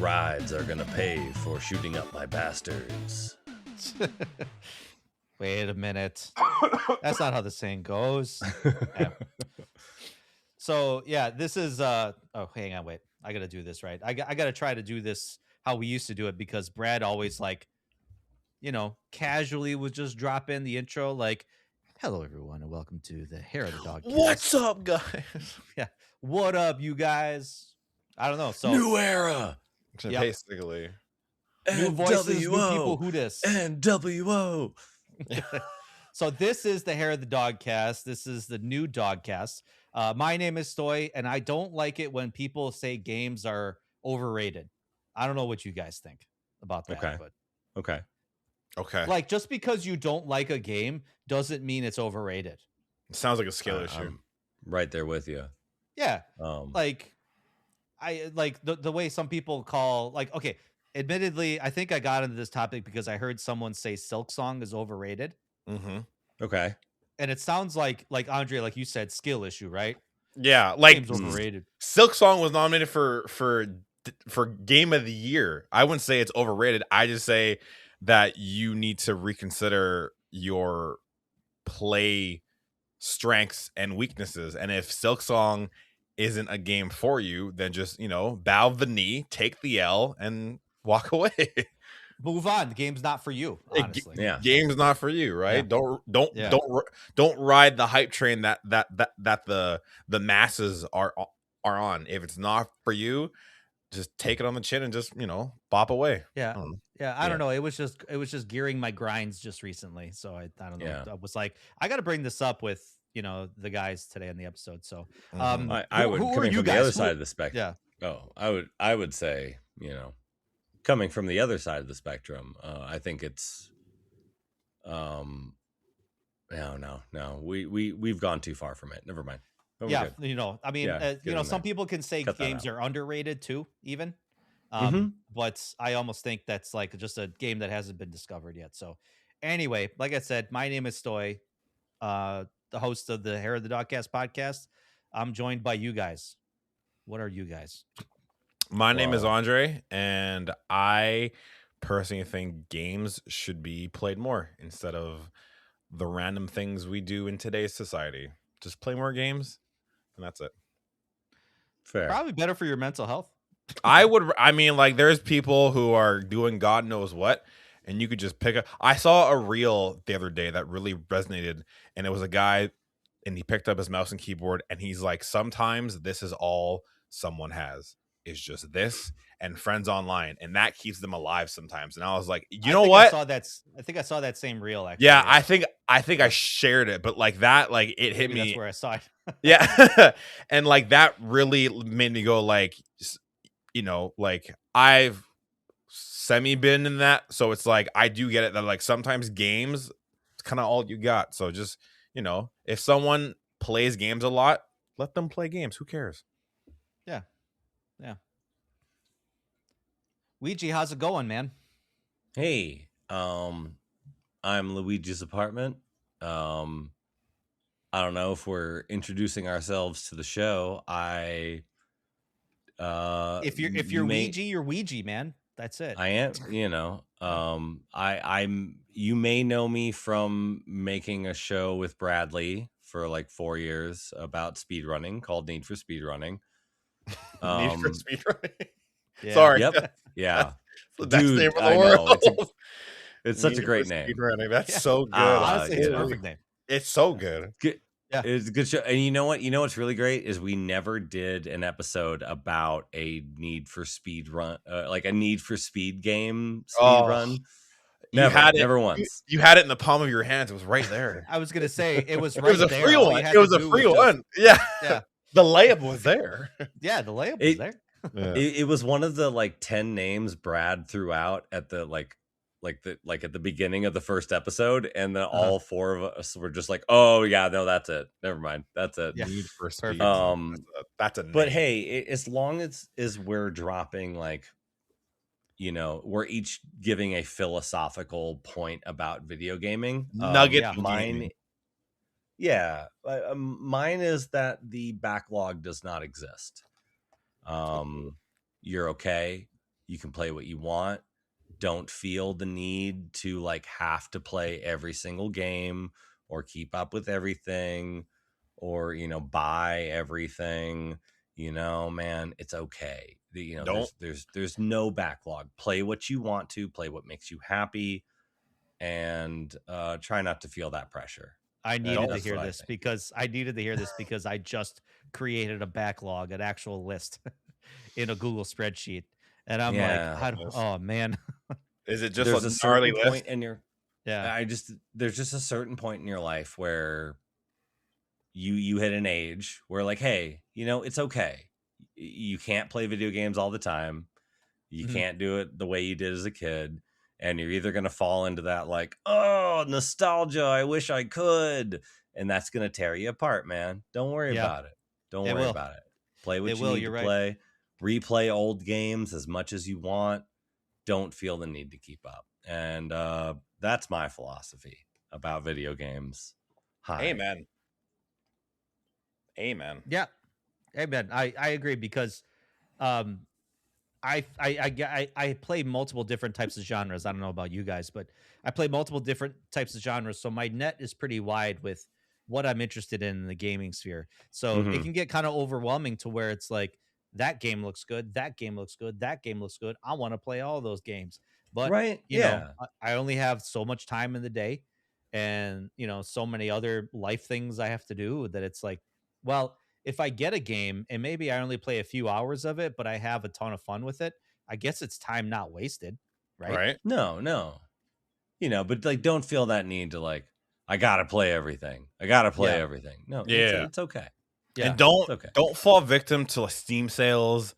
rides are gonna pay for shooting up my bastards. Wait a minute. That's not how the saying goes. Yeah. So yeah, this is oh, hang on, wait. I gotta do this right. I gotta try to do this how we used to do it, because Brad always, like, casually would just drop in the intro like, "Hello everyone and welcome to the Hair of the Dog Cast." What's up, guys? Yeah. What up, you guys? I don't know. So New era. Yep. Basically. new voices, new people, who dis. NWO. So this is the Hair of the Dog Cast. This is the new Dogcast. My name is Stoy, and I don't like it when people say games are overrated. I don't know what you guys think about that. Okay. But Okay. like, just because you don't like a game doesn't mean it's overrated. It sounds like a skill issue. I'm right there with you. Yeah. Like, I like the way some people call, like, okay, admittedly, I think I got into this topic because I heard someone say Silk Song is overrated. Mm-hmm. okay. And it sounds like Andre, like you said, skill issue, right? Yeah, like Game's overrated. Silk Song was nominated for Game of the Year. I wouldn't say it's overrated. I just say that you need to reconsider your play strengths and weaknesses. And if Silk Song isn't a game for you, then just, bow the knee, take the L, and walk away. Move on. The game's not for you, honestly. Yeah. Game's not for you, right? Yeah. Don't ride the hype train that the masses are on. If it's not for you, just take it on the chin and just bop away. Yeah. I don't know. It was just gearing my grinds just recently. So I don't know. Yeah. I was like, I got to bring this up with, the guys today in the episode. So I would, who are coming you from guys? the other side of the spectrum. Yeah. Oh, I would say, coming from the other side of the spectrum, I think it's no. We've gone too far from it. Never mind. Oh, Yeah. good. I mean, Yeah, some people can say Cut that games out. are underrated too, even. Mhm. But I almost think that's like just a game that hasn't been discovered yet. So anyway, like I said, my name is Stoy, the host of the Hair of the Dogcast podcast. I'm joined by you guys. What are you guys? My name is Wow. Andre, and I personally think games should be played more instead of the random things we do in today's society. Just play more games, and that's it. Fair. Probably better for your mental health. There's people who are doing God knows what, and you could just pick up. I saw a reel the other day that really resonated, and it was a guy, and he picked up his mouse and keyboard, and he's like, sometimes this is all someone has. Is just this and friends online, and that keeps them alive sometimes. And I was like, you know what? I think I saw that same reel, actually. Yeah, I think I shared it, but like that, like it hit Maybe me. That's where I saw it. Yeah, and like that really made me go like, like I've semi been in that, so it's like I do get it that like sometimes games, it's kind of all you got. So just if someone plays games a lot, let them play games. Who cares? Yeah. Luigi, how's it going, man? Hey, I'm Luigi's apartment. I don't know if we're introducing ourselves to the show. If you're Luigi, you're Luigi, man. That's it. I am, you may know me from making a show with Bradley for like 4 years about speedrunning called Need for Speedrunning. Need for speedrunning. Yeah. Sorry. Yep. Yeah. The best Dude, name in the I world. know. It's such a Need great for name. Speedrunning. That's Yeah. so good. Honestly, it's a yeah. perfect name. It's so good. Yeah. It's a good show. And you know what? You know what's really great is we never did an episode about a Need for Speed run, like a Need for Speed game speed run. Never once. You had it in the palm of your hands. It was right there. I was gonna say it was right It was a there. free All you one. had It was to a do free was one. Yeah. Yeah. The layup was there. Yeah, the layup was there. Yeah. It was one of the like 10 names Brad threw out at the at the beginning of the first episode, and then all four of us were just like, "Oh yeah, no, that's it. Never mind, that's it." Yeah. Need for Speed. Perfect. That's a But name. hey, as long as we're dropping like, we're each giving a philosophical point about video gaming. Nugget yeah, of Mine, gaming. yeah, mine is that the backlog does not exist. You're okay. You can play what you want. Don't feel the need to like have to play every single game or keep up with everything or, you know, buy everything. You know, man, it's okay. You know, Don't there's no backlog. Play what you want to, play what makes you happy, and try not to feel that pressure. I needed to That's hear what I this think. because I just created a backlog, an actual list in a Google spreadsheet, and I'm like, Yeah. oh man, is it just There's a a gnarly certain list? point in your yeah, there's just a certain point in your life where you hit an age where like, hey, you know, it's okay. You can't play video games all the time. You Mhm. can't do it the way you did as a kid. And you're either going to fall into that like, oh, nostalgia, I wish I could. And that's going to tear you apart, man. Don't worry yeah, about it. Don't it worry will, about it. Play it what you will. need to You're right. play. Replay old games as much as you want. Don't feel the need to keep up. And that's my philosophy about video games. Hi. Amen. Amen. Yeah, amen. I agree because um, I play multiple different types of genres. I don't know about you guys, but I play multiple different types of genres. So my net is pretty wide with what I'm interested in the gaming sphere. So it Mm-hmm. can get kind of overwhelming to where it's like that game looks good, that game looks good, that game looks good. I want to play all those games, but Right? you know, Yeah. I only have so much time in the day, and you know, so many other life things I have to do that it's like, well, if I get a game and maybe I only play a few hours of it, but I have a ton of fun with it, I guess it's time not wasted, right? Right? No. You know, but like, don't feel that need to like, I gotta play everything. I gotta play Yeah, everything. No, Yeah. it's okay. And yeah. It's okay. don't fall victim to like Steam sales.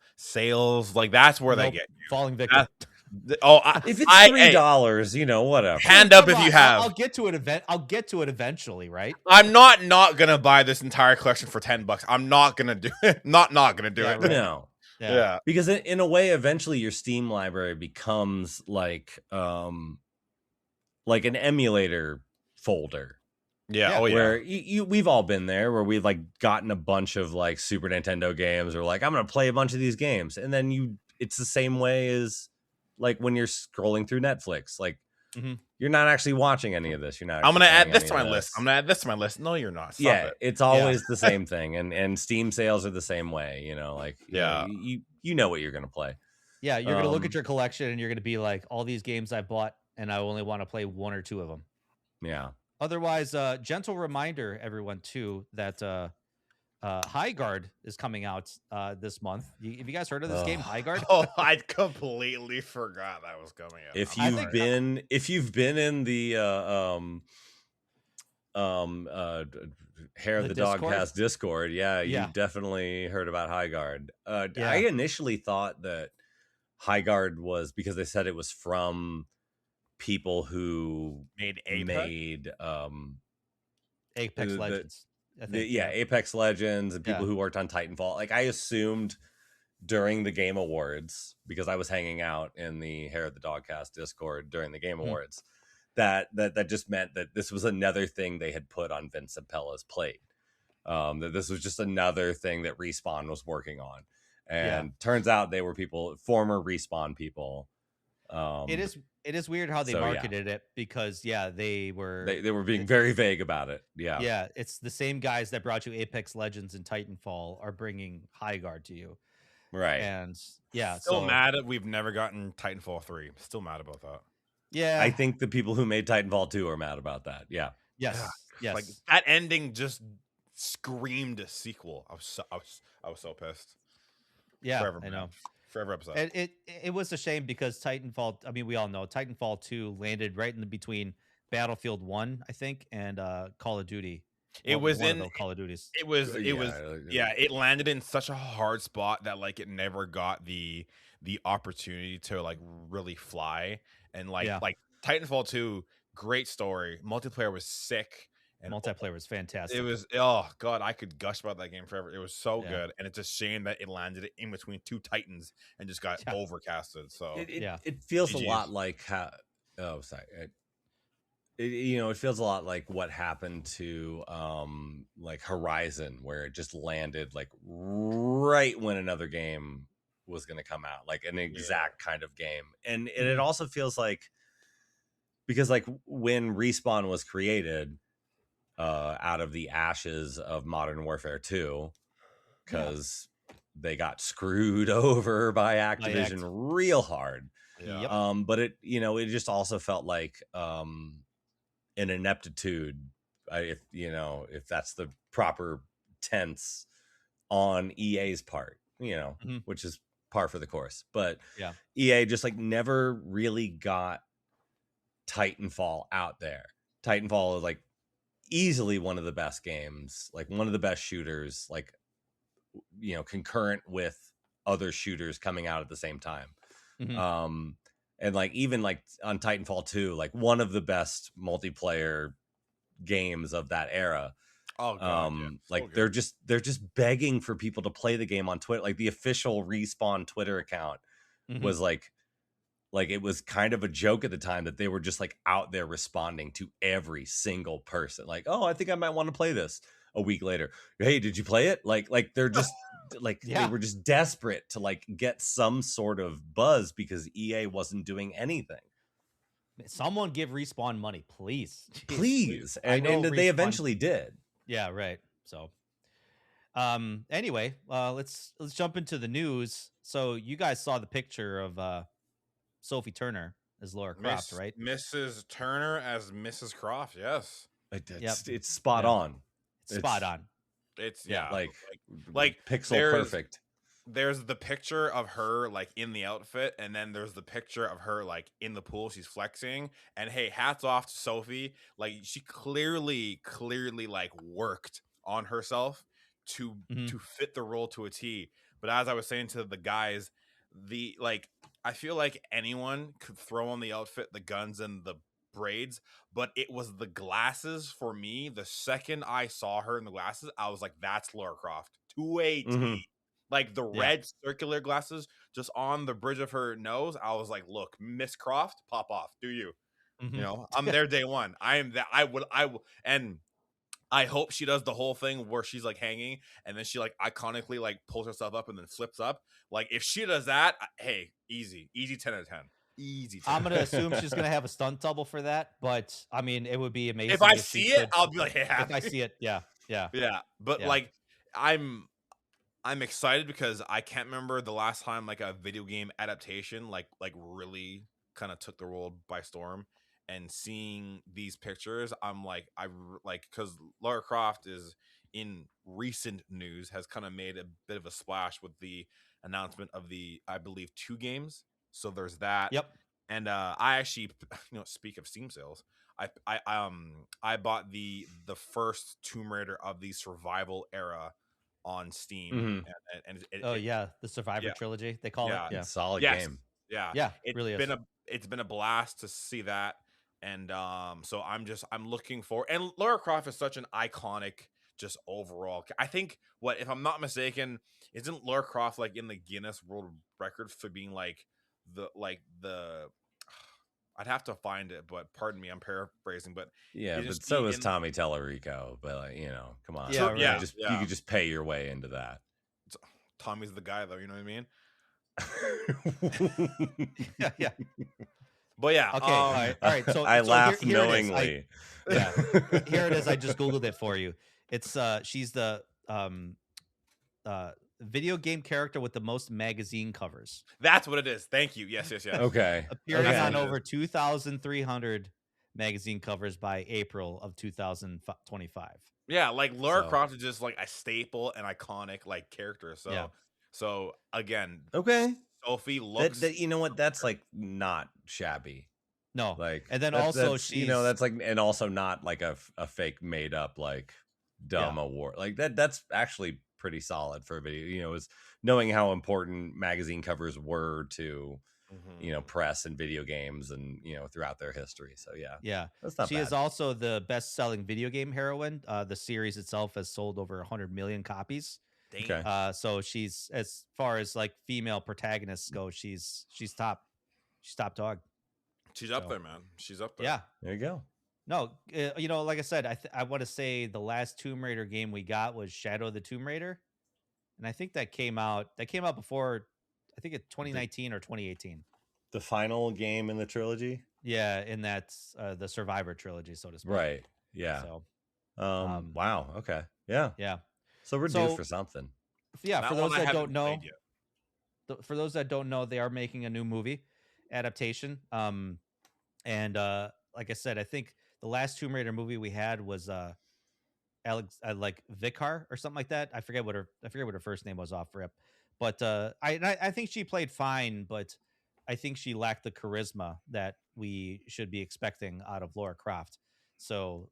Like that's where they Nope, get falling victim. oh, If it's hey, $3, you know, whatever. hand up Come if you on, have. I'll get to it I'll get to it eventually, right? I'm not gonna buy this entire collection for $10. I'm not gonna do it. Not gonna do Yeah, it. right. No, Yeah, Yeah. because in a way, eventually your Steam library becomes like an emulator folder. Yeah. Yeah. Oh yeah. Where we've all been there, where we've like gotten a bunch of like Super Nintendo games, or like I'm gonna play a bunch of these games, and then it's the same way as like when you're scrolling through Netflix, like Mhm. you're not actually watching any of this. You're not. I'm Actually gonna add playing this any to of my list. I'm this. gonna add this to my list. No, you're not. Stop Yeah, it. it's always the same thing, and Steam sales are the same way. You know, like Yeah. you know what you're gonna play. Yeah, you're gonna look at your collection and you're gonna be like, all these games I bought, and I only want to play one or two of them. Yeah. Otherwise, gentle reminder, everyone, too, that High Guard is coming out this month. Have you guys heard of this game, High Guard? Oh, I completely forgot that was coming out. If I you've think- been in the Hair of The the Discord? Dogcast Discord, yeah, Yeah. you definitely heard about High Guard. Yeah. I initially thought that High Guard was because they said it was from people who Made Apex the- Legends. I think, Apex Legends and people Yeah. who worked on Titanfall. Like I assumed during the Game Awards, because I was hanging out in the Hair of the Dogcast Discord during the Game Awards, that just meant that this was another thing they had put on Vincent Pella's plate. That this was just another thing that Respawn was working on. And turns out they were former Respawn people. It is weird how they marketed it because they were being very vague about it. Yeah, it's the same guys that brought you Apex Legends and Titanfall are bringing High Guard to you. Right. And Still mad that we've never gotten Titanfall 3. Still mad about that. Yeah. I think the people who made Titanfall 2 are mad about that. Yeah. Yes. Yes. Like that ending just screamed a sequel. I was so pissed. Yeah, Forever, I know. Forever upset. And it was a shame because Titanfall, I mean, we all know Titanfall 2 landed right in the between Battlefield 1, I think, and Call of Duty. It was one in of the Call of Duties. It landed in such a hard spot that like it never got the opportunity to like really fly. And like Titanfall 2, great story. Multiplayer was sick. And multiplayer was fantastic. It was, oh god, I could gush about that game forever. It was so good, and it's a shame that it landed in between two titans and just got overcasted. So it feels a lot like how. Oh, sorry. It feels a lot like what happened to like Horizon, where it just landed like right when another game was going to come out, like an exact kind of game. And it also feels like, because like when Respawn was created out of the ashes of Modern Warfare 2, because they got screwed over by Activision real hard. But it, you know, it just also felt like an ineptitude, if you know, if that's the proper tense, on EA's part, you know, which is par for the course. But EA just like never really got Titanfall out there. Titanfall is like easily one of the best games, like one of the best shooters, like, you know, concurrent with other shooters coming out at the same time. And like even like on Titanfall 2, like one of the best multiplayer games of that era. Oh god, like they're just begging for people to play the game on Twitter. Like the official Respawn Twitter account was like it was kind of a joke at the time that they were just like out there responding to every single person. Like, oh, I think I might want to play this. A week later, hey, did you play it? Like they're just like they were just desperate to like get some sort of buzz because EA wasn't doing anything. Someone give Respawn money, please. Please. And they eventually did. Yeah, right. So anyway, let's jump into the news. So you guys saw the picture of Sophie Turner as Lara Croft, right? Mrs. Turner as Mrs. Croft, yes. It's spot on. It's spot on. It's like pixel perfect. There's the picture of her like in the outfit, and then there's the picture of her like in the pool. She's flexing, and hey, hats off to Sophie. Like she clearly like worked on herself to fit the role to a T. But as I was saying to the guys, I feel like anyone could throw on the outfit, the guns, and the braids, but it was the glasses for me. The second I saw her in the glasses, I was like, that's Lara Croft to a T. Like the red circular glasses just on the bridge of her nose, I was like, look, Miss Croft, pop off, do you? You know, I'm there day one. I am that. I will, and I hope she does the whole thing where she's like hanging and then she like iconically like pulls herself up and then flips up. Like if she does that, hey, easy 10 out of 10. Easy. I'm gonna assume she's gonna have a stunt double for that, but I mean, it would be amazing if I see it. I'll be like, hey, if I see it, yeah. But like, I'm excited because I can't remember the last time like a video game adaptation like really kind of took the world by storm. And seeing these pictures, I'm like, because Lara Croft is in recent news has kind of made a bit of a splash with the announcement of the, I believe, 2 games. So there's that. Yep. And I actually, speak of Steam sales, I bought the first Tomb Raider of the survival era on Steam. And the Survivor trilogy they call it. Yeah, solid game. Yeah, It's been a blast to see that. And so I'm looking for, and Lara Croft is such an iconic just overall. I think if I'm not mistaken, isn't Lara Croft like in the Guinness World Record for being like the I'd have to find it, but pardon me, I'm paraphrasing, but but so is Tommy Tallarico. But like, come on, you could just pay your way into that. Tommy's the guy, though. You know what I mean? yeah. But yeah, okay, all right. So I laugh here knowingly. Here it is. I just googled it for you. It's she's the video game character with the most magazine covers. That's what it is. Thank you. Yes. Okay. Appearing on over 2,300 magazine covers by April of 2025. Yeah, like Lara Croft is just like a staple and iconic like character. So again, okay. Sophie looks. You know what? That's like not shabby. No, like, and then also she's that's like, and also not like a fake made up like dumb award like that. That's actually pretty solid for a video. Is knowing how important magazine covers were to press and video games and throughout their history. So that's not she bad. is also the best-selling video game heroine. The series itself has sold over 100 million copies. Okay. So she's, as far as like female protagonists go, she's top dog. She's up there, man. She's up there. Yeah, there you go. No, like I said, I want to say the last Tomb Raider game we got was Shadow of the Tomb Raider, and I think that came out before. I think it's 2019 or 2018. The final game in the trilogy. Yeah, and that's the Survivor trilogy, so to speak. Right. Yeah. So, wow. Okay. Yeah. yeah. So we're due for something. Yeah. That For those one I that haven't don't know, played yet. for those that don't know, they are making a new movie adaptation. And like I said, I think the last Tomb Raider movie we had was like Vicar or something like that. I forget what her first name was off rip, but I think she played fine, but I think she lacked the charisma that we should be expecting out of Laura Croft. So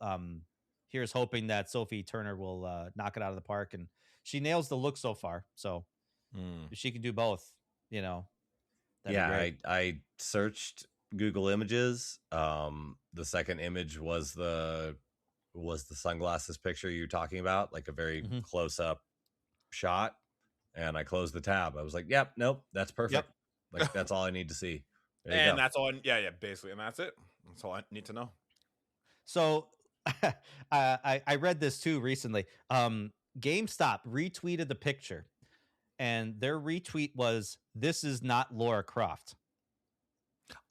here's hoping that Sophie Turner will knock it out of the park, and she nails the look so far. So if she can do both, that'd be great. I searched Google Images. The second image was the sunglasses picture you're talking about, like a very close up shot. And I closed the tab. I was like, "Yep, nope, that's perfect. Yep. Like that's all I need to see." And that's all. Yeah, basically, and that's it. That's all I need to know. So, I read this too recently. GameStop retweeted the picture, and their retweet was, "This is not Laura Croft."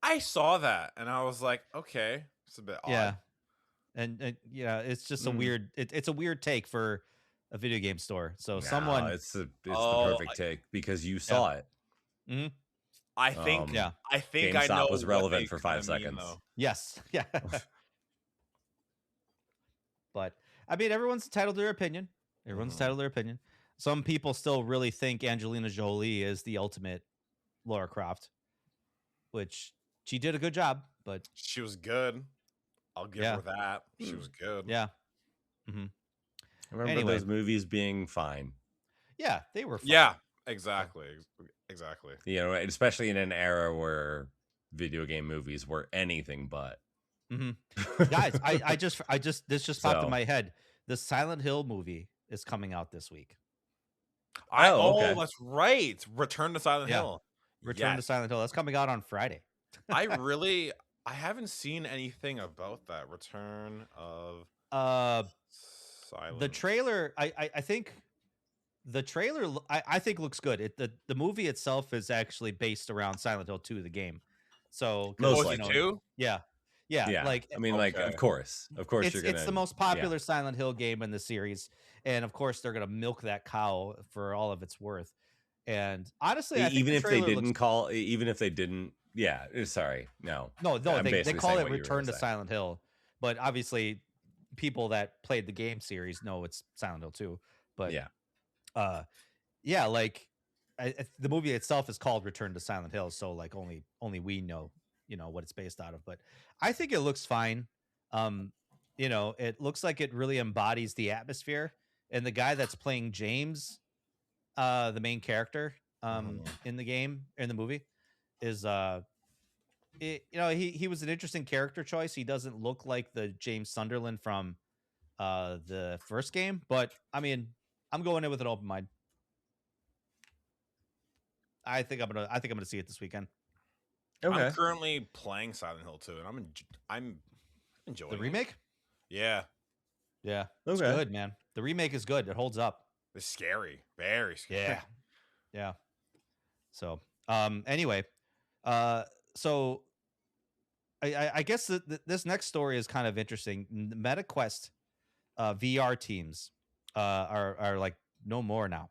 I saw that, and I was like, "Okay, it's a bit odd." Yeah, and yeah, it's just a weird. It's a weird take for a video game store. So someone, it's the perfect take because you saw it. Mm-hmm. I think GameStop I know was relevant for 5 seconds. Yes, yeah. But I mean, everyone's entitled to their opinion. Everyone's entitled to their opinion. Some people still really think Angelina Jolie is the ultimate Laura Croft, which she did a good job, but she was good. I'll give her that. She was good. Yeah. I remember those movies being fine. Yeah, they were fine. Yeah, exactly. Especially in an era where video game movies were anything but. Guys, this just popped in my head. The Silent Hill movie is coming out this week. Okay. That's right. Return to Silent Hill. Return to Silent Hill. That's coming out on Friday. I haven't seen anything about that Return of Silent. The trailer, I think the trailer I think looks good. The movie itself is actually based around Silent Hill 2, the game. So mostly 2? Yeah. Like I mean, like of course it's the most popular Silent Hill game in the series, and of course they're gonna milk that cow for all of its worth. And honestly, I think even if they didn't, sorry, no, they call it Return to Silent Hill, but obviously people that played the game series know it's Silent Hill 2. But like the movie itself is called Return to Silent Hill, so like only we know what it's based out of. But I think it looks fine. It looks like it really embodies the atmosphere, and the guy that's playing James, the main character in the movie is he was an interesting character choice. He doesn't look like the James Sunderland from the first game, but I mean, I'm going in with an open mind. I think I'm gonna see it this weekend. Okay. I'm currently playing Silent Hill 2, and I'm enjoying the remake. Yeah, it's good, man. The remake is good. It holds up. It's scary, very scary. Yeah. So, anyway, so I guess this next story is kind of interesting. MetaQuest VR teams are like no more now.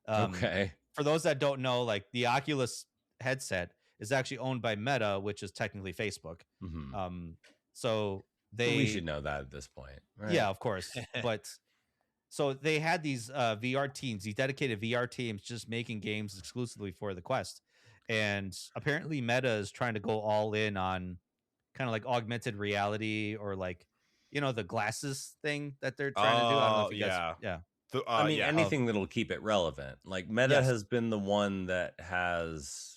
Okay. For those that don't know, like the Oculus headset is actually owned by Meta, which is technically Facebook. So we should know that at this point, right? Yeah, of course. But so they had these VR teams, these dedicated VR teams, just making games exclusively for the Quest. And apparently Meta is trying to go all in on kind of like augmented reality, or like the glasses thing that they're trying to do. I don't know if you guys, I mean, anything that'll keep it relevant. Like Meta has been the one that has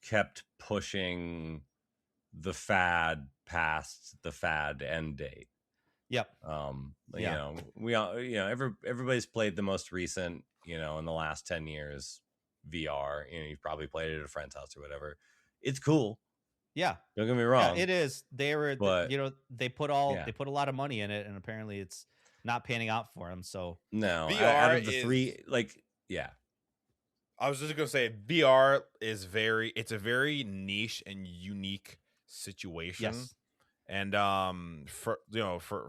kept pushing the fad past the fad end date. Yep. Everybody's played the most recent, in the last 10 years VR. You've probably played it at a friend's house or whatever. It's cool. Yeah. Don't get me wrong. Yeah, it is. They put a lot of money in it, and apparently it's not panning out for them. So no, VR out of the three, like, yeah. I was just gonna say VR is it's a very niche and unique situation. Yes. And for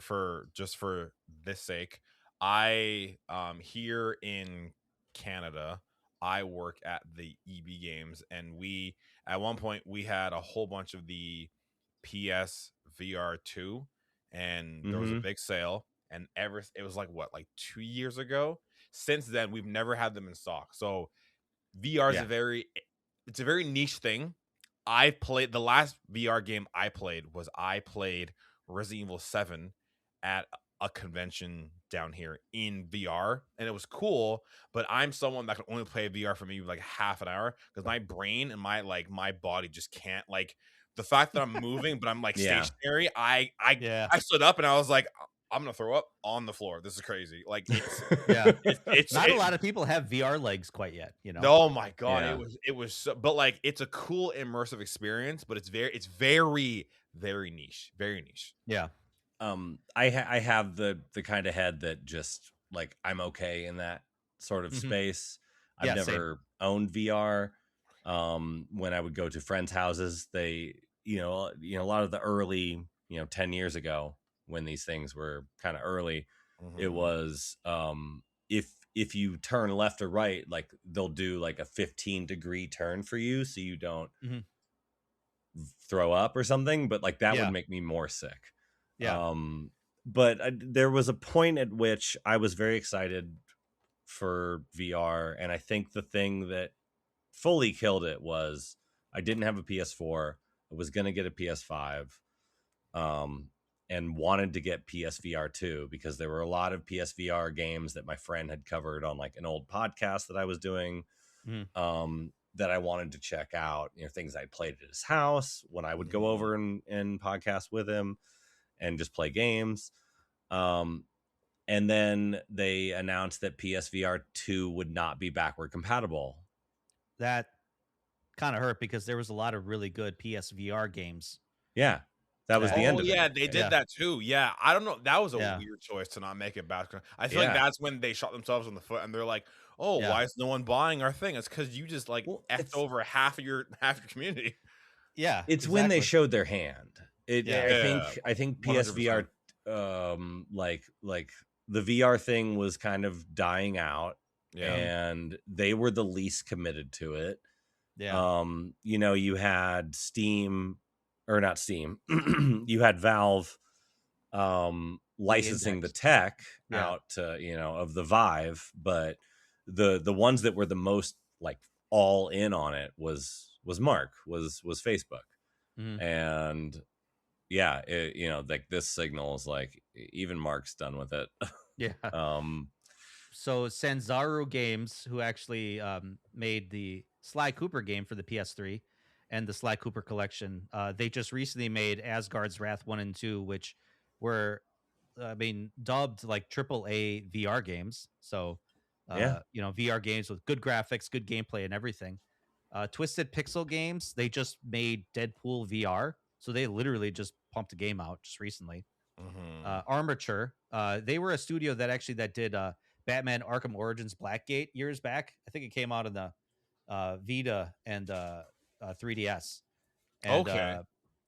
for this sake, I here in Canada, I work at the EB Games, and we at one point we had a whole bunch of the PS VR 2, and there was a Mm-hmm. big sale, and it was like what, like 2 years ago. Since then, we've never had them in stock. So VR is it's a very niche thing. I played the last VR game I played Resident Evil 7 at a convention down here in VR, and it was cool, but I'm someone that can only play VR for maybe like half an hour because my brain and my body just can't, like, the fact that I'm moving but I'm like stationary. I stood up and I was like, I'm gonna throw up on the floor. This is crazy. Like, it's not a lot of people have VR legs quite yet, you know. Oh my god, Yeah. it was so, but like, it's a cool immersive experience, but it's very very niche, very niche. Yeah. I have the kind of head that just, like, I'm okay in that sort of space. I've Yeah, never owned VR. When I would go to friends' houses, they, a lot of the early, 10 years ago, when these things were kind of early, it was, if you turn left or right, like, they'll do like a 15-degree turn for you so you don't throw up or something, but like that would make me more sick. Yeah. But there was a point at which I was very excited for VR, and I think the thing that fully killed it was I didn't have a PS4. I was going to get a PS5, and wanted to get PSVR 2 because there were a lot of PSVR games that my friend had covered on like an old podcast that I was doing, that I wanted to check out, things I'd played at his house when I would go over and podcast with him and just play games. And then they announced that PSVR 2 would not be backward compatible. That kind of hurt because there was a lot of really good PSVR games. Yeah. That was the end of it. Yeah, they did that too. Yeah, I don't know. That was a weird choice to not make it back. I feel like that's when they shot themselves in the foot, and they're like, "Oh, why is no one buying our thing?" It's because you just effed over half your community. Yeah, it's when they showed their hand. I think PSVR, 100%. like the VR thing was kind of dying out, and they were the least committed to it. Yeah. You had Steam, or not Steam. You had Valve licensing the tech out to, of the Vive, but the ones that were the most like all in on it was Facebook. And like this signal is like, even Mark's done with it. So Sanzaru Games, who actually made the Sly Cooper game for the PS3 and the Sly Cooper collection, they just recently made Asgard's Wrath 1 and 2, which were, dubbed like AAA VR games. So, VR games with good graphics, good gameplay, and everything. Twisted Pixel Games, they just made Deadpool VR. So they literally just pumped a game out just recently. Armature, they were a studio that did Batman Arkham Origins Blackgate years back. I think it came out in the Vita and 3DS. And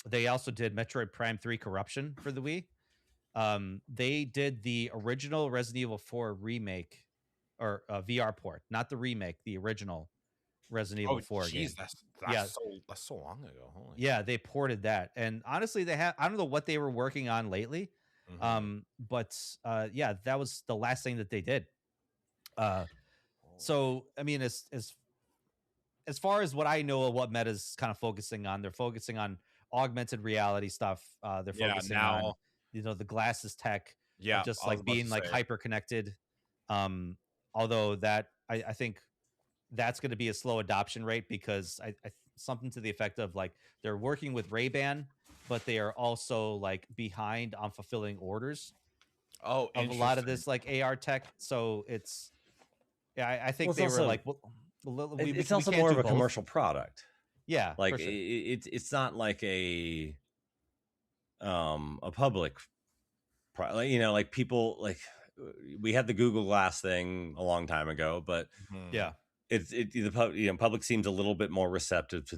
they also did Metroid Prime 3 Corruption for the Wii. They did the original Resident Evil 4 remake, or VR port, not the remake, the original Resident Evil 4 game. That's so long ago. Holy they ported that. And honestly, I don't know what they were working on lately. But that was the last thing that they did. So I mean, as far as what I know of what Meta's kind of focusing on, they're focusing on augmented reality stuff. They're focusing on the glasses tech, just like being like hyper connected. Although that I think that's going to be a slow adoption rate, because I something to the effect of like they're working with Ray-Ban, but they are also like behind on fulfilling orders of a lot of this like AR tech. So it's I think they were like, it's also more of a commercial product. Yeah, like it's not like a public like people, like we had the Google Glass thing a long time ago, but the public seems a little bit more receptive to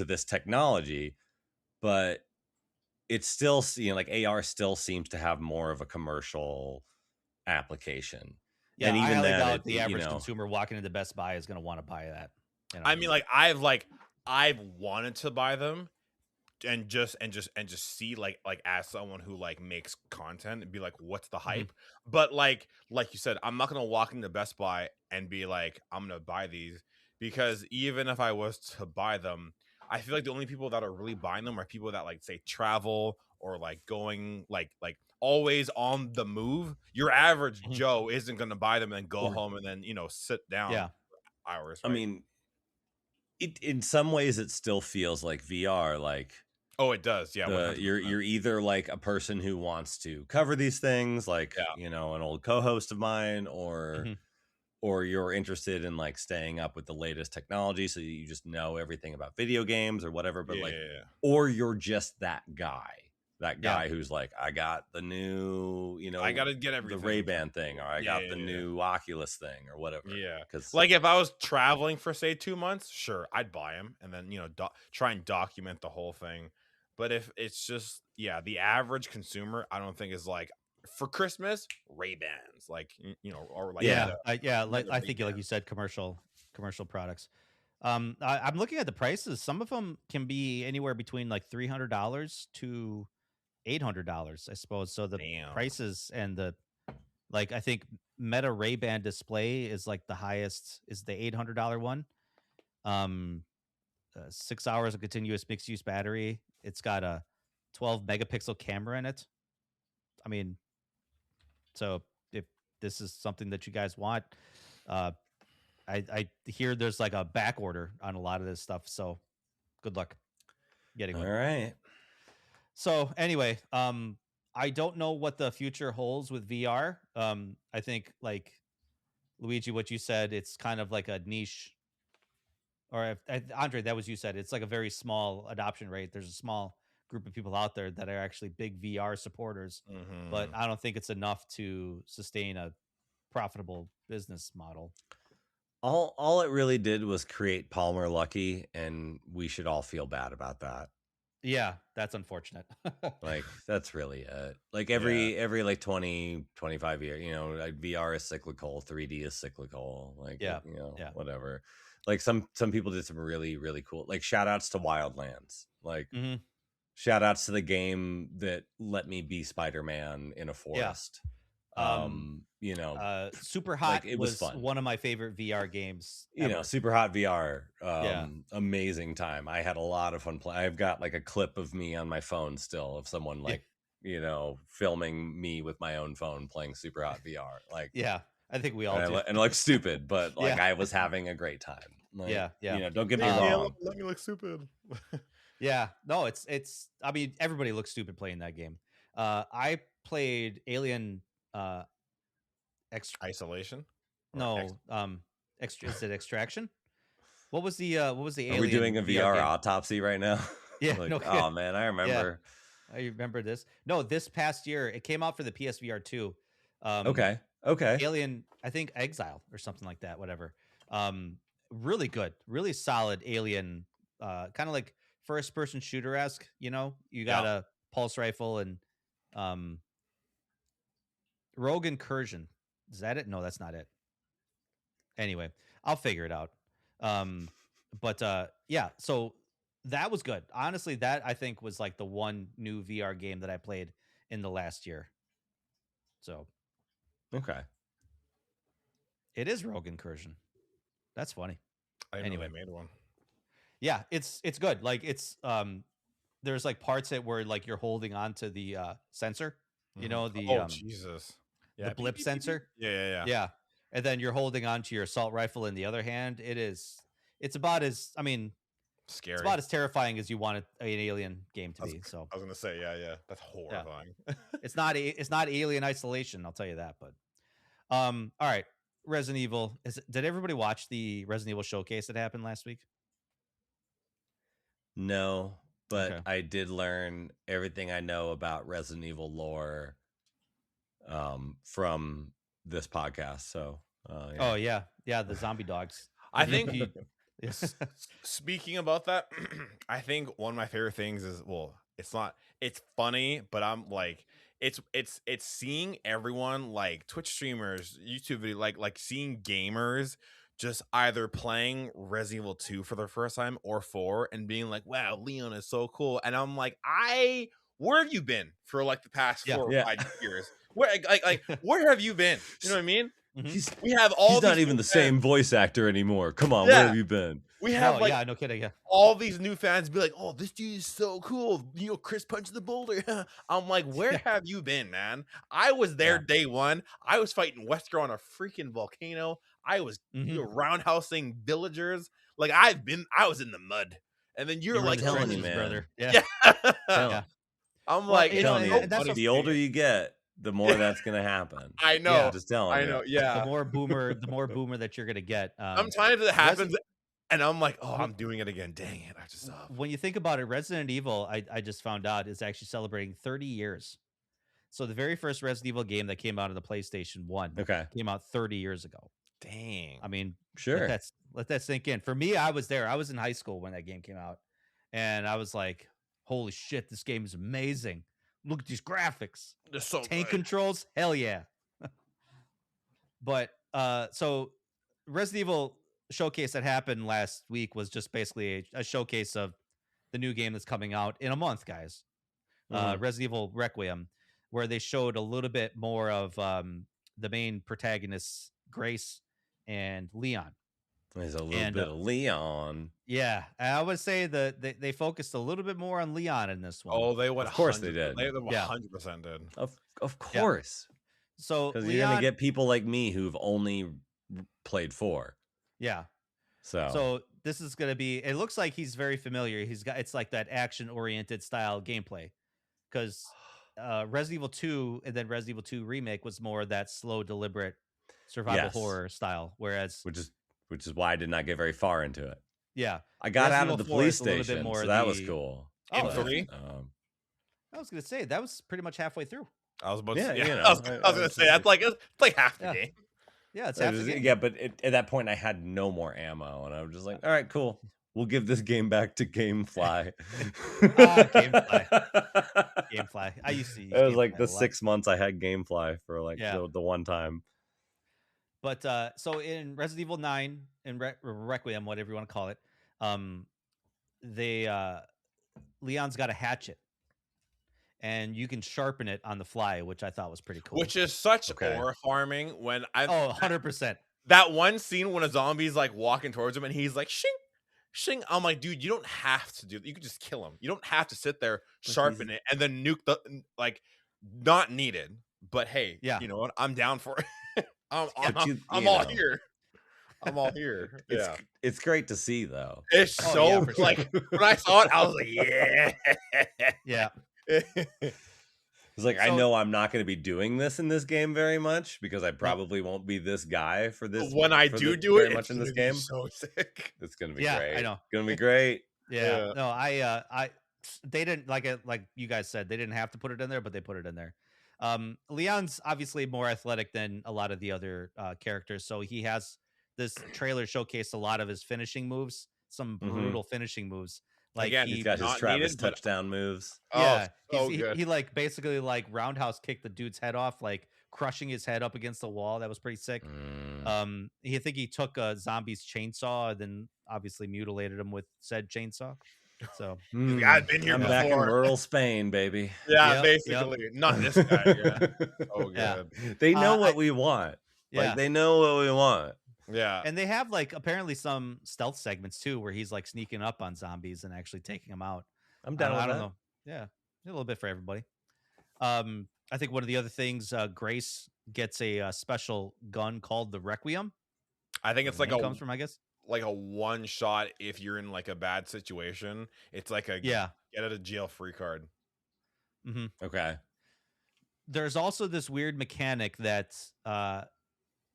this technology, but it's still, like AR still seems to have more of a commercial application. Yeah, And I even highly that, doubt the average consumer walking into Best Buy is going to want to buy that. I mean, I've wanted to buy them and just see like as someone who like makes content and be like, what's the hype? But like you said, I'm not gonna walk into Best Buy and be like, I'm gonna buy these, because even if I was to buy them, I feel like the only people that are really buying them are people that like say travel or like going like always on the move. Your average Joe isn't gonna buy them and go home and then sit down for hours, right? I mean, in some ways it still feels like VR. Like, oh, it does. Yeah, you're either like a person who wants to cover these things, like an old co-host of mine, or you're interested in like staying up with the latest technology, so you just know everything about video games or whatever. But or you're just that guy who's like, I got the new, I gotta get everything, the Ray-Ban thing, or I got the new Oculus thing, or whatever. Yeah, because like if I was traveling for say 2 months, sure, I'd buy them and then try and document the whole thing. But if it's just the average consumer, I don't think is like, for Christmas Ray-Bans, like or like I think like you said, commercial products. I'm looking at the prices. Some of them can be anywhere between like $300 to $800, I suppose. So the prices and the like, I think Meta Ray-Ban display is like the highest, is the $800 one. 6 hours of continuous mixed use battery. It's got a 12 megapixel camera in it. I mean, so if this is something that you guys want, I hear there's like a back order on a lot of this stuff. So good luck getting one. All right. So anyway, I don't know what the future holds with VR. I think like Luigi, what you said, it's kind of like a niche, or Andre, that was you said, it's like a very small adoption rate. There's a small group of people out there that are actually big VR supporters, but I don't think it's enough to sustain a profitable business model. All it really did was create Palmer Lucky, and we should all feel bad about that. Yeah, that's unfortunate. Like, that's really it. Like every like 20, 25 years, like VR is cyclical, 3D is cyclical, like whatever. Like some people did some really, really cool, like shout outs to Wildlands, like shout outs to the game that let me be Spider-Man in a forest. Super Hot, like, it was fun. One of my favorite VR games ever. Super Hot VR, amazing time. I had a lot of fun playing. I've got like a clip of me on my phone still of someone like filming me with my own phone playing Super Hot VR. Like, I think we all do. And like stupid, but like I was having a great time. Like, don't get me wrong. Let me look stupid. No, it's I mean, everybody looks stupid playing that game. I played Alien Isolation? No, is it Extraction? What was the Alien? Are we doing a VR autopsy right now? Yeah. Like, oh man, I remember. Yeah. I remember this. No, this past year it came out for the PSVR 2. Okay. Alien, I think Exile or something like that. Whatever. Really good, really solid Alien. Kind of like first person shooter esque. You got a pulse rifle and Rogue Incursion. Is that it? No, that's not it. Anyway, I'll figure it out. So that was good. Honestly, that I think was like the one new VR game that I played in the last year. So, okay. It is Rogue Incursion. That's funny. I didn't know they made one. Yeah, it's good. Like it's there's like parts that where like you're holding on to the sensor, Jesus. The blip sensor. Yeah. And then you're holding on to your assault rifle in the other hand. It's about as, I mean, scary. It's about as terrifying as you want an Alien game to be. So I was gonna say, that's horrifying. It's not Alien Isolation, I'll tell you that. But all right, Resident Evil. Did everybody watch the Resident Evil showcase that happened last week? No, but I did learn everything I know about Resident Evil lore from this podcast. So Oh yeah, the zombie dogs. I think Yeah. speaking about that, I think one of my favorite things is, well, it's funny, but I'm like, it's seeing everyone, like Twitch streamers, YouTube video, like seeing gamers just either playing Resident Evil 2 for their first time or 4 and being like, wow, Leon is so cool. And I'm like, where have you been for like the past 4 or 5 years? Where like where have you been? You know what I mean? We have all he's not these even the same voice actor anymore. Come on, Yeah. where have you been? We have no kidding. Yeah. all these new fans be like, oh, this dude is so cool. You know, Chris punched the boulder. I'm like, where have you been, man? I was there day one. I was fighting Wesker on a freaking volcano. I was roundhousing villagers. Like I was in the mud. And then you're like, telling you, man, brother. Yeah. I'm like, the older you get, the more that's gonna happen. I know. Yeah, just telling you. I know. Yeah. The more boomer that you're gonna get. Sometimes it happens, and I'm like, oh, I'm doing it again. Dang it! I just when you think about it, Resident Evil, I just found out, is actually celebrating 30 years. So the very first Resident Evil game that came out on the PlayStation 1 came out 30 years ago. Dang. I mean, sure. Let that sink in. For me, I was there. I was in high school when that game came out, and I was like, holy shit, this game is amazing. Look at these graphics. They're so Tank good. controls, hell yeah. But so Resident Evil showcase that happened last week was just basically a showcase of the new game that's coming out in a month, guys. Resident Evil Requiem, where they showed a little bit more of the main protagonists, Grace and Leon. There's a little bit of Leon. Yeah, I would say that they focused a little bit more on Leon in this one. Oh, they would. Of course they did. They 100% did. Of course. Yeah. So because you're gonna get people like me who've only played 4. Yeah. So this is gonna be. It looks like he's very familiar. It's like that action oriented style gameplay, because Resident Evil 2 and then Resident Evil 2 remake was more that slow, deliberate survival horror style, whereas which is why I did not get very far into it. Yeah, I got out of the police station, so that was cool. I was gonna say that was pretty much halfway through. I was about to say, you know, I was gonna say that's like half the game. Yeah, it's half the game. Yeah, but at that point I had no more ammo, and I was just like, all right, cool. We'll give this game back to GameFly. GameFly. I used to use it was GameFly like the 6 months I had GameFly for like the one time. But so in Resident Evil 9 and Requiem, whatever you want to call it, Leon's got a hatchet, and you can sharpen it on the fly, which I thought was pretty cool. Which is such ore farming. When 100%. That one scene when a zombie's like walking towards him and he's like shing, shing. I'm like, dude, you don't have to do that. You can just kill him. You don't have to sit there, sharpen it, and then nuke the not needed. But hey, you know what? I'm down for it. I'm all here. I'm all here. It's great to see though. It's so like when I saw it, I was like, yeah. Yeah. It's like, I know I'm not going to be doing this in this game very much because I probably won't be this guy for this. When I do it very much in this game, so sick. It's going to be great. I know. It's going to be great. Yeah. No, they didn't like you guys said, they didn't have to put it in there, but they put it in there. Leon's obviously more athletic than a lot of the other characters, so he has this trailer showcased a lot of his finishing moves, some brutal finishing moves. Like again, he's got his Travis touchdown moves. Yeah, he like basically like roundhouse kicked the dude's head off, like crushing his head up against the wall. That was pretty sick. I think he took a zombie's chainsaw and then obviously mutilated him with said chainsaw. So I've been here I'm before. back in rural Spain, baby. Yeah, basically. Not this guy. Yeah. Oh, good. They know what we want. Like they know what we want. Yeah. And they have like apparently some stealth segments too, where he's like sneaking up on zombies and actually taking them out. I'm down with that. I don't know. Yeah, a little bit for everybody. I think one of the other things, Grace gets a special gun called the Requiem. I think it's like comes from, I guess, like a one shot if you're in like a bad situation. It's like a get out of jail free card. Okay. There's also this weird mechanic that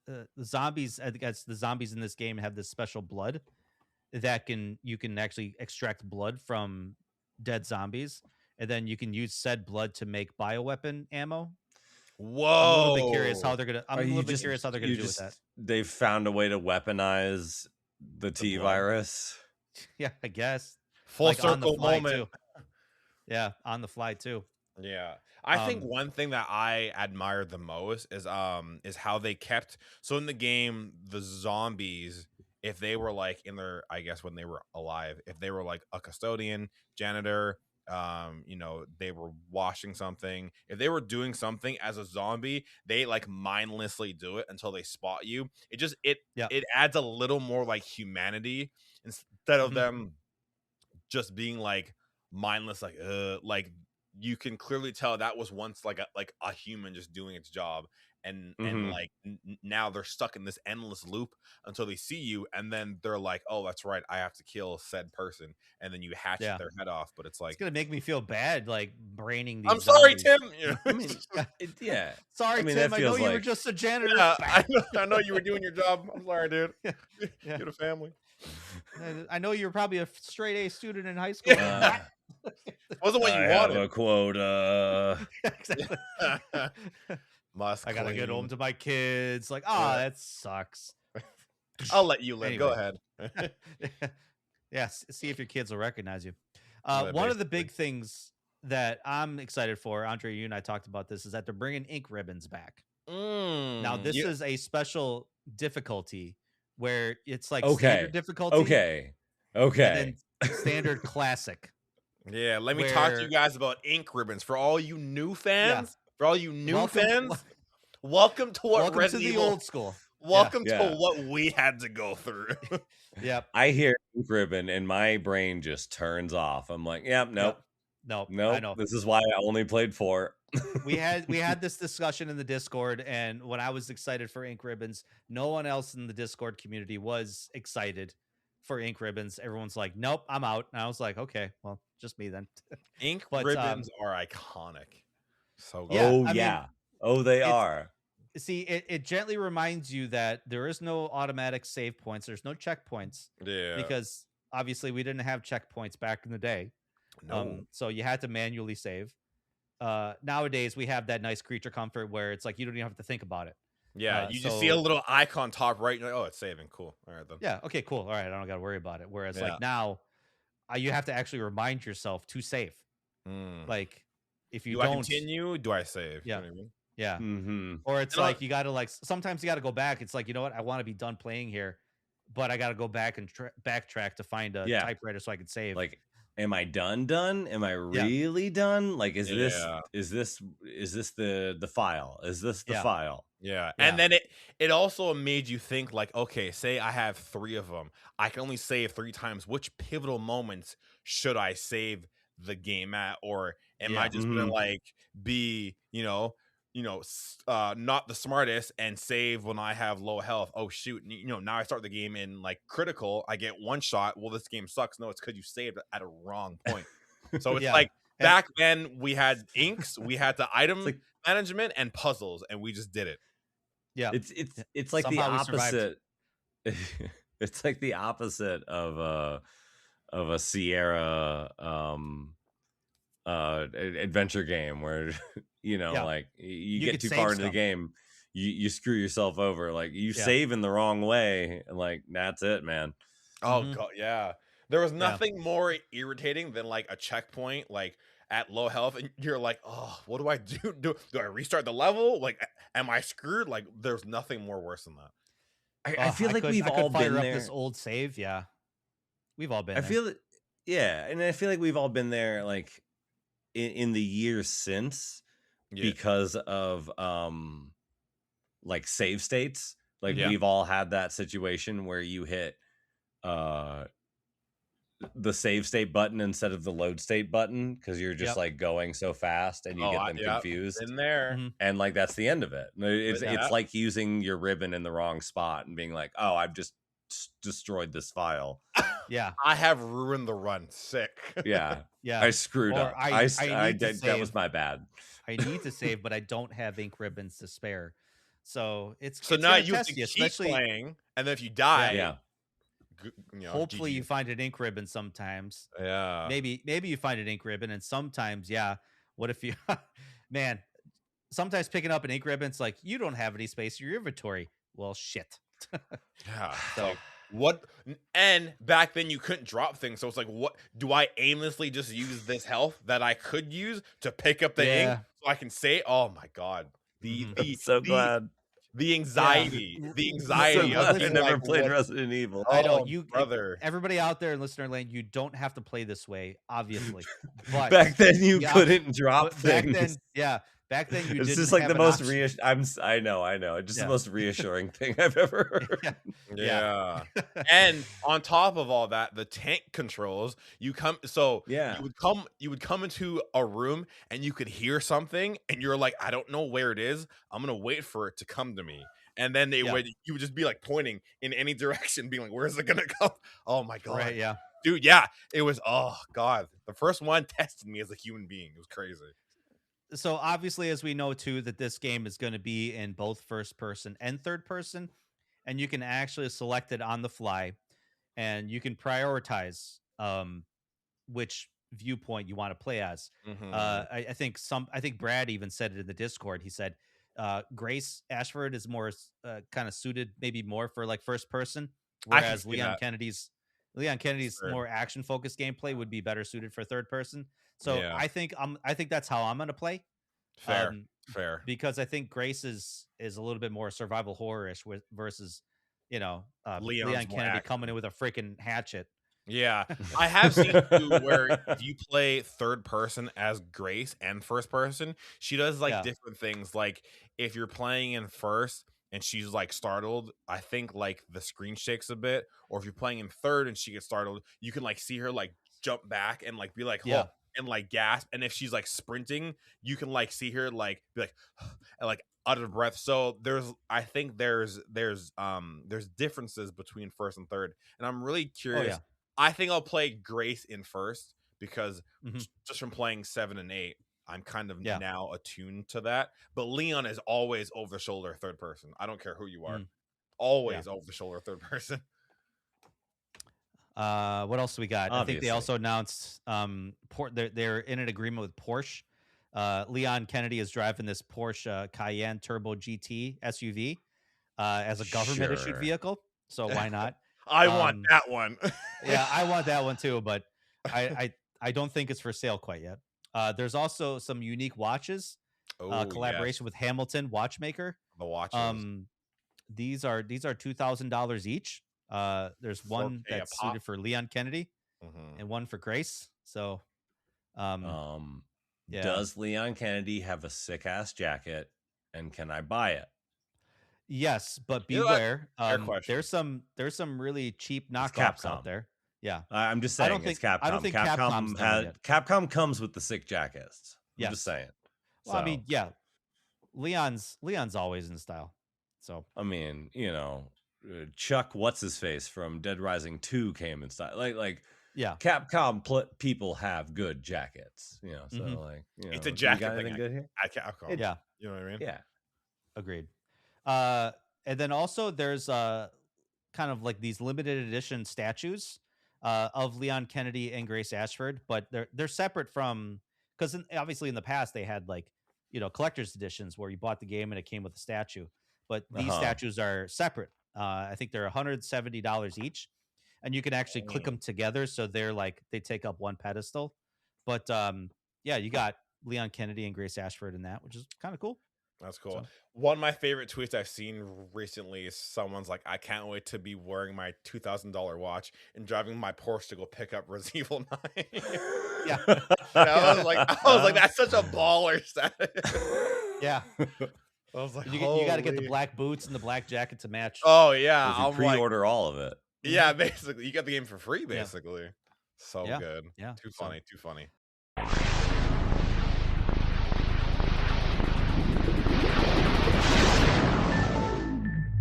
the zombies, I guess the zombies in this game have this special blood that you can actually extract blood from dead zombies, and then you can use said blood to make bioweapon ammo. Whoa! I'm a little bit curious how they're gonna. I'm Are a you little bit just curious how they're gonna you do with just that. they've found a way to weaponize the T blood. virus? Yeah, I guess. Full Like on the circle fly moment. too. Yeah, on the fly too. Yeah. I think one thing that I admired the most is how they kept, so in the game the zombies, if they were like in their, I guess when they were alive, if they were like a custodian, janitor, you know, they were washing something, if they were doing something as a zombie, they like mindlessly do it until they spot you. It just it adds a little more like humanity instead of them just being like mindless, like you can clearly tell that was once like a human just doing its job, and like now they're stuck in this endless loop until they see you, and then they're like, oh, that's right, I have to kill said person, and then you hatchet their head off. But it's It's like, gonna make me feel bad, like braining these. I'm sorry, zombies. Tim. I mean, yeah. I Sorry, mean, Tim. that I know feels you were like just a janitor. Yeah, I know you were doing your job. I'm sorry, dude. Yeah. You had a family. I know you were probably a straight A student in high school. Wasn't what I you have wanted. a quota. Exactly. Must I gotta get home clean. to my kids. Like, that sucks. I'll let you live. Go Anyway. ahead. Yeah, see if your kids will recognize you. Yeah, One of the basically. big things that I'm excited for, Andre, you and I talked about this, is that they're bringing ink ribbons back. Now, this is a special difficulty where it's like standard difficulty. Okay. And then standard classic. Yeah, let me talk to you guys about ink ribbons. For all you new fans, welcome to what welcome to the old school. Welcome to what we had to go through. Yep. I hear ink ribbon and my brain just turns off. I'm like, nope. I know. This is why I only played 4. we had this discussion in the Discord, and when I was excited for ink ribbons, no one else in the Discord community was excited for ink ribbons. Everyone's like, nope, I'm out. And I was like, okay, well, just me then. Ink ribbons are iconic. So good. They are. See, it gently reminds you that there is no automatic save points. There's no checkpoints. Yeah. Because obviously we didn't have checkpoints back in the day. No. So you had to manually save. Nowadays we have that nice creature comfort where it's like you don't even have to think about it. Yeah, you just see a little icon top right, and you're like, oh, it's saving. Cool. All right then. Yeah. Okay. Cool. All right. I don't got to worry about it. Whereas like now, you have to actually remind yourself to save. Like if you don't continue, do I save? Yeah. You know what I mean? Yeah. Mm-hmm. Or it's like you got to like sometimes you got to go back. It's like, you know what? I want to be done playing here, but I got to go back and backtrack to find a typewriter so I can save. Like, am I done? Am I really done? Like, is this the file? Is this the file? Yeah. And then it also made you think like, okay, say I have 3 of them. I can only save 3 times. Which pivotal moments should I save the game at? Or am I just gonna like be, not the smartest and save when I have low health? Oh shoot, now I start the game in like critical, I get 1 shot. Well, this game sucks. No, it's because you saved at a wrong point. So it's like back then we had inks, we had the item management and puzzles, and we just did it. Yeah, it's like somehow the opposite. It's like the opposite of a Sierra adventure game where like you get too far into the game, you screw yourself over. Like you save in the wrong way, and like that's it, man. Oh god, yeah. There was nothing more irritating than like a checkpoint like at low health, and you're like, oh, what do I do? Do I restart the level? Like, am I screwed? Like, there's nothing more worse than that. I feel like we've all been there. This old save, we've all been. I feel it, and I feel like we've all been there, like in the years since, because of like save states. Like we've all had that situation where you hit the save state button instead of the load state button because you're just like going so fast and you get them confused in there, and like that's the end of it. It's like using your ribbon in the wrong spot and being like, oh, I've just destroyed this file. I have ruined the run. Sick. I screwed up. That was my bad. I need to save, but I don't have ink ribbons to spare. So it's now you have to keep playing, and then if you die, hopefully you find an ink ribbon sometimes. Yeah. Maybe you find an ink ribbon, and sometimes, what if you man, sometimes picking up an ink ribbon, it's like, you don't have any space in your inventory. Well, shit. Yeah. So Like, what? And back then you couldn't drop things, so it's like, what do I aimlessly just use this health that I could use to pick up the ink so I can say, oh my god, the Mhm. I'm the so the glad. the anxiety, the So anxiety of glad I being never like, played what? Resident Evil. I know Oh, you, brother. everybody out there in listener lane, you don't have to play this way, obviously. But Back then you the couldn't drop but back things. then, back then you It's didn't just like have the an most option. I know. It's just the Yeah. most reassuring thing I've ever heard. Yeah. And on top of all that, the tank controls, you would come into a room and you could hear something and you're like, I don't know where it is. I'm gonna wait for it to come to me. And then you would just be like pointing in any direction, being like, where's it gonna come? Oh my god. Right, yeah. Dude, yeah. It was, oh god. The first one tested me as a human being. It was crazy. So obviously, as we know too, that this game is going to be in both first person and third person, and you can actually select it on the fly, and you can prioritize which viewpoint you want to play as. I think Brad even said it in the Discord. He said Grace Ashford is more kind of suited, maybe more for like first person, whereas Leon Kennedy's more action focused gameplay would be better suited for third person. So I think that's how I'm going to play. Fair. Because I think Grace is a little bit more survival horror-ish versus Leon Kennedy coming in with a freaking hatchet. Yeah, I have seen too where if you play third person as Grace and first person, she does like different things. Like if you're playing in first and she's like startled, I think like the screen shakes a bit. Or if you're playing in third and she gets startled, you can like see her like jump back and like be like, oh, and like gasp. And if she's like sprinting, you can like see her like be like and like out of breath. So I think there's differences between first and third, and I'm really curious. I think I'll play Grace in first because just from playing 7 and 8, I'm kind of now attuned to that. But Leon is always over the shoulder third person. I don't care who you are. Always over the shoulder third person. What else we got? Obviously. I think they also announced they're in an agreement with Porsche. Leon Kennedy is driving this Porsche Cayenne Turbo GT SUV as a government issued vehicle. So why not? I want that one. Yeah, I want that one too, but I don't think it's for sale quite yet. There's also some unique watches, collaboration with Hamilton Watchmaker. The watches. These are $2,000 each. There's one that's suited for Leon Kennedy and one for Grace. So, does Leon Kennedy have a sick ass jacket, and can I buy it? Yes, but beware. There's some really cheap knockoffs out there. Yeah, I'm just saying. It's Capcom. I don't think Capcom comes with the sick jackets. I'm just saying. Well, I mean, yeah, Leon's always in style. So I mean, Chuck, what's his face from Dead Rising 2 came in style. Like Capcom people have good jackets. So it's a jacket thing good here at Capcom. Yeah, you know what I mean. Yeah, agreed. And then also there's kind of like these limited edition statues of Leon Kennedy and Grace Ashford, but they're separate from, because obviously in the past they had like collector's editions where you bought the game and it came with a statue, but these statues are separate. I think they're $170 each, and you can actually click them together so they're like they take up one pedestal. But you got Leon Kennedy and Grace Ashford in that, which is kind of cool. That's cool. So, one of my favorite tweets I've seen recently is someone's like, I can't wait to be wearing my $2,000 watch and driving my Porsche to go pick up Resident Evil 9. Yeah. I was like, that's such a baller status. Yeah. I was like, you got to get the black boots and the black jacket to match. Oh, yeah. I'll pre-order all of it. Yeah, basically. You got the game for free, basically. Yeah. So good. Yeah. Too funny.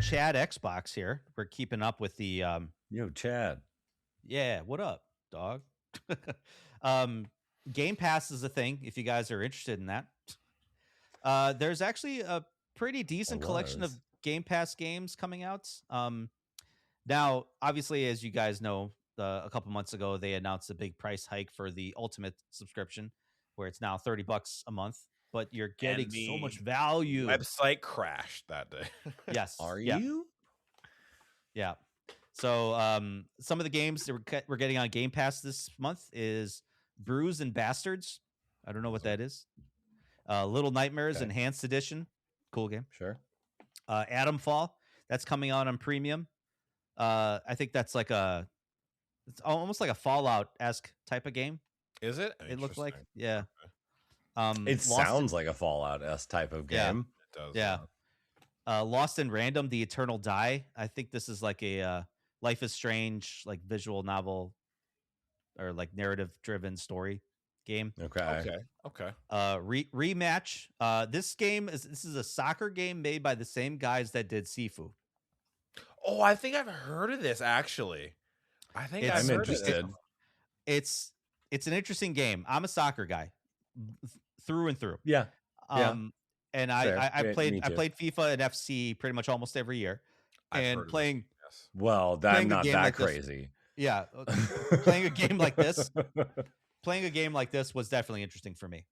Chad Xbox here. We're keeping up with the Yo, Chad. Yeah, what up, dog? Game Pass is a thing if you guys are interested in that. There's actually a pretty decent collection of Game Pass games coming out. Now, obviously, as you guys know, a couple months ago, they announced a big price hike for the Ultimate subscription, where it's now $30 a month. but you're getting so much value. Website crashed that day. Yes. Are you? Yeah. So some of the games that we're getting on Game Pass this month is Brews and Bastards. I don't know what that is. Little Nightmares Enhanced Edition. Cool game. Sure. Atom Fall. That's coming out on premium. I think that's like it's almost like a Fallout-esque type of game. Is it? It looks like, yeah. It sounds like a Fallout-esque type of game. Yeah, it does. Yeah. Lost in Random, The Eternal Die. I think this is like a Life is Strange, like visual novel or like narrative-driven story game. Okay. Rematch. This is a soccer game made by the same guys that did Sifu. Oh, I think I've heard of this actually. I'm interested. It's an interesting game. I'm a soccer guy through and through. Yeah. And I played FIFA and FC pretty much almost every year. And playing well, I'm not that like crazy. Yeah. Playing a game like this. Playing a game like this was definitely interesting for me.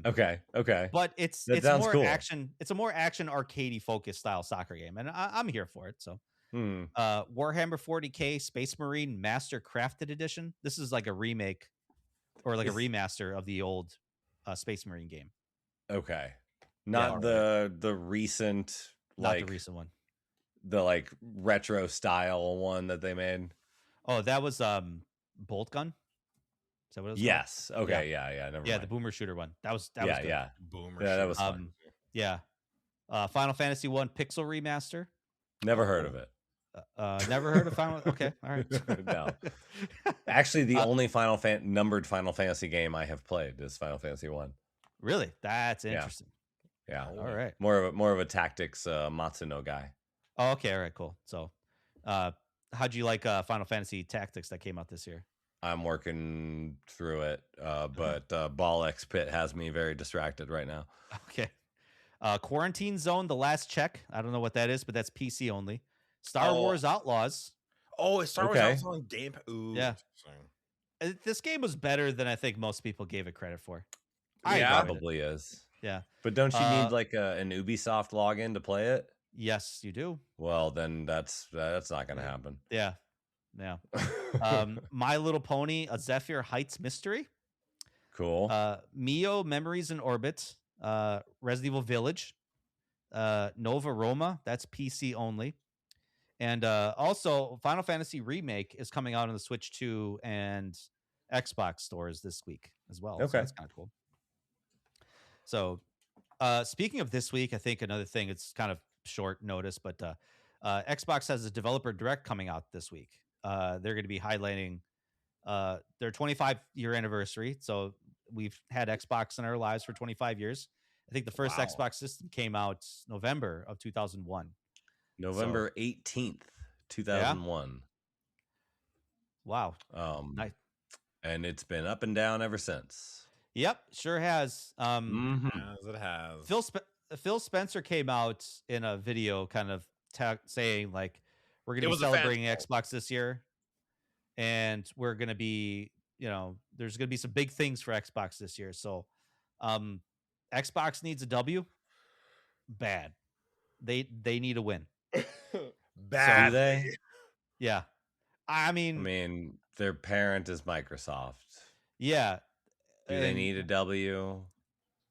Okay. But it's more cool. Action. It's a more action arcadey focused style soccer game, and I'm here for it. So, Warhammer 40K Space Marine Master Crafted Edition. This is like a remake or like a remaster of the old Space Marine game. Okay, not the recent, not the recent one. The like retro style one that they made. Oh, that was Bolt Gun. Is that what it was? Yes. Called? Okay. Yeah. Never mind. The boomer shooter one. That was good. Boomer. Yeah, that was fun. Yeah. Final Fantasy 1 Pixel Remaster. Never heard of it. Never heard of Final. Okay. All right. No. Actually, the only numbered Final Fantasy game I have played is Final Fantasy 1. Really? That's interesting. Yeah. All right. More of a tactics Matsuno guy. Oh, okay. All right. Cool. So, how'd you like Final Fantasy Tactics that came out this year? I'm working through it, but Ball X Pit has me very distracted right now. Okay. Quarantine Zone, The Last Check. I don't know what that is, but that's PC only. Star Wars Outlaws. Oh, it's Star Wars Outlaws on Game Pass. Yeah. This game was better than I think most people gave it credit for. It probably is. Yeah. But don't you need like an Ubisoft login to play it? Yes, you do. Well, then that's not going to happen. Yeah. My Little Pony, A Zephyr Heights Mystery. Cool. Mio Memories in Orbit. Resident Evil Village. Nova Roma. That's PC only. And also, Final Fantasy Remake is coming out on the Switch 2 and Xbox stores this week as well. Okay. So that's kind of cool. So, speaking of this week, I think another thing, it's kind of short notice, but Xbox has a developer direct coming out this week. They're going to be highlighting their 25-year anniversary. So we've had Xbox in our lives for 25 years. I think the first Xbox system came out November of 2001. November 18th, 2001. Wow. Nice. And it's been up and down ever since. Yep, sure has. As it has. Phil Spencer came out in a video kind of saying like, we're going to be celebrating Xbox this year, and we're going to be, there's going to be some big things for Xbox this year. So Xbox needs a W. Bad. They need a win. Bad. Do they? Yeah. I mean, their parent is Microsoft. Yeah. Do they need a W?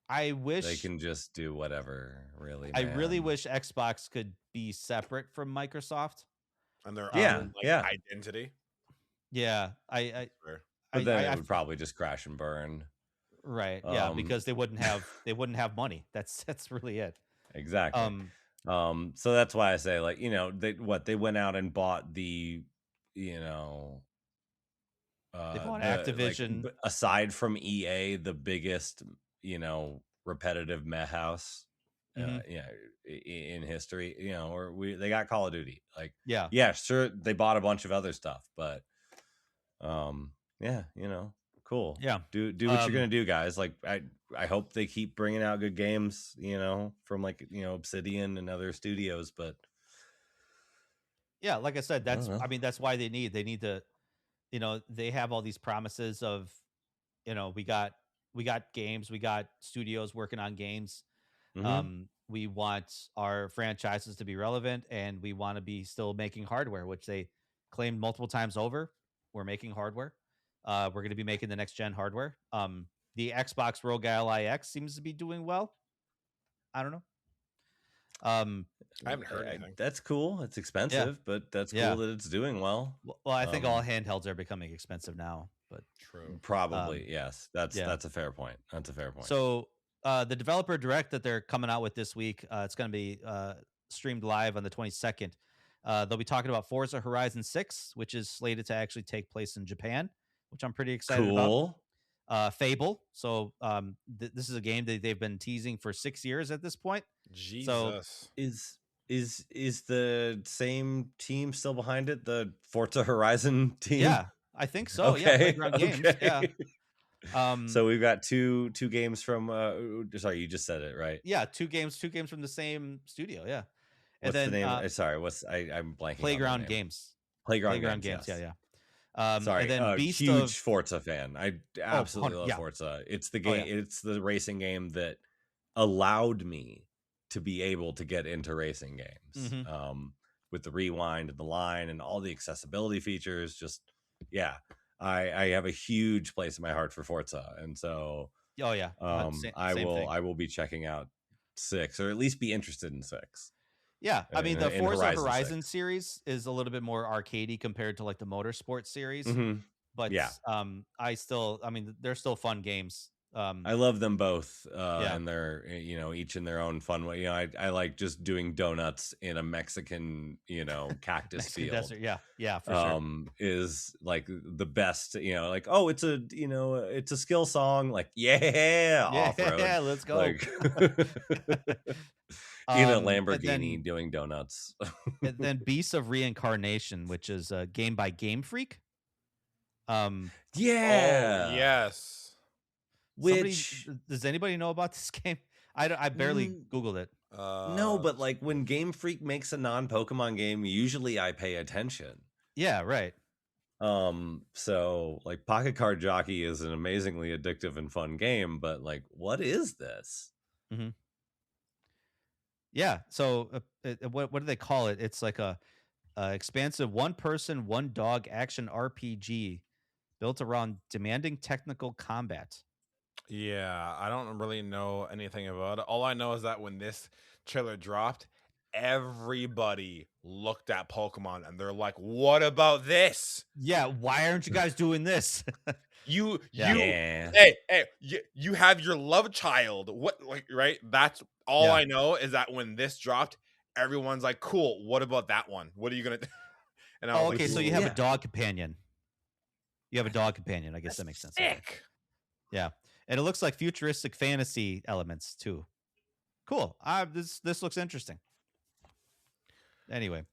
I wish they can just do whatever, really. I really wish Xbox could be separate from Microsoft. And their own identity. Yeah. But then it would probably just crash and burn. Right. Yeah, because they wouldn't have money. That's really it. Exactly. So that's why I say, like, they went out and bought the, they bought Activision. Like, aside from EA, the biggest, repetitive meh house, in history, they got Call of Duty. Like, yeah, sure, they bought a bunch of other stuff, but, cool. Yeah, do what you're gonna do, guys. Like, I hope they keep bringing out good games, from like Obsidian and other studios, but yeah, like I said, that's why they need to, they have all these promises of, we got we got games, we got studios working on games. Mm-hmm. We want our franchises to be relevant, and we want to be still making hardware, which they claimed multiple times over. We're making hardware. We're going to be making the next gen hardware. The Xbox Rogue Ally X seems to be doing well. I don't know. I haven't heard anything. That's cool. It's expensive, but that's cool that it's doing well. Well, I think all handhelds are becoming expensive now, but true. Probably, yes. That's a fair point. That's a fair point. So the developer direct that they're coming out with this week, it's going to be streamed live on the 22nd. They'll be talking about Forza Horizon 6, which is slated to actually take place in Japan, which I'm pretty excited about. Fable. So this is a game that they've been teasing for 6 years at this point. Jesus. So is the same team still behind it? The Forza Horizon team? Yeah, I think so. Okay. Yeah, Playground Games. Yeah. So we've got two games from sorry, you just said it, right? Yeah, two games from the same studio. Yeah. And what's the name? Sorry, I'm blanking. Playground Games. Playground Games. Yes. Yeah. Sorry, and then Beast huge of Forza fan. I absolutely love Forza. It's the game. It's the racing game that allowed me to be able to get into racing games. Mm-hmm. With the rewind and the line and all the accessibility features. Just I have a huge place in my heart for Forza, and so I will be checking out 6, or at least be interested in 6. Yeah, I mean the Forza Horizon series is a little bit more arcadey compared to like the Motorsport series, but they're still fun games. I love them both, and they're each in their own fun way. I like just doing donuts in a Mexican cactus Mexican field. Desert. Yeah, for sure. Is like the best. Like, oh, it's a skill song. Like, off-road. Yeah, let's go. Like, in a Lamborghini doing donuts. And then Beasts of Reincarnation, which is a game by Game Freak. Yes. Does anybody know about this game? I barely Googled it. No, but like when Game Freak makes a non-Pokemon game, usually I pay attention. Yeah, right. So like Pocket Card Jockey is an amazingly addictive and fun game, but like, what is this? Mm-hmm. Yeah. So what do they call it? It's like a expansive one-person, one-dog action RPG built around demanding technical combat. Yeah, I don't really know anything about it. All I know is that when this trailer dropped, everybody looked at Pokemon and they're like, "What about this? Yeah, why aren't you guys doing this?" You have your love child. What, like, right? That's all I know is that when this dropped, everyone's like, "Cool. What about that one? What are you gonna do?" And I was okay, so you have a dog companion. You have a dog companion. I guess that makes sense. Sick. Yeah. And it looks like futuristic fantasy elements too. Cool. This looks interesting. Anyway,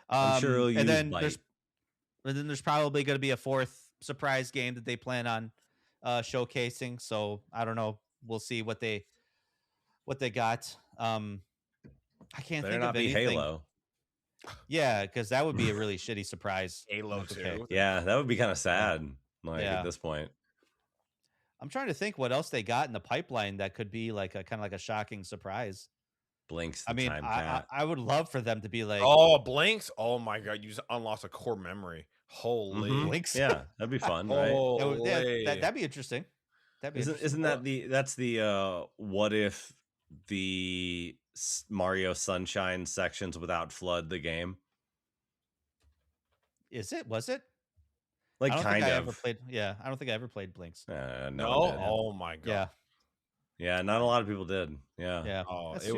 I'm sure and then there's probably going to be a fourth surprise game that they plan on showcasing. So I don't know. We'll see what they got. I can't think of anything. Halo. Yeah, because that would be a really shitty surprise. Halo 2. Yeah, that would be kind of sad. At this point. I'm trying to think what else they got in the pipeline that could be like a kind of like a shocking surprise. Blinks. I would love for them to be like, Blinks. Oh my god, you just unlocked a core memory. Holy Blinks. Yeah, that'd be fun, right? That'd be interesting. Isn't that that's the what if the Mario Sunshine sections without flood the game? Is it? Was it? Like, I don't think I ever played Blinks. No. Oh my god. Yeah. Not a lot of people did. Yeah. Yeah. Oh, it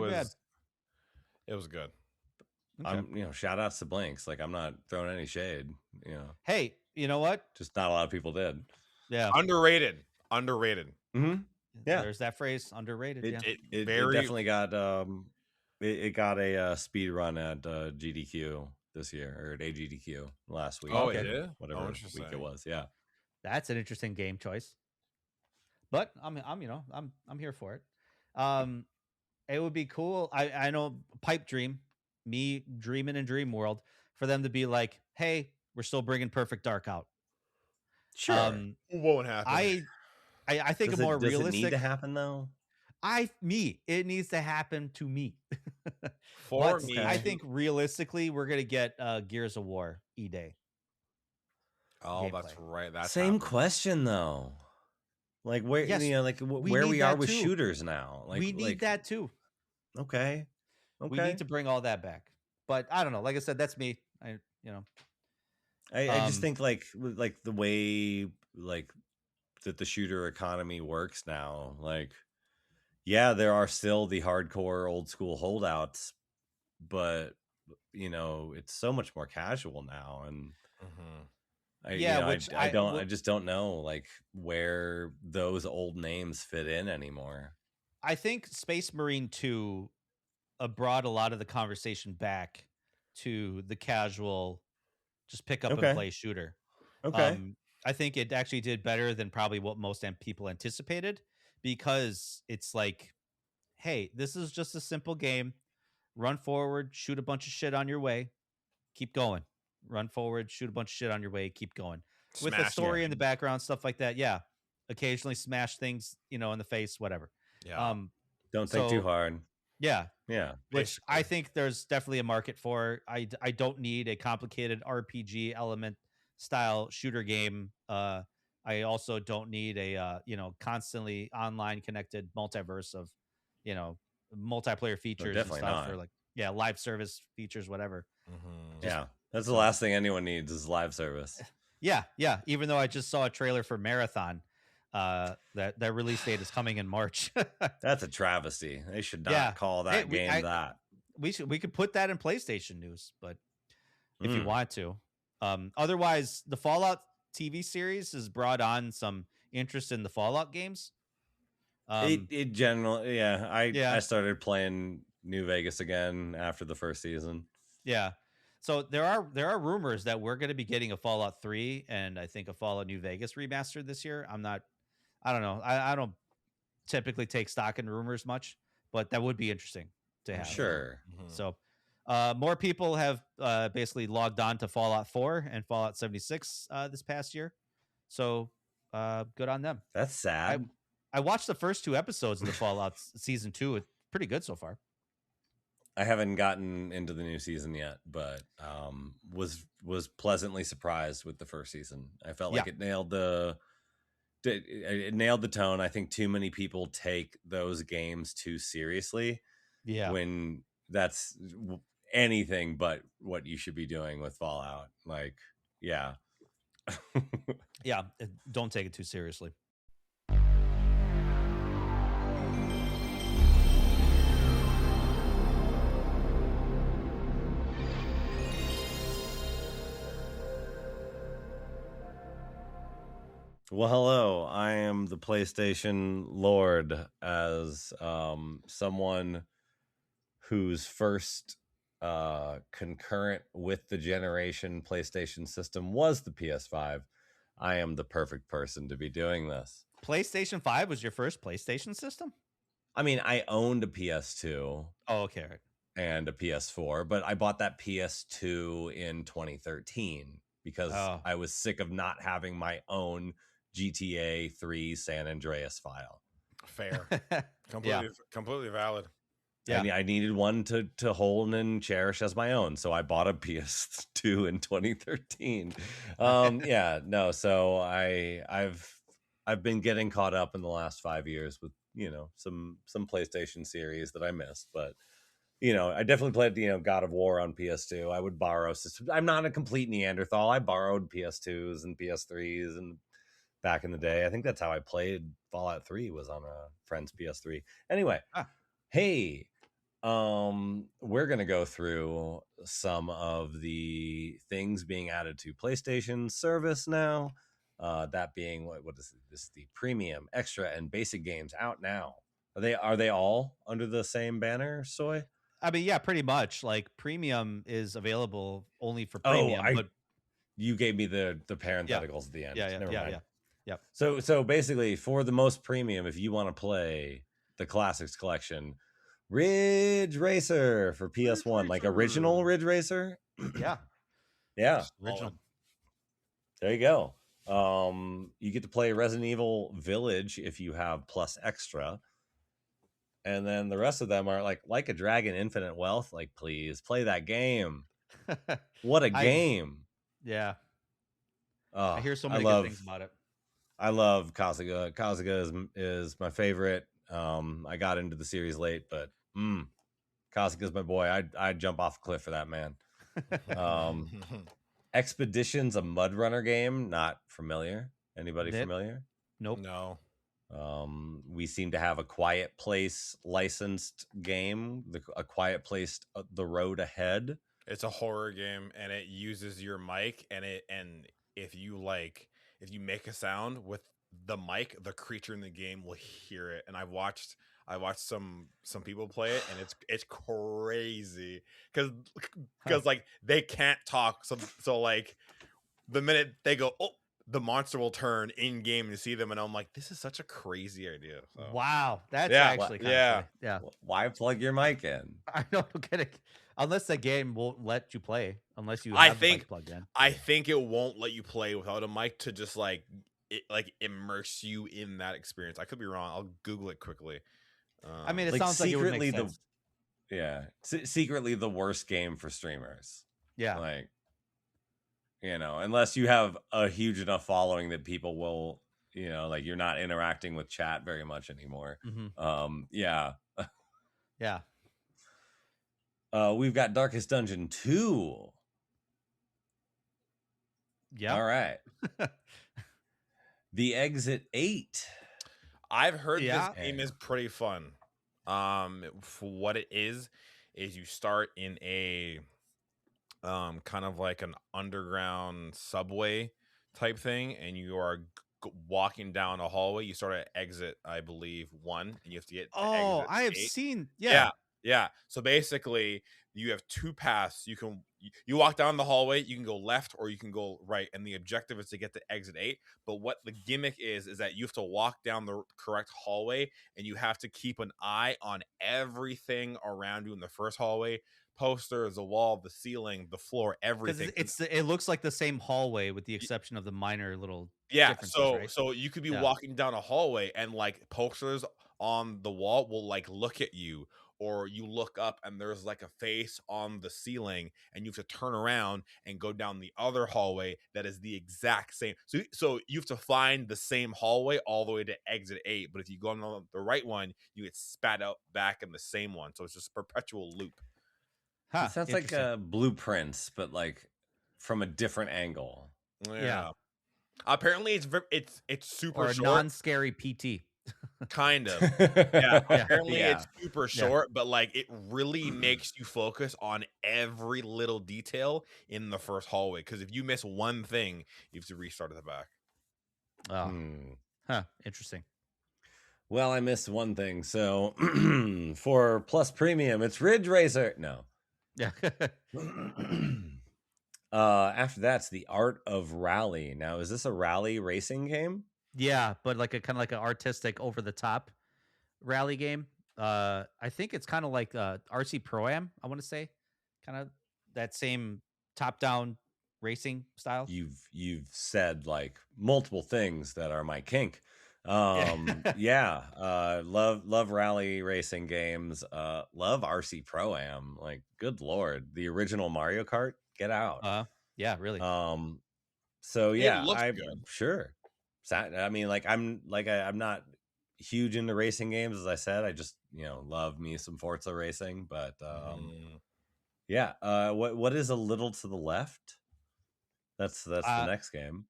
was good. Okay. Shout outs to Blinks. Like, I'm not throwing any shade. Hey, you know what? Just not a lot of people did. Yeah. Underrated. Mm-hmm. Yeah. There's that phrase, underrated. It definitely got it got a speed run at GDQ this year, or at AGDQ last week. Yeah, whatever week it was. Yeah, that's an interesting game choice. But I'm here for it. It would be cool. I know pipe dream, me dreaming in Dream World, for them to be like, hey, we're still bringing Perfect Dark out. Sure, won't happen. I I think does a more does realistic. it need to happen though? It needs to happen to me. For But me, I think realistically, we're gonna get Gears of War E-Day. Oh, gameplay. that's right. That's Same happening. question though. Like where Yes, like we where need we are that with too. shooters now. Like We need that too. Okay. We need to bring all that back. But I don't know. Like I said, that's me. I just think like the way like that the shooter economy works now, like yeah, there are still the hardcore old school holdouts, but it's so much more casual now, and I just don't know like where those old names fit in anymore. I think Space Marine 2 brought a lot of the conversation back to the casual, just pick up and play shooter. Okay. I think it actually did better than probably what most people anticipated, because it's like, hey, this is just a simple game. Run forward, shoot a bunch of shit on your way, keep going. Run forward, shoot a bunch of shit on your way, keep going. With a story in the background, stuff like that. Yeah. Occasionally smash things, in the face, whatever. Yeah. Don't think too hard. Yeah. Yeah. Which I think there's definitely a market for. I don't need a complicated RPG element style shooter game. I also don't need a constantly online connected multiverse of multiplayer features and stuff, or live service features, whatever. Yeah, that's the last thing anyone needs is live service. Yeah. Even though I just saw a trailer for Marathon, that release date is coming in March. That's a travesty. They should not call that game that. We could put that in PlayStation news, but if you want to. Otherwise, the Fallout TV series has brought on some interest in the Fallout games. It generally, I started playing New Vegas again after the first season. Yeah. So there are rumors that we're going to be getting a Fallout 3 and I think a Fallout New Vegas remastered this year. I don't know. I don't typically take stock in rumors much, but that would be interesting to have. Sure. So more people have basically logged on to Fallout 4 and Fallout 76 this past year. So good on them. That's sad. I watched the first 2 episodes of the Fallout season 2. It's pretty good so far. I haven't gotten into the new season yet, but was pleasantly surprised with the first season. I felt like it nailed the tone. I think too many people take those games too seriously. Yeah. When that's anything but what you should be doing with Fallout. Like, yeah. Yeah, don't take it too seriously. Well, hello. I am the PlayStation Lord, as someone whose first concurrent with the generation PlayStation system was the PS5. I am the perfect person to be doing this. PlayStation 5 was your first PlayStation system? I mean, I owned a PS2. Oh, okay. And a PS4, but I bought that PS2 in 2013 because I was sick of not having my own GTA 3 San Andreas file. Fair. Completely valid. Yeah. I needed one to hold and cherish as my own, so I bought a PS2 in 2013. So I've been getting caught up in the last 5 years with some PlayStation series that I missed, but I definitely played God of War on PS2. I would borrow systems. I'm not a complete Neanderthal. I borrowed PS2s and PS3s and back in the day. I think that's how I played Fallout 3, was on a friend's PS3. Anyway, hey, we're going to go through some of the things being added to PlayStation service now. That being, what is this? The premium, extra, and basic games out now. Are they all under the same banner, Stoy? I mean, yeah, pretty much. Like, premium is available only for premium. But you gave me the parentheticals at the end. Never mind. Yeah. So basically, for the most premium, if you want to play the Classics Collection, Ridge Racer for PS1, like original Ridge Racer. Yeah. Yeah. Original. There you go. You get to play Resident Evil Village if you have plus extra. And then the rest of them are like a Dragon Infinite Wealth. Like, please play that game. What a game. Yeah. Oh, I hear so many good things about it. I love Kasuga. Kasuga is my favorite. I got into the series late, but Kasuga's my boy. I'd jump off a cliff for that man. Expedition's a Mud Runner game. Not familiar. Anybody familiar? Nope. No. We seem to have a Quiet Place licensed game. A Quiet Place, The Road Ahead. It's a horror game, and it uses your mic, and if you make a sound with the mic, the creature in the game will hear it. And I watched some people play it, and it's crazy because like they can't talk, so like the minute they go, oh, the monster will turn in game and see them, and I'm like, this is such a crazy idea. So. Wow, that's actually kind of funny. Yeah. Why plug your mic in? I don't get it. Unless the game won't let you play, unless you have the mic plugged in. I think it won't let you play without a mic to just like immerse you in that experience. I could be wrong. I'll Google it quickly. I mean, it sounds like it would make sense. Secretly the worst game for streamers. Yeah. Like, unless you have a huge enough following that people will, like you're not interacting with chat very much anymore. Mm-hmm. Yeah. Yeah. We've got Darkest Dungeon 2. Yeah. All right. The Exit 8. I've heard this game is pretty fun. For what it is you start in a kind of like an underground subway type thing, and you are walking down a hallway. You start at exit, I believe, 1, and you have to get to exit I have 8. seen. Yeah. So basically, you have 2 paths. You walk down the hallway. You can go left or you can go right, and the objective is to get to exit 8. But what the gimmick is that you have to walk down the correct hallway, and you have to keep an eye on everything around you in the first hallway. Posters, the wall, the ceiling, the floor, everything. It looks like the same hallway with the exception of the minor little differences, so right? so you could be walking down a hallway, and like posters on the wall will like look at you, or you look up and there's like a face on the ceiling, and you have to turn around and go down the other hallway that is the exact same. So you have to find the same hallway all the way to exit 8, but if you go on the right one, you get spat out back in the same one. So it's just a perpetual loop. Huh, it sounds like Blueprints, but like from a different angle. Yeah. Apparently it's super or short. Non-scary PT. Kind of. Yeah. Apparently it's super short, but like it really makes you focus on every little detail in the first hallway. Because if you miss one thing, you have to restart at the back. Oh. Huh. Interesting. Well, I missed one thing. So for Plus Premium, it's Ridge Racer. No. Yeah. After that's The Art of Rally. Now, is this a rally racing game? Yeah, but like a kind of like an artistic, over the top rally game. I think it's kind of like RC Pro-Am, I want to say, kind of that same top-down racing style. You've said like multiple things that are my kink. Love rally racing games. Love RC Pro-Am. Like, good lord, the original Mario Kart. Get out. Yeah, really. So yeah, I'm good. Sure. I mean, like I'm not huge into racing games, as I said. I just love me some Forza racing, but what is A Little to the Left? That's the next game.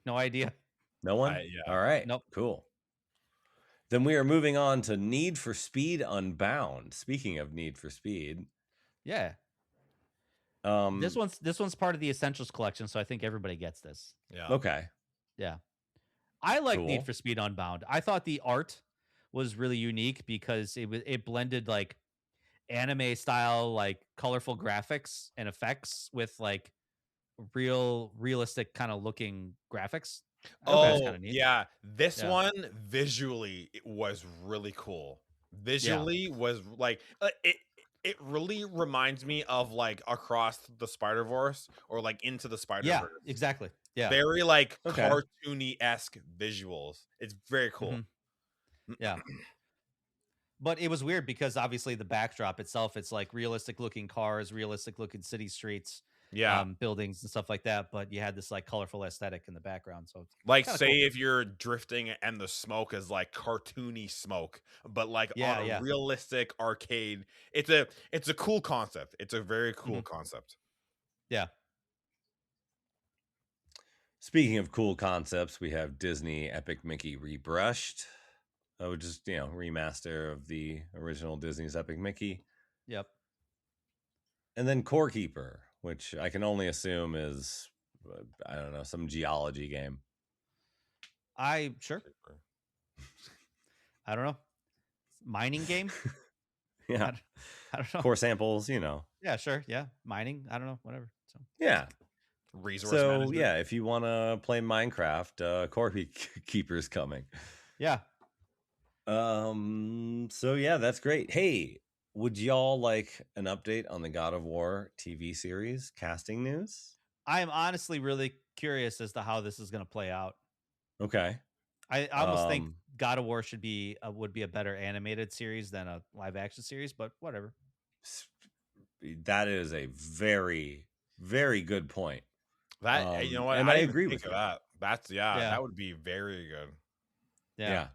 No idea. No one? All right. Nope. Cool. Then we are moving on to Need for Speed Unbound. Speaking of Need for Speed. Yeah. This one's part of the Essentials collection, so I think everybody gets this. Yeah. Okay. Yeah. I like Need for Speed Unbound. I thought the art was really unique because it blended like anime style, like colorful graphics and effects with like realistic kind of looking graphics. Yeah. This one visually it was really cool. Visually was like it really reminds me of like Across the Spider-Verse or like Into the Spider-Verse. Yeah, exactly. Yeah. Very like Okay. cartoony-esque visuals. It's very cool. Yeah. But it was weird because obviously the backdrop itself, it's like realistic looking cars, realistic looking city streets, Yeah. buildings and stuff like that. But you had this like colorful aesthetic in the background. So it's Like, kind of say cool. if you're drifting and the smoke is like cartoony smoke, but like Yeah, on a yeah. realistic arcade. It's a cool concept. It's a very cool concept. Yeah. Speaking of cool concepts, we have Disney Epic Mickey Rebrushed. Which is, remaster of the original Disney's Epic Mickey. Yep. And then Core Keeper, which I can only assume is, I don't know, some geology game. Sure. I don't know. Mining game? Yeah. I don't know. Core samples, Yeah, sure. Yeah. Mining. I don't know. Whatever. So Yeah. Resource So, management. yeah, if you want to play Minecraft, Core Keeper's coming. yeah. So yeah, that's great. Hey, would y'all like an update on the God of War TV series casting news? I'm honestly really curious as to how this is going to play out. Okay. I almost think God of War would be a better animated series than a live action series, but whatever. That is a very, very good point. That you know what, and I I didn't agree think with of you. that. That's that would be very good. Yeah,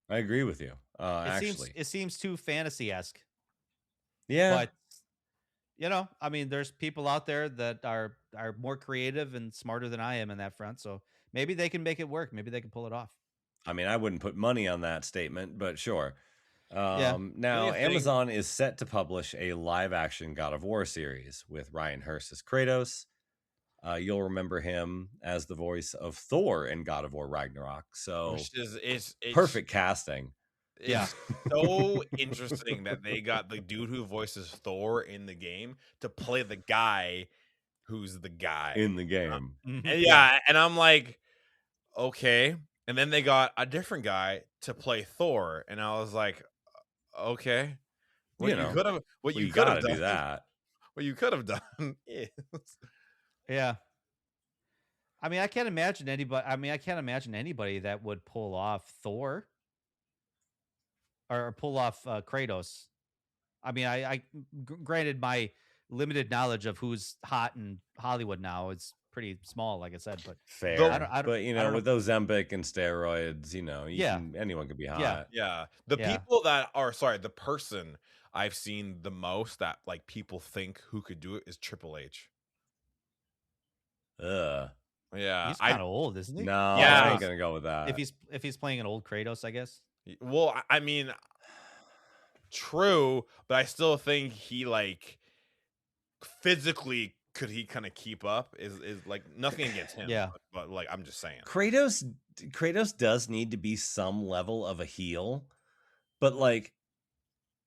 I agree with you. Actually, it seems too fantasy-esque. Yeah, but I mean, there's people out there that are more creative and smarter than I am in that front, so maybe they can make it work. Maybe they can pull it off. I mean, I wouldn't put money on that statement, but sure. Yeah. Now, Amazon is set to publish a live-action God of War series with Ryan Hurst as Kratos. You'll remember him as the voice of Thor in God of War Ragnarok. So, it's perfect casting. It's so interesting that they got the dude who voices Thor in the game to play the guy who's the guy in the game. And and I'm like, okay. And then they got a different guy to play Thor, and I was like, okay. What you could have done. Do that. What you could have done is Yeah. I mean, I can't imagine anybody that would pull off Thor or pull off Kratos. I mean, granted, my limited knowledge of who's hot in Hollywood now is pretty small, like I said. But fair, but with those Ozempic and steroids, anyone could be hot. Yeah. The people that are the person I've seen the most that like people think who could do it is Triple H. Yeah, he's kind of old, isn't he? No, I ain't gonna go with that. If he's playing an old Kratos, I guess. Well, I mean, true, but I still think he like physically could he kind of keep up? Is like nothing against him. Yeah, but like I'm just saying, Kratos does need to be some level of a heel, but like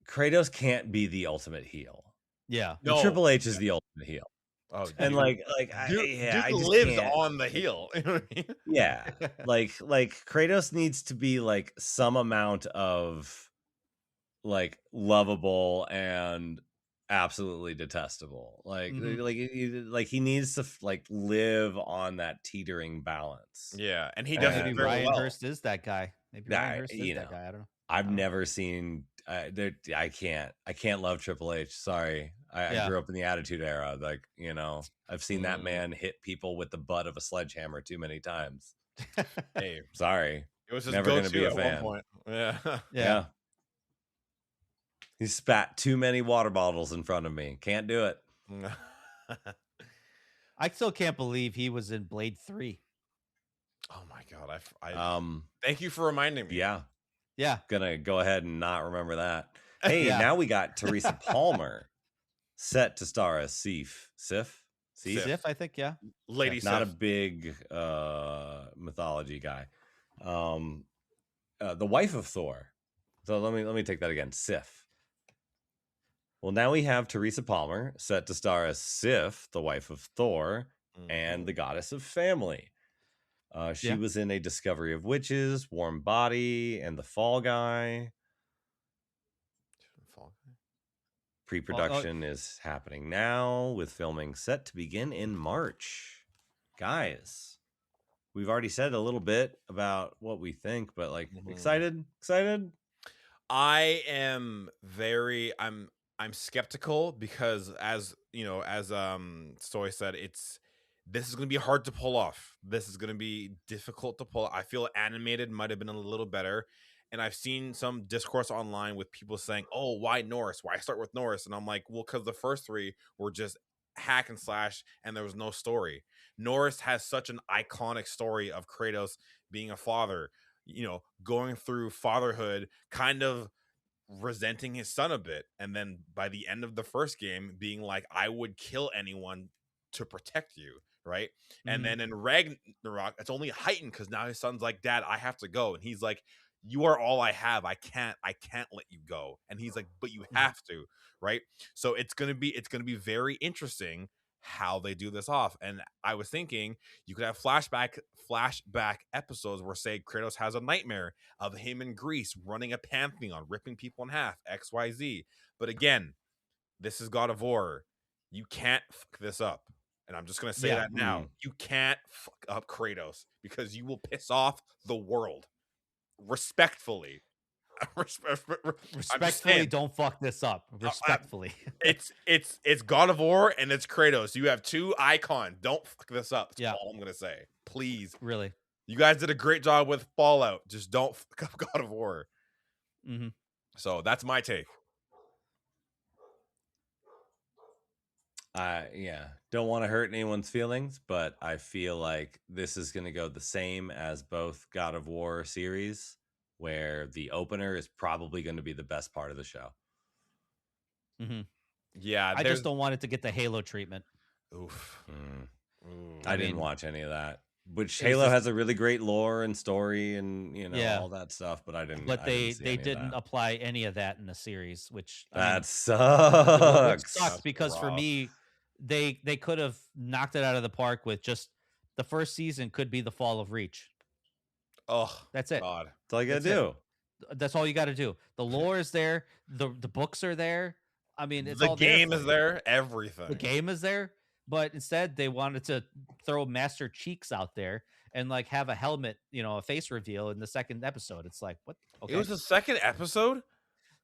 Kratos can't be the ultimate heel. Yeah, no, Triple H is the ultimate heel. Oh, and dude, I just lives can't. on the heel. You know what I mean? Yeah, like Kratos needs to be like some amount of like lovable and absolutely detestable. Like he needs to like live on that teetering balance. Yeah, and he does it very Ryan well. Hurst is that guy. Maybe Ryan Hurst is that guy. I don't know. I've never seen. I can't love Triple H. Sorry, I grew up in the Attitude Era. Like I've seen that man hit people with the butt of a sledgehammer too many times. Hey, sorry, it was never going to be a fan. One point. Yeah. He spat too many water bottles in front of me. Can't do it. I still can't believe he was in Blade 3. Oh my god! I thank you for reminding me. Yeah. Gonna go ahead and not remember that. Hey, now we got Teresa Palmer set to star as Sif, I think, yeah. Lady not Sif. A big mythology guy. The wife of Thor. So let me take that again. Sif. Well, now we have Teresa Palmer set to star as Sif, the wife of Thor, and the goddess of family. She was in A Discovery of Witches, Warm Body, and The Fall Guy. Pre-production is happening now, with filming set to begin in March. Guys, we've already said a little bit about what we think, but like excited. I am I'm skeptical because as Stoy said, this is going to be hard to pull off. This is going to be difficult to pull. I feel animated might have been a little better. And I've seen some discourse online with people saying, "Oh, why Norris? Why start with Norris?" And I'm like, "Well, cuz the first 3 were just hack and slash and there was no story. Norris has such an iconic story of Kratos being a father, going through fatherhood, kind of resenting his son a bit, and then by the end of the first game being like, I would kill anyone to protect you, right? And then in Ragnarok it's only heightened because now his son's like, Dad, I have to go, and he's like, you are all I have. I can't let you go. And he's like, but you have to, right? So it's gonna be very interesting how they do this off. And I was thinking you could have flashback episodes where, say, Kratos has a nightmare of him in Greece running a pantheon, ripping people in half, XYZ. But again, this is God of War. You can't fuck this up. And I'm just going to say that now. You can't fuck up Kratos because you will piss off the world. Respectfully. Respectfully, don't fuck this up. Respectfully. It's God of War and it's Kratos. You have 2 icons. Don't fuck this up. That's all I'm going to say. Please. Really. You guys did a great job with Fallout. Just don't fuck up God of War. So that's my take. Don't want to hurt anyone's feelings, but I feel like this is going to go the same as both God of War series, where the opener is probably going to be the best part of the show. Yeah, I just don't want it to get the Halo treatment. Oof. I didn't watch any of that. Which Halo has a really great lore and story and all that stuff, but I didn't. But they didn't apply any of that in the series, which sucks. Which sucks because for me, they could have knocked it out of the park with just the first season could be the fall of Reach. Oh, that's it. God. That's all you gotta do. That's all you got to do. The lore is there. The books are there. I mean, it's the all game there is there. Everything. The game is there. But instead, they wanted to throw Master Cheeks out there and like have a helmet, a face reveal in the second episode. It's like, what? Okay. It was the second episode?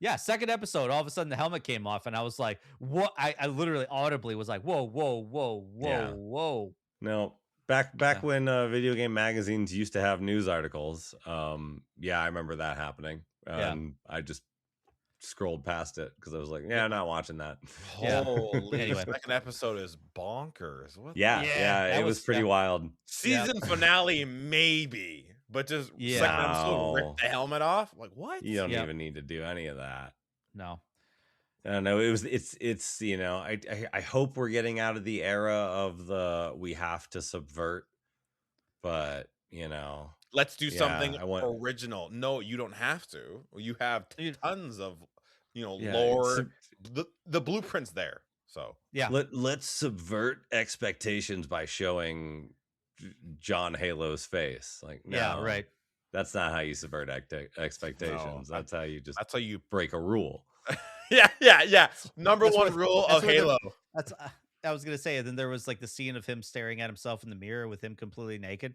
Yeah, second episode. All of a sudden, the helmet came off, and I was like, what? I literally audibly was like, whoa, whoa, whoa, whoa, Yeah. whoa. No, back when video game magazines used to have news articles. I remember that happening. I just scrolled past it because I was like, I'm not watching that. Holy, anyway. The second episode is bonkers. What? It was pretty wild. Season finale, maybe, but just second episode, rip the helmet off. Like, what? You don't even need to do any of that. No. I don't know. It's I hope we're getting out of the era of the we have to subvert, but let's do something original. No, you don't have to. You have tons of lore. The blueprint's there. So let's subvert expectations by showing John Halo's face. Like, no, right. That's not how you subvert expectations. No, that's how you break a rule. Yeah. Number one rule of Halo. I was gonna say. Then there was like the scene of him staring at himself in the mirror with him completely naked.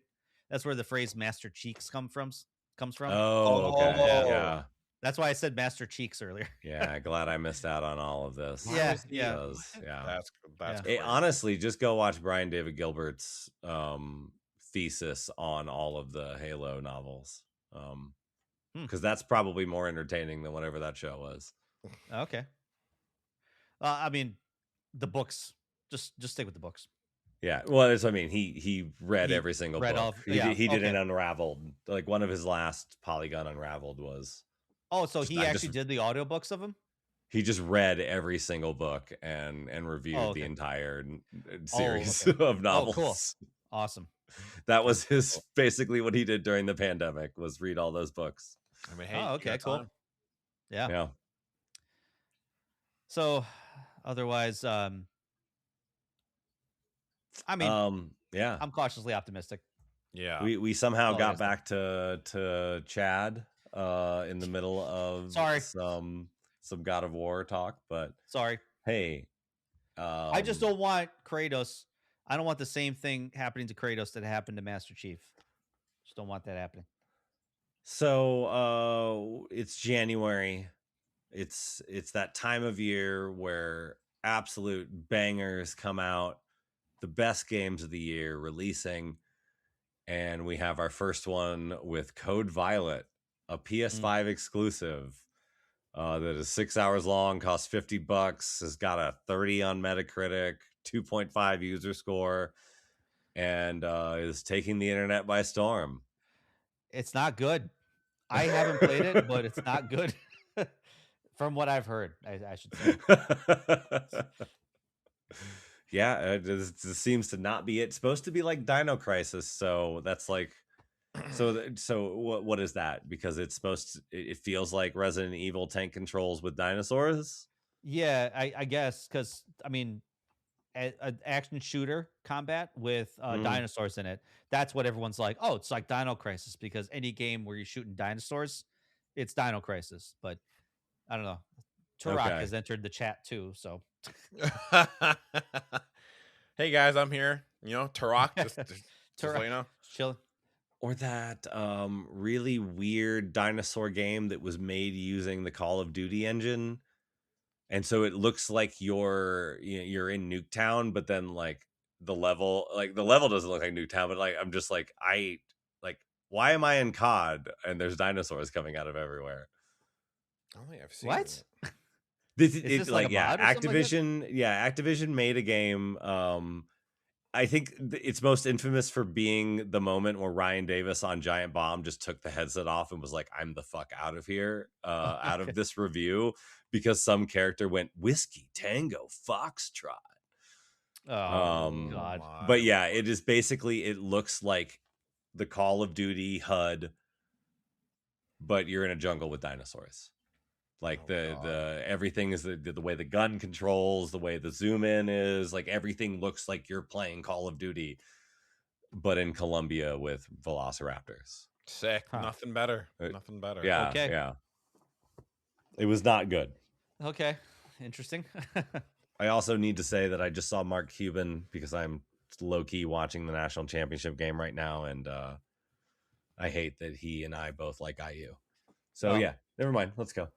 That's where the phrase "Master Cheeks" comes from. Oh, okay. Yeah. That's why I said Master Cheeks earlier. Yeah, glad I missed out on all of this. Yeah. That's honestly, just go watch Brian David Gilbert's thesis on all of the Halo novels, because that's probably more entertaining than whatever that show was. Okay. I mean, the books. Just stick with the books. Yeah, well, he read every single book. He did an Unraveled. Like one of his last Polygon Unraveled was. Oh, so he actually did the audiobooks of them? He just read every single book and reviewed the entire series of novels. Oh, cool. Awesome. That was basically what he did during the pandemic was read all those books. I mean, hey, okay, cool. Yeah. So, otherwise, I'm cautiously optimistic. Yeah. We somehow got back to Chad in the middle of some God of War talk, but hey, I just don't want Kratos. I don't want the same thing happening to Kratos that happened to Master Chief. Just don't want that happening. So it's January. It's that time of year where absolute bangers come out, the best games of the year releasing, and we have our first one with Code Violet, a PS5 exclusive that is 6 hours long, costs $50, has got a 30 on Metacritic, 2.5 user score, and is taking the internet by storm. It's not good. I haven't played it, but it's not good. From what I've heard, I should say. Yeah, it seems to not be. It's supposed to be like Dino Crisis, so that's like, so what is that? Because it's supposed to, it feels like Resident Evil tank controls with dinosaurs. Yeah, I guess because I mean, an action shooter combat with dinosaurs in it. That's what everyone's like. Oh, it's like Dino Crisis because any game where you're shooting dinosaurs, it's Dino Crisis. But I don't know. Turok has entered the chat too, so. Hey guys, I'm here. You know, Turok. Just so you know, chill. Or that really weird dinosaur game that was made using the Call of Duty engine, and so it looks like you're in Nuketown, but then like the level doesn't look like Nuketown, but like I'm just like why am I in COD and there's dinosaurs coming out of everywhere? I don't think I've seen What? This Is it, this like like a yeah, mod or something like Activision, Activision made a game. I think it's most infamous for being the moment where Ryan Davis on Giant Bomb just took the headset off and was like, "I'm the fuck out of here, out of this review," because some character went Whiskey Tango Foxtrot. Oh God! But yeah, it is basically, it looks like the Call of Duty HUD, but you're in a jungle with dinosaurs. Like the everything is the way the gun controls, the way the zoom in is, like everything looks like you're playing Call of Duty, but in Colombia with velociraptors. Sick. Huh. Nothing better. Nothing better. Yeah. Okay. Yeah. It was not good. Okay. Interesting. I also need to say that I just saw Mark Cuban because I'm low key watching the national championship game right now, and I hate that he and I both like IU. So yeah, never mind. Let's go.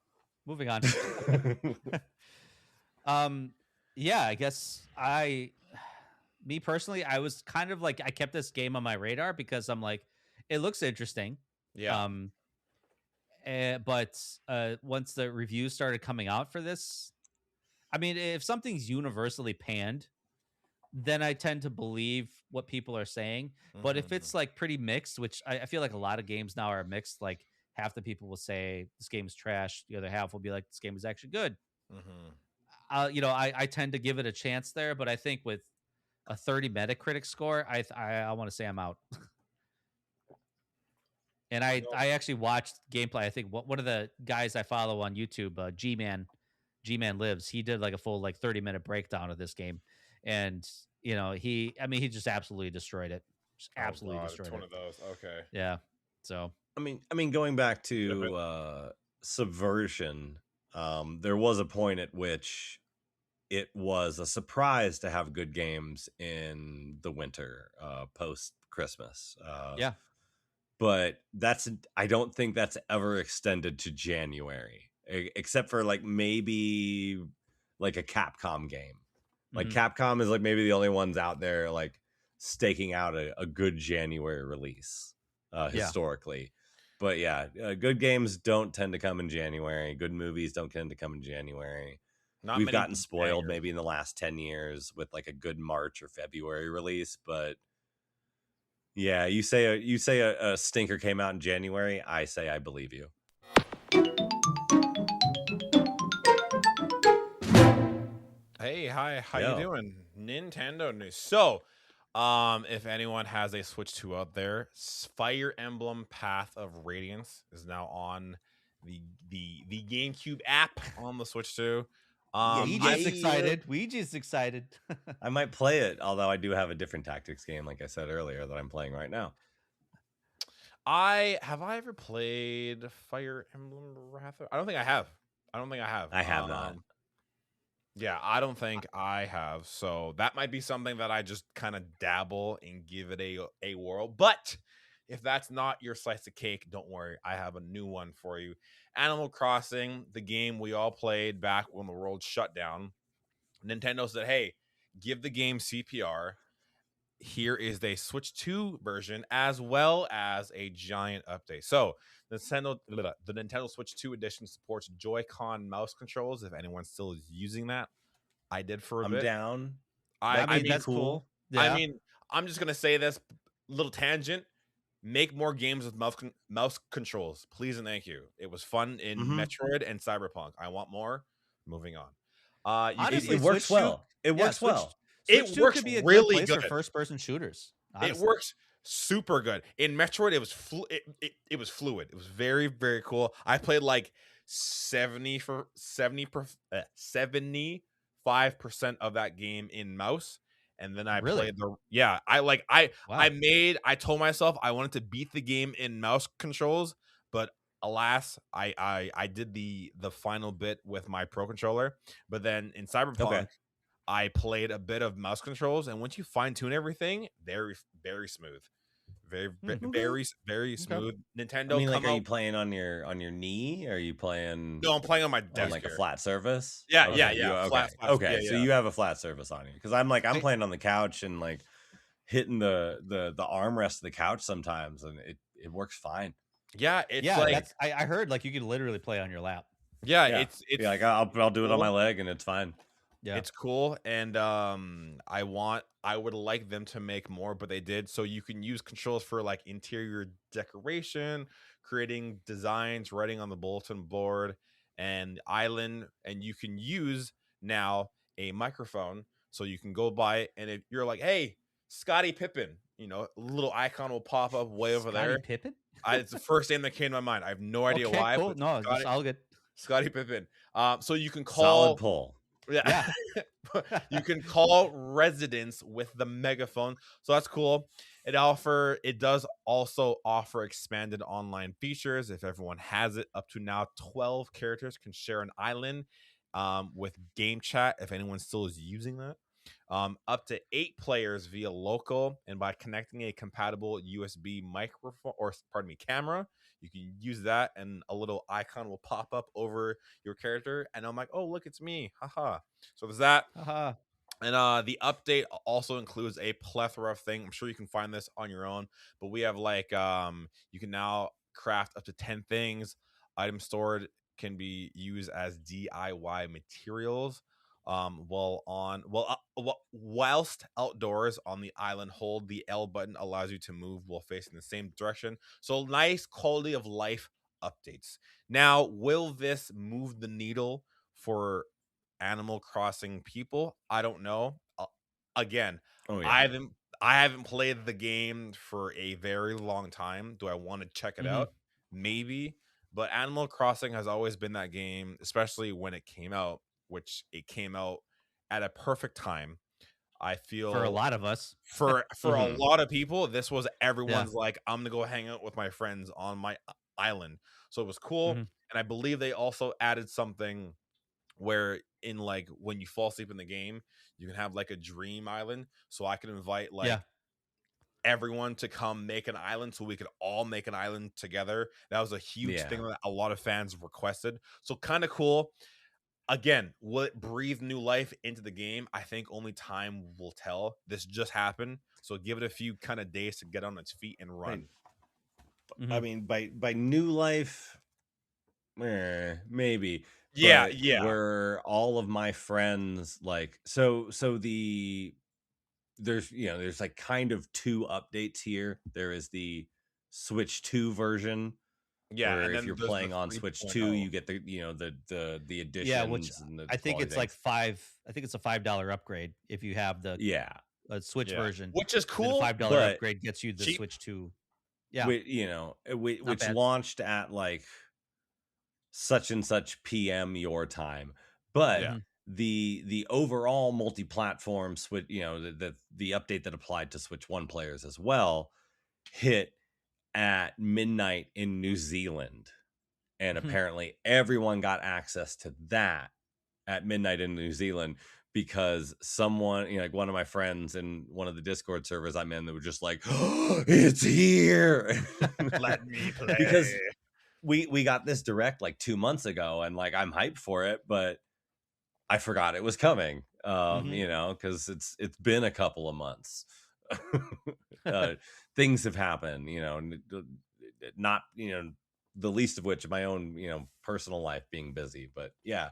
Moving on. Yeah, I guess me personally, I was kind of like, I kept this game on my radar because I'm like, it looks interesting. Yeah. But once the reviews started coming out for this, I mean, if something's universally panned, then I tend to believe what people are saying. But if it's like pretty mixed, which I feel like a lot of games now are mixed, like half the people will say this game's trash, the other half will be like this game is actually good. I tend to give it a chance there, but I think with a 30 Metacritic score, I want to say I'm out. And I actually watched gameplay. I think one of the guys I follow on YouTube, G-Man Lives, he did like a full like 30-minute breakdown of this game. And he just absolutely destroyed it. Just absolutely destroyed it. One of those. Okay. Yeah. So I mean, going back to Subversion, there was a point at which it was a surprise to have good games in the winter, post Christmas. Yeah. But I don't think that's ever extended to January, except for like maybe like a Capcom game. Like Capcom is like maybe the only ones out there like staking out a good January release historically. But yeah, good games don't tend to come in January. Good movies don't tend to come in January. We've gotten spoiled maybe in the last 10 years with like a good March or February release, but yeah, you say a stinker came out in January, I say I believe you. Hey, hi, how you doing? Nintendo news. So, if anyone has a Switch 2 out there, Fire Emblem Path of Radiance is now on the GameCube app on the Switch 2. Luigi's excited. I might play it, although I do have a different tactics game, like I said earlier, that I'm playing right now. Have I ever played Fire Emblem Wrath of... I don't think I have. I have not. Yeah, I don't think I have. So that might be something that I just kind of dabble and give it a whirl. But If that's not your slice of cake, don't worry. I have a new one for you. Animal Crossing, the game we all played back when the world shut down. Nintendo said, hey, give the game CPR. Here is the Switch 2 version as well as a giant update. So the Nintendo Switch 2 edition supports Joy-Con mouse controls if anyone still is using that. I did for a bit. I'm down. I mean, that's cool. I mean, I'm just gonna say this little tangent. Make more games with mouse controls, please and thank you. It was fun in Metroid and Cyberpunk. I want more. Moving on. Honestly, it works well. It works well. Switch 2 could be a really good place good for first-person shooters. Honestly. It works super good. In Metroid, it was it was fluid. It was very, very cool. I played like 75% of that game in mouse. And then I played I told myself I wanted to beat the game in mouse controls, but alas, I did the final bit with my pro controller. But then in Cyberpunk, I played a bit of mouse controls, and once you fine tune everything, very, very smooth, very smooth. Nintendo. I mean, like, are you playing on your knee? Are you playing? No, I'm playing on my desk, on like a flat surface. Yeah, okay. yeah. Flat, so you have a flat surface on you, because I'm playing on the couch and like hitting the armrest of the couch sometimes, and it works fine. Yeah, it's I heard like you could literally play on your lap. Yeah, it's like I'll do it on my leg and it's fine. Yeah, it's cool, and I would like them to make more, but they did. So you can use controls for like interior decoration, creating designs, writing on the bulletin board, and island, and you can use now a microphone, so you can go by, and if you're like, hey, Scottie Pippen, a little icon will pop up way over there. Scottie Pippen? It's the first name that came to my mind. I have no idea why. Cool. No, it's all good. Scottie Pippen. So you can call solid pull. Yeah. You can call residents with the megaphone. So that's cool. It does also offer expanded online features. If everyone has it, up to now 12 characters can share an island with game chat if anyone still is using that. Up to 8 players via local, and by connecting a compatible USB microphone camera, you can use that, and a little icon will pop up over your character, and I'm like, oh, look, it's me, haha. So there's that. And the update also includes a plethora of things. I'm sure you can find this on your own, but we have like you can now craft up to 10 things. Items stored can be used as DIY materials. Whilst outdoors on the island, hold the L button allows you to move while facing the same direction. So nice quality of life updates. Now, will this move the needle for Animal Crossing people? I don't know. Again, I haven't played the game for a very long time. Do I want to check it out? Maybe. But Animal Crossing has always been that game, especially when it came out, which it came out at a perfect time. I feel for a lot of us, for a lot of people, this was everyone's like, I'm gonna go hang out with my friends on my island. So it was cool. And I believe they also added something where in like when you fall asleep in the game, you can have like a dream island. So I could invite like everyone to come make an island, so we could all make an island together. That was a huge thing that a lot of fans requested. So kind of cool. Again, will it breathe new life into the game? I think only time will tell. This just happened, so give it a few kind of days to get on its feet and run. I mean, by new life, maybe. Yeah. Where all of my friends like there's like kind of 2 updates here. There is the Switch 2 version. Yeah, and if you're playing on Switch 2, you get the additions. Yeah, which I think it's like $5. I think it's a $5 upgrade if you have the Switch version, which is cool. $5 upgrade gets you the cheap. Switch 2. Yeah, which launched at like such and such PM your time, but the overall multi-platform Switch, the update that applied to Switch 1 players as well, hit at midnight in New Zealand, and apparently everyone got access to that at midnight in New Zealand. because someone, you know, like one of my friends in one of the Discord servers I'm in, they were just like, oh, it's here. Let me play. Because we got this direct like 2 months ago, and like I'm hyped for it, but I forgot it was coming. You know, because it's been a couple of months. Things have happened, you know, not, you know, the least of which my own, you know, personal life being busy. But yeah,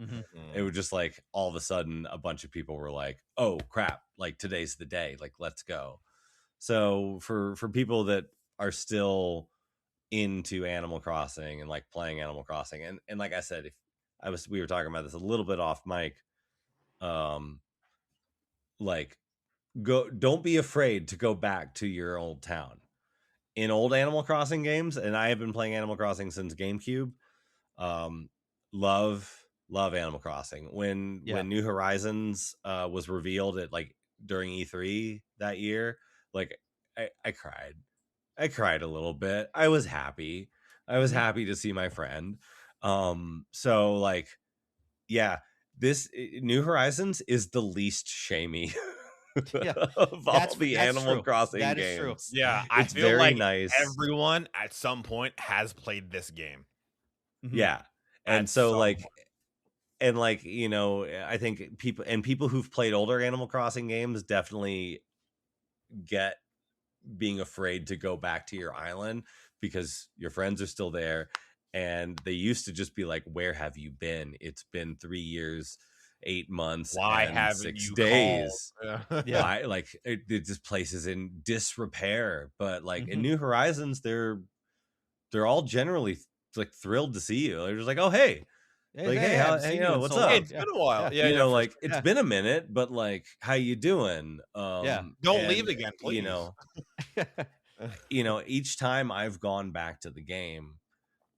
it was just like all of a sudden a bunch of people were like, oh crap, like today's the day, like let's go. So for people that are still into Animal Crossing and like playing Animal Crossing, and like I said, if we were talking about this a little bit off mic, like don't be afraid to go back to your old town in old Animal Crossing games. And I have been playing Animal Crossing since GameCube. Love Animal Crossing. When New Horizons was revealed at like during E3 that year, like I cried a little bit. I was happy to see my friend. So like, yeah, this New Horizons is the least shamey of all the Animal Crossing games. True. Yeah, I feel very like nice. Everyone at some point has played this game. Yeah, and so like, and like, you know, I think people who've played older Animal Crossing games definitely get being afraid to go back to your island because your friends are still there, and they used to just be like, where have you been? It's been 3 years, 8 months, why and haven't 6 you days. Yeah. Why, like this place is in disrepair. But like in New Horizons, they're all generally like thrilled to see you. They're just like, oh hey, like hey, how, hey, you know, what's up? It's been a while. Yeah, you know, like it's been a minute, but like, how you doing? Don't leave again, please. You know, each time I've gone back to the game,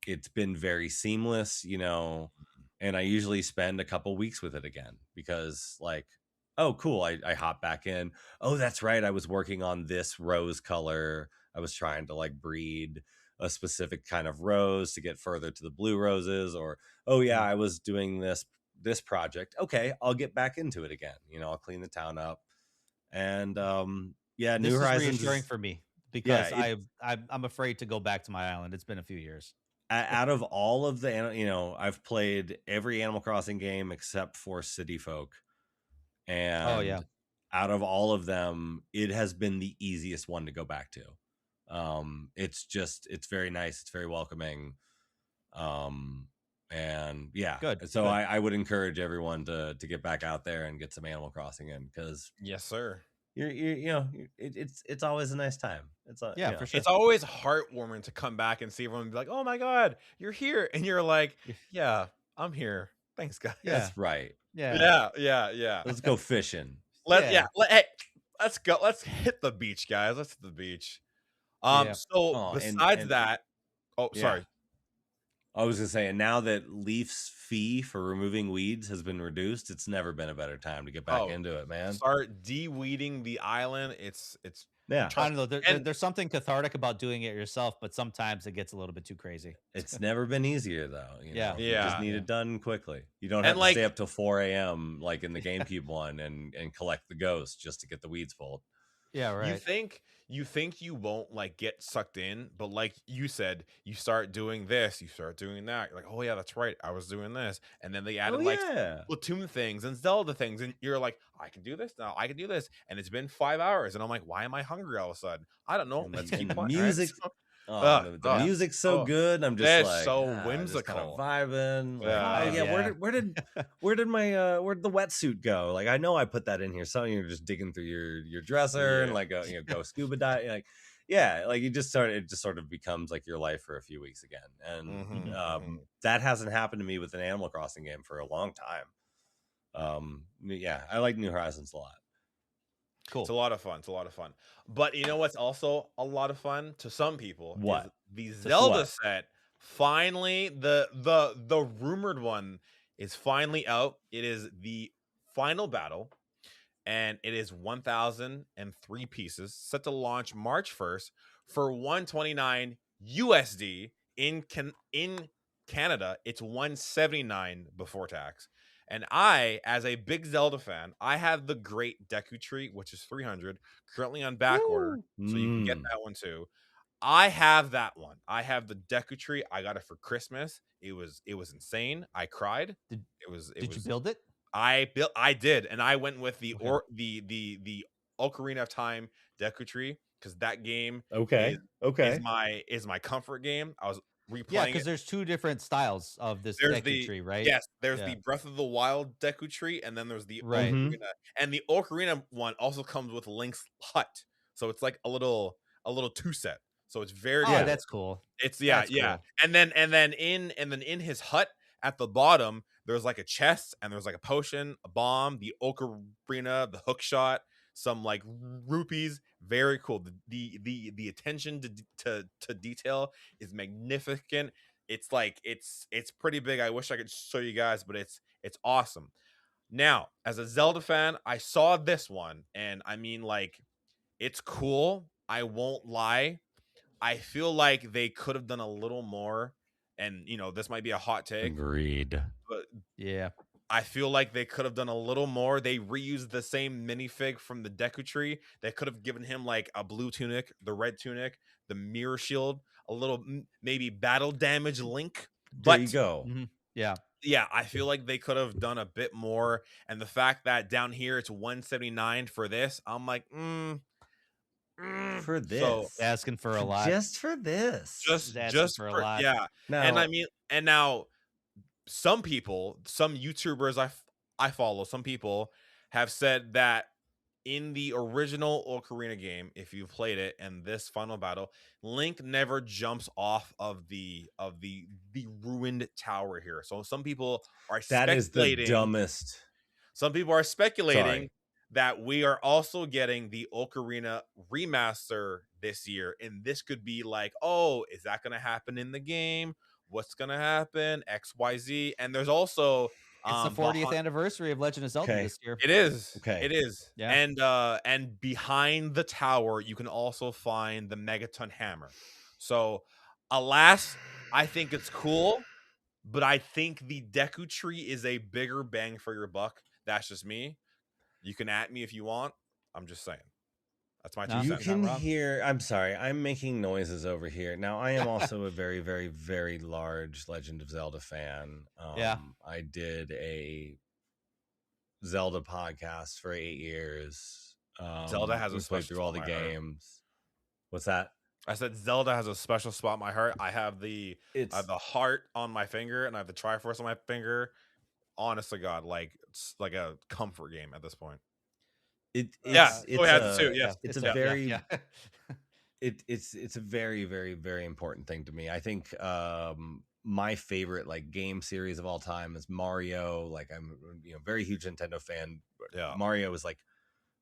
it's been very seamless, you know, and I usually spend a couple weeks with it again because like, oh cool, I hop back in. Oh, that's right, I was working on this rose color. I was trying to like breed a specific kind of rose to get further to the blue roses, or oh yeah, I was doing this project. Okay, I'll get back into it again. You know, I'll clean the town up. And yeah, this New Horizons is reassuring for me because I'm afraid to go back to my island. It's been a few years. Out of all of the, you know, I've played every Animal Crossing game except for City Folk, and out of all of them, it has been the easiest one to go back to. It's very nice, it's very welcoming, and yeah, good. So I would encourage everyone to get back out there and get some Animal Crossing in, because yes sir, you know, it's always a nice time. It's for sure. It's always heartwarming to come back and see everyone be like, oh my god, you're here, and you're like, yeah, I'm here, thanks guys. That's right. Yeah. Let's go fishing. Let's go. Let's hit the beach, guys. Let's hit the beach. So besides that, sorry. I was gonna say, and now that Leaf's fee for removing weeds has been reduced, it's never been a better time to get back into it, man. Start de-weeding the island. It's I don't know. There's something cathartic about doing it yourself, but sometimes it gets a little bit too crazy. It's never been easier though. You know? You just need it done quickly. You don't have to stay up till 4 a.m. like in the GameCube one and collect the ghost just to get the weeds pulled. Yeah, right. You think you won't like get sucked in, but like you said, you start doing this, you start doing that. You're like, oh yeah, that's right, I was doing this, and then they added Splatoon things and Zelda things, and you're like, I can do this now, I can do this, and it's been 5 hours, and I'm like, why am I hungry all of a sudden? I don't know. Let's keep playing. Music. Right? The music's so good. I'm just like, so whimsical, kind of vibing. Like, where did the wetsuit go? Like, I know I put that in here. So you're just digging through your dresser and like go scuba dive. Like, like it just sort of becomes like your life for a few weeks again. And that hasn't happened to me with an Animal Crossing game for a long time. I like New Horizons a lot. Cool. It's a lot of fun. But you know what's also a lot of fun to some people? What? The Zelda set. Finally, the rumored one is finally out. It is the final battle, and it is 1,003 pieces, set to launch March 1st for $129 USD. In Canada, it's $179 before tax. And I, as a big Zelda fan, I have the Great Deku Tree, which is 300, currently on back order, so you can get that one too. I have that one. I have the Deku Tree. I got it for Christmas. It was insane. I cried. Did you build it? I did, and I went with the Okay. the Ocarina of Time Deku Tree because that game Okay. is my comfort game. I was Yeah, replaying because it. there's two different styles of this There's Deku Tree, right? yes, there's Yeah. the Breath of the Wild Deku Tree, and then there's the Right. Mhm. Ocarina, and the Ocarina one also comes with Link's hut, so it's like a little two set. So it's very Oh, cool. that's cool. It's That's yeah. cool. And then in his hut at the bottom, there's like a chest and there's like a potion, a bomb, the ocarina, the hook shot, some like rupees. Very cool. The attention to detail is magnificent. It's like it's pretty big. I wish I could show you guys, but it's awesome. Now, as a Zelda fan, I saw this one and I mean like it's cool. I won't lie. I feel like they could have done a little more, and this might be a hot take, Agreed. but Yeah. I feel like they could have done a little more. They reused the same minifig from the Deku Tree. They could have given him like a blue tunic, the red tunic, the mirror shield, a little maybe battle damage Link. There But you go. Yeah. yeah, I feel like they could have done a bit more. And the fact that down here it's 179 for this, I'm like, For this. So asking for a lot. Just for this. just for a for lot. yeah. Now, And I mean, and now some people, some YouTubers I follow, some people have said that in the original Ocarina game, if you've played it, and this final battle, Link never jumps off of the ruined tower here. So some people are that is the speculating. dumbest. Some people are speculating Sorry. that we are also getting the Ocarina remaster this year, and this could be like, oh, is that going to happen in the game? What's going to happen? XYZ. And there's also It's the 40th anniversary of Legend of Zelda Okay. this year. It is. Okay. It is. Yeah. And behind the tower, you can also find the Megaton hammer. So, alas, I think it's cool, but I think the Deku Tree is a bigger bang for your buck. That's just me. You can at me if you want. I'm just saying. That's my 2 You cents. can hear. I'm sorry. I'm making noises over here. Now, I am also a very, very, very large Legend of Zelda fan. Yeah. I did a Zelda podcast for 8 years. Zelda has a we played special through all spot the in my heart. games. What's that? I said Zelda has a special spot in my heart. I have the heart on my finger, and I have the Triforce on my finger. Honest to God, like it's like a comfort game at this point. It's has it too. Yes, It's a very yeah. it's a very, very, very important thing to me. I think my favorite like game series of all time is Mario. Like I'm very huge Nintendo fan. Yeah. Mario is like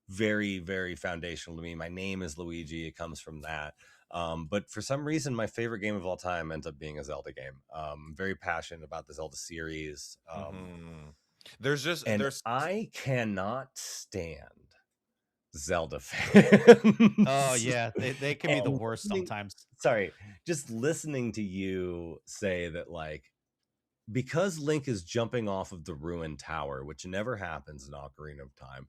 very, very foundational to me. My name is Luigi. It comes from that. But for some reason, my favorite game of all time ends up being a Zelda game. I'm very passionate about the Zelda series. I cannot stand Zelda fans. Oh yeah, they can be the worst sometimes. Sorry, just listening to you say that, like, because Link is jumping off of the ruined tower, which never happens in Ocarina of Time,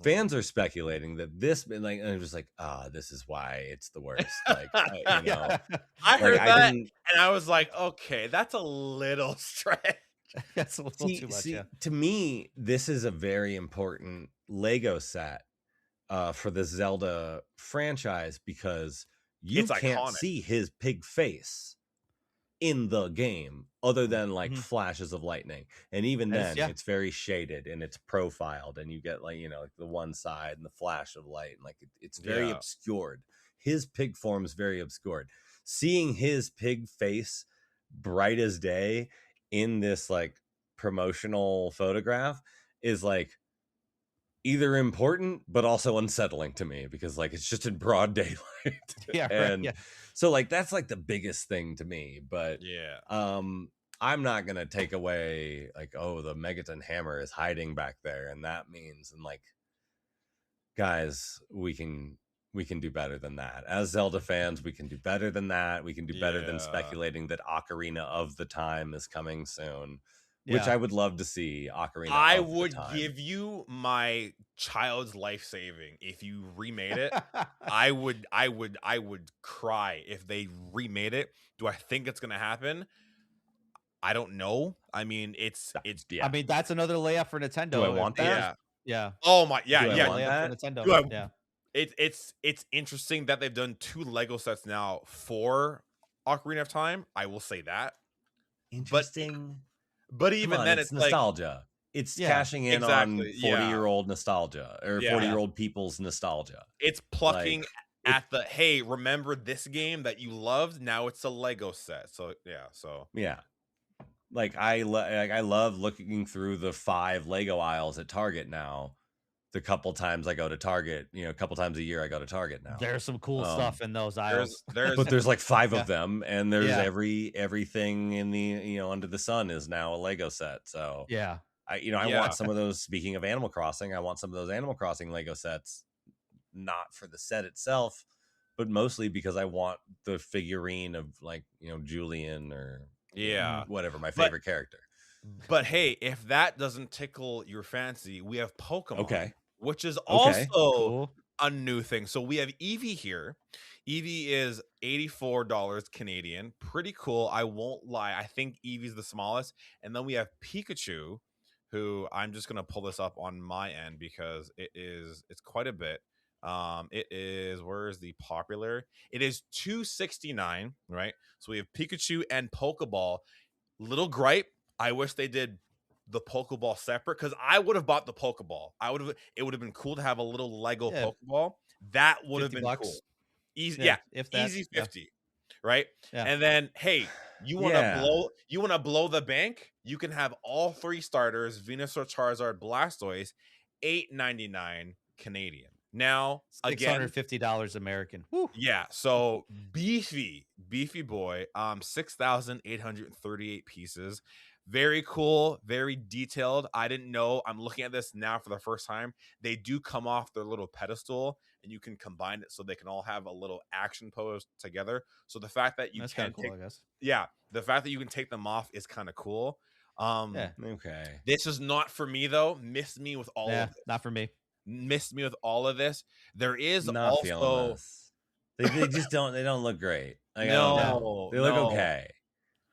fans are speculating that this, like, and I'm just like, this is why it's the worst. Like, I heard that, and I was like, okay, that's a little stretch. That's a little too much. Yeah. To me, this is a very important Lego set for the Zelda franchise because it's can't iconic. See his pig face in the game other than like flashes of lightning, and even then it's very shaded and it's profiled, and you get like like the one side and the flash of light, and like it's very obscured. His pig form is very obscured. Seeing his pig face bright as day in this like promotional photograph is like either important but also unsettling to me because like it's just in broad daylight. So like that's like the biggest thing to me, but I'm not gonna take away like, oh, the Megaton hammer is hiding back there, and that means, and like, guys, we can do better than that. As Zelda fans, we can do better than that. We can do better than speculating that Ocarina of the Time is coming soon. which I would love to see Ocarina I of would Time. give you my child's life saving if you remade it. I would cry if they remade it. Do I think it's gonna happen? I don't know. I mean, it's yeah. I mean, that's another layup for Nintendo. Do I want that? Yeah. Oh my, yeah, Do I yeah. want that? For Nintendo. Yeah. It's interesting that they've done 2 Lego sets now for Ocarina of Time. I will say that. Interesting. But even then, it's it's like, nostalgia. It's cashing in on 40-year-old nostalgia or 40-year-old people's nostalgia. It's plucking at the, hey, remember this game that you loved? Now it's a Lego set. So yeah. Like I love looking through the 5 Lego aisles at Target now. The couple times I go to Target, a couple times a year I go to Target now. There's some cool stuff in those aisles. But there's like 5 of them, and there's everything in the under the sun is now a Lego set. So yeah, I want some of those. Speaking of Animal Crossing, I want some of those Animal Crossing Lego sets, not for the set itself, but mostly because I want the figurine of like Julian or whatever my favorite character. But hey, if that doesn't tickle your fancy, we have Pokemon, which is also cool. a new thing. So we have Eevee here. Eevee is $84 Canadian. Pretty cool. I won't lie. I think Eevee's the smallest. And then we have Pikachu, who I'm just going to pull this up on my end because it's quite a bit. It is, where is the popular? It is $269, right? So we have Pikachu and Pokeball. Little gripe, I wish they did the Pokeball separate, because I would have bought the Pokeball. It would have been cool to have a little Lego Pokeball. That would have been cool. Easy, easy 50, right? Yeah. And then, hey, you want to blow the bank? You can have all 3 starters: Venusaur, Charizard, Blastoise, $8.99 Canadian. Now, again, $650 American. Woo. Yeah, so beefy boy. 6,838 pieces. Very cool, very detailed. I didn't know. I'm looking at this now for the first time. They do come off their little pedestal, and you can combine it so they can all have a little action pose together. So the fact that that's kind of cool, I guess. Yeah, the fact that you can take them off is kind of cool. Okay. This is not for me though. Missed me with all of this. Not for me. Missed me with all of this. There is not also this. They just don't. They don't look great. Like, no, they look okay.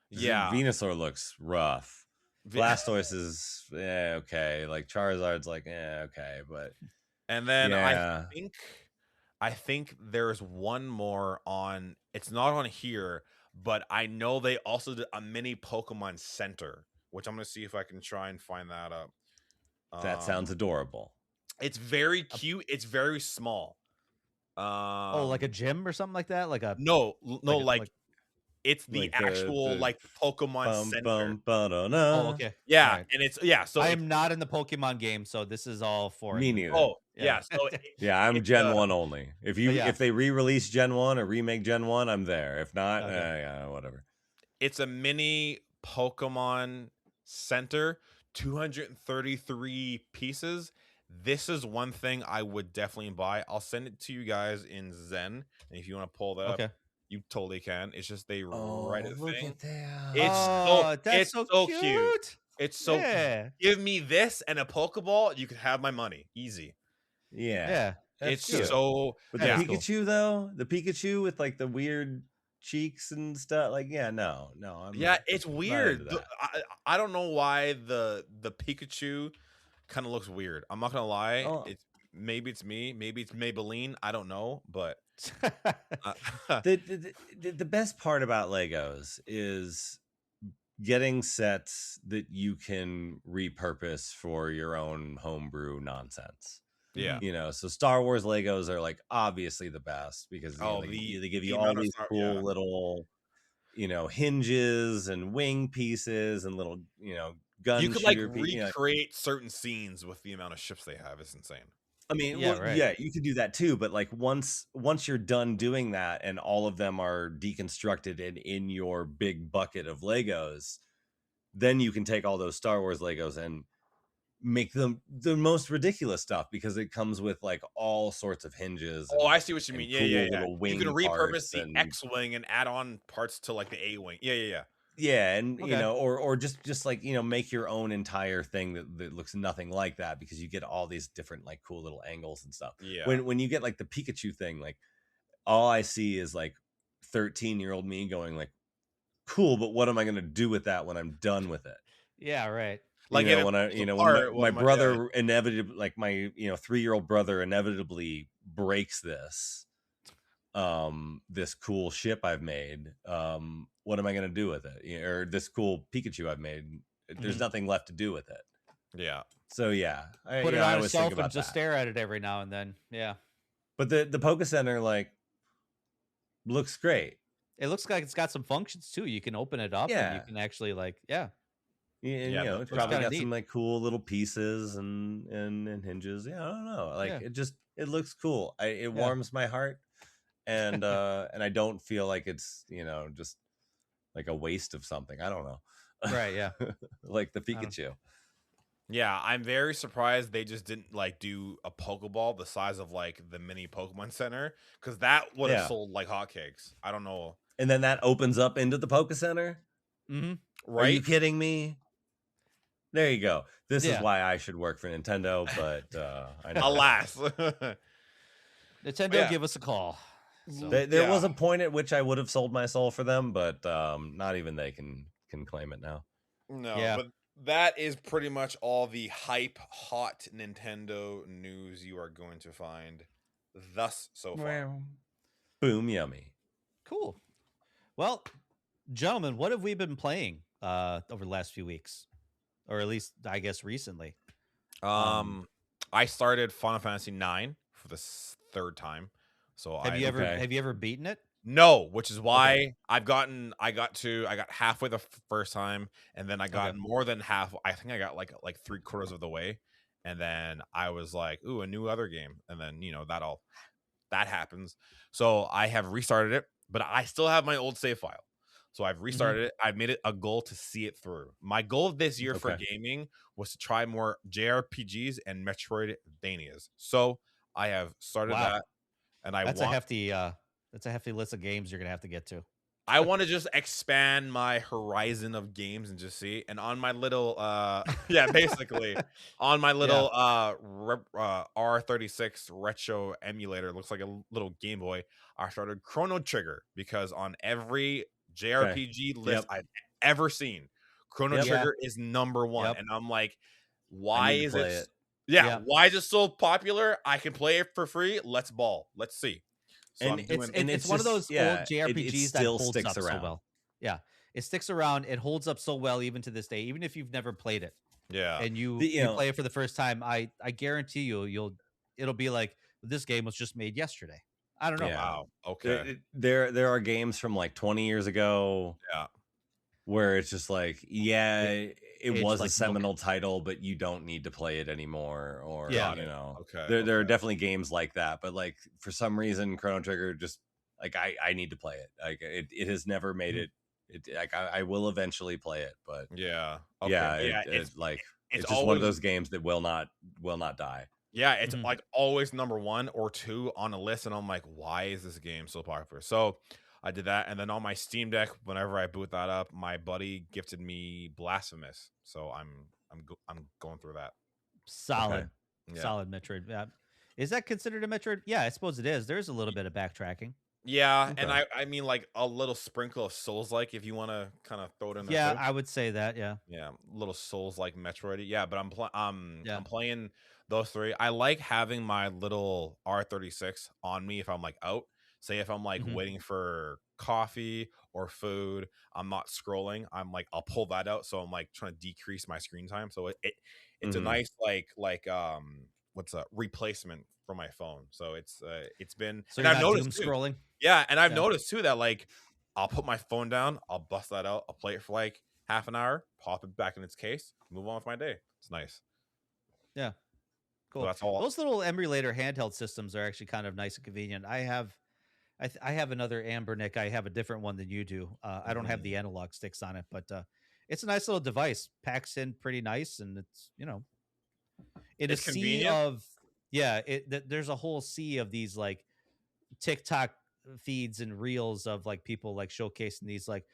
Yeah, Venusaur looks rough. Blastoise is okay. Like Charizard's like okay, but and then I think there's one more on. It's not on here, but I know they also did a mini Pokemon Center, which I'm gonna see if I can try and find that up. That sounds adorable. It's very cute. It's very small. Like a gym or something like that. Like it's the actual Pokemon Center. Oh, okay. Yeah, right. and it's So I am not in the Pokemon game, so this is all for me neither. Oh, yeah. So I'm Gen 1 only. If they re-release Gen 1 or remake Gen 1, I'm there. If not, whatever. It's a mini Pokemon Center, 233 pieces. This is one thing I would definitely buy. I'll send it to you guys in Zen, and if you want to pull that up, you totally can. It's just they write it. Look at that! It's so cute. It's so give me this and a Pokeball, you can have my money, easy. Yeah. It's cute. So. But the Pikachu though, the Pikachu with like the weird cheeks and stuff, like no. It's weird. I don't know why the Pikachu kind of looks weird. I'm not gonna lie. Maybe it's me. Maybe it's Maybelline. I don't know, but the best part about Legos is getting sets that you can repurpose for your own homebrew nonsense. Yeah, so Star Wars Legos are like obviously the best because they give you all these cool little hinges and wing pieces and little gun. You could recreate certain scenes with the amount of ships they have. It's insane. I mean, you could do that too, but like once you're done doing that and all of them are deconstructed and in your big bucket of Legos, then you can take all those Star Wars Legos and make them the most ridiculous stuff because it comes with like all sorts of hinges. I see what you mean. Yeah. Little wing you can repurpose the and X-wing and add on parts to like the A-wing. Yeah. Yeah, and Okay. or just like make your own entire thing that looks nothing like that, because you get all these different like cool little angles and stuff. Yeah. When you get like the Pikachu thing, like all I see is like 13-year-old me going like, cool, but what am I gonna do with that when I'm done with it? Yeah, right. Like if it When I falls when apart, what my am I? Yeah. brother inevitably, like my 3-year-old brother inevitably breaks this cool ship I've made, what am I going to do with it? Or this cool Pikachu I've made, there's nothing left to do with it. Yeah. So yeah, Put it I on a always think shelf and about just that. stare at it every now and then. Yeah. But the Poke Center like looks great. It looks like it's got some functions too. You can open it up and you Yeah. can actually like, yeah. And Yeah, it's probably got neat. some like cool little pieces and hinges. Yeah, I don't know. Like it looks cool. It warms my heart, and and I don't feel like it's just like a waste of something. I don't know. Right, yeah. Like the Pikachu. Yeah, I'm very surprised they just didn't like do a Pokeball the size of like the mini Pokemon Center, because that would have sold like hotcakes. I don't know. And then that opens up into the Poke Center. Right? Are you kidding me? There you go. This is Yeah. why I should work for Nintendo, but I know. Alas. Nintendo, give us a call. So, there was a point at which I would have sold my soul for them, but not even they can claim it now. No, but that is pretty much all the hype hot Nintendo news you are going to find thus so far. Boom, yummy. Cool. Well, gentlemen, what have we been playing over the last few weeks? Or at least, I guess, recently. I started Final Fantasy 9 for the third time. So have you ever beaten it? No, which is why I got halfway the first time, and then I got more than half. I think I got like 3/4 of the way, and then I was like, "Ooh, a new other game," and then that happens. So I have restarted it, but I still have my old save file. So I've restarted it. I've made it a goal to see it through. My goal this year for gaming was to try more JRPGs and Metroidvanias. So I have started that, and that's a hefty list of games you're gonna have to get to. I want to just expand my horizon of games and just see. And on my little basically on my little R36 retro emulator, looks like a little Game Boy, I started Chrono Trigger, because on every JRPG list I've ever seen, Chrono Trigger is number 1. And I'm like, why is it? Why is it so popular? I can play it for free. Let's ball. Let's see. So and it's one of those old JRPGs that holds up so well. Yeah, it sticks around. It holds up so well even to this day, even if you've never played it. Yeah, and you play it for the first time, I guarantee it'll be like, this game was just made yesterday. I don't know. Yeah. Wow. Okay. There are games from like 20 years ago. Yeah. Where it's just like, it was like a seminal title, but you don't need to play it anymore. Or okay. There are definitely games like that, but like for some reason, Chrono Trigger just like I need to play it. Like it has never made it. Like I will eventually play it, but it's like it's just always one of those games that will not die. Yeah, it's like always number 1 or 2 on a list, and I'm like, why is this game so popular? So I did that, and then on my Steam Deck, whenever I boot that up, my buddy gifted me Blasphemous, so I'm going through that. Solid Metroid. Yeah. Is that considered a Metroid? Yeah, I suppose it is. There's a little bit of backtracking. Yeah, and I mean like a little sprinkle of Souls-like, if you want to kind of throw it in there. Yeah, I would say that. Yeah, little Souls-like Metroid. Yeah, but I'm playing those 3. I like having my little R36 on me if I'm like out. Say if I'm like waiting for coffee or food, I'm not scrolling. I'm like, I'll pull that out. So I'm like trying to decrease my screen time. So it's a nice what's a replacement for my phone. So it's been. So and I've noticed scrolling. Yeah, and I've noticed too that like I'll put my phone down, I'll bust that out, I'll play it for like half an hour, pop it back in its case, move on with my day. It's nice. Yeah, cool. So that's all. Those little emulator handheld systems are actually kind of nice and convenient. I have another Ambernick. I have a different one than you do. I don't have the analog sticks on it, but it's a nice little device. Packs in pretty nice, and it's it's a sea of there's a whole sea of these like TikTok feeds and reels of like people like showcasing these like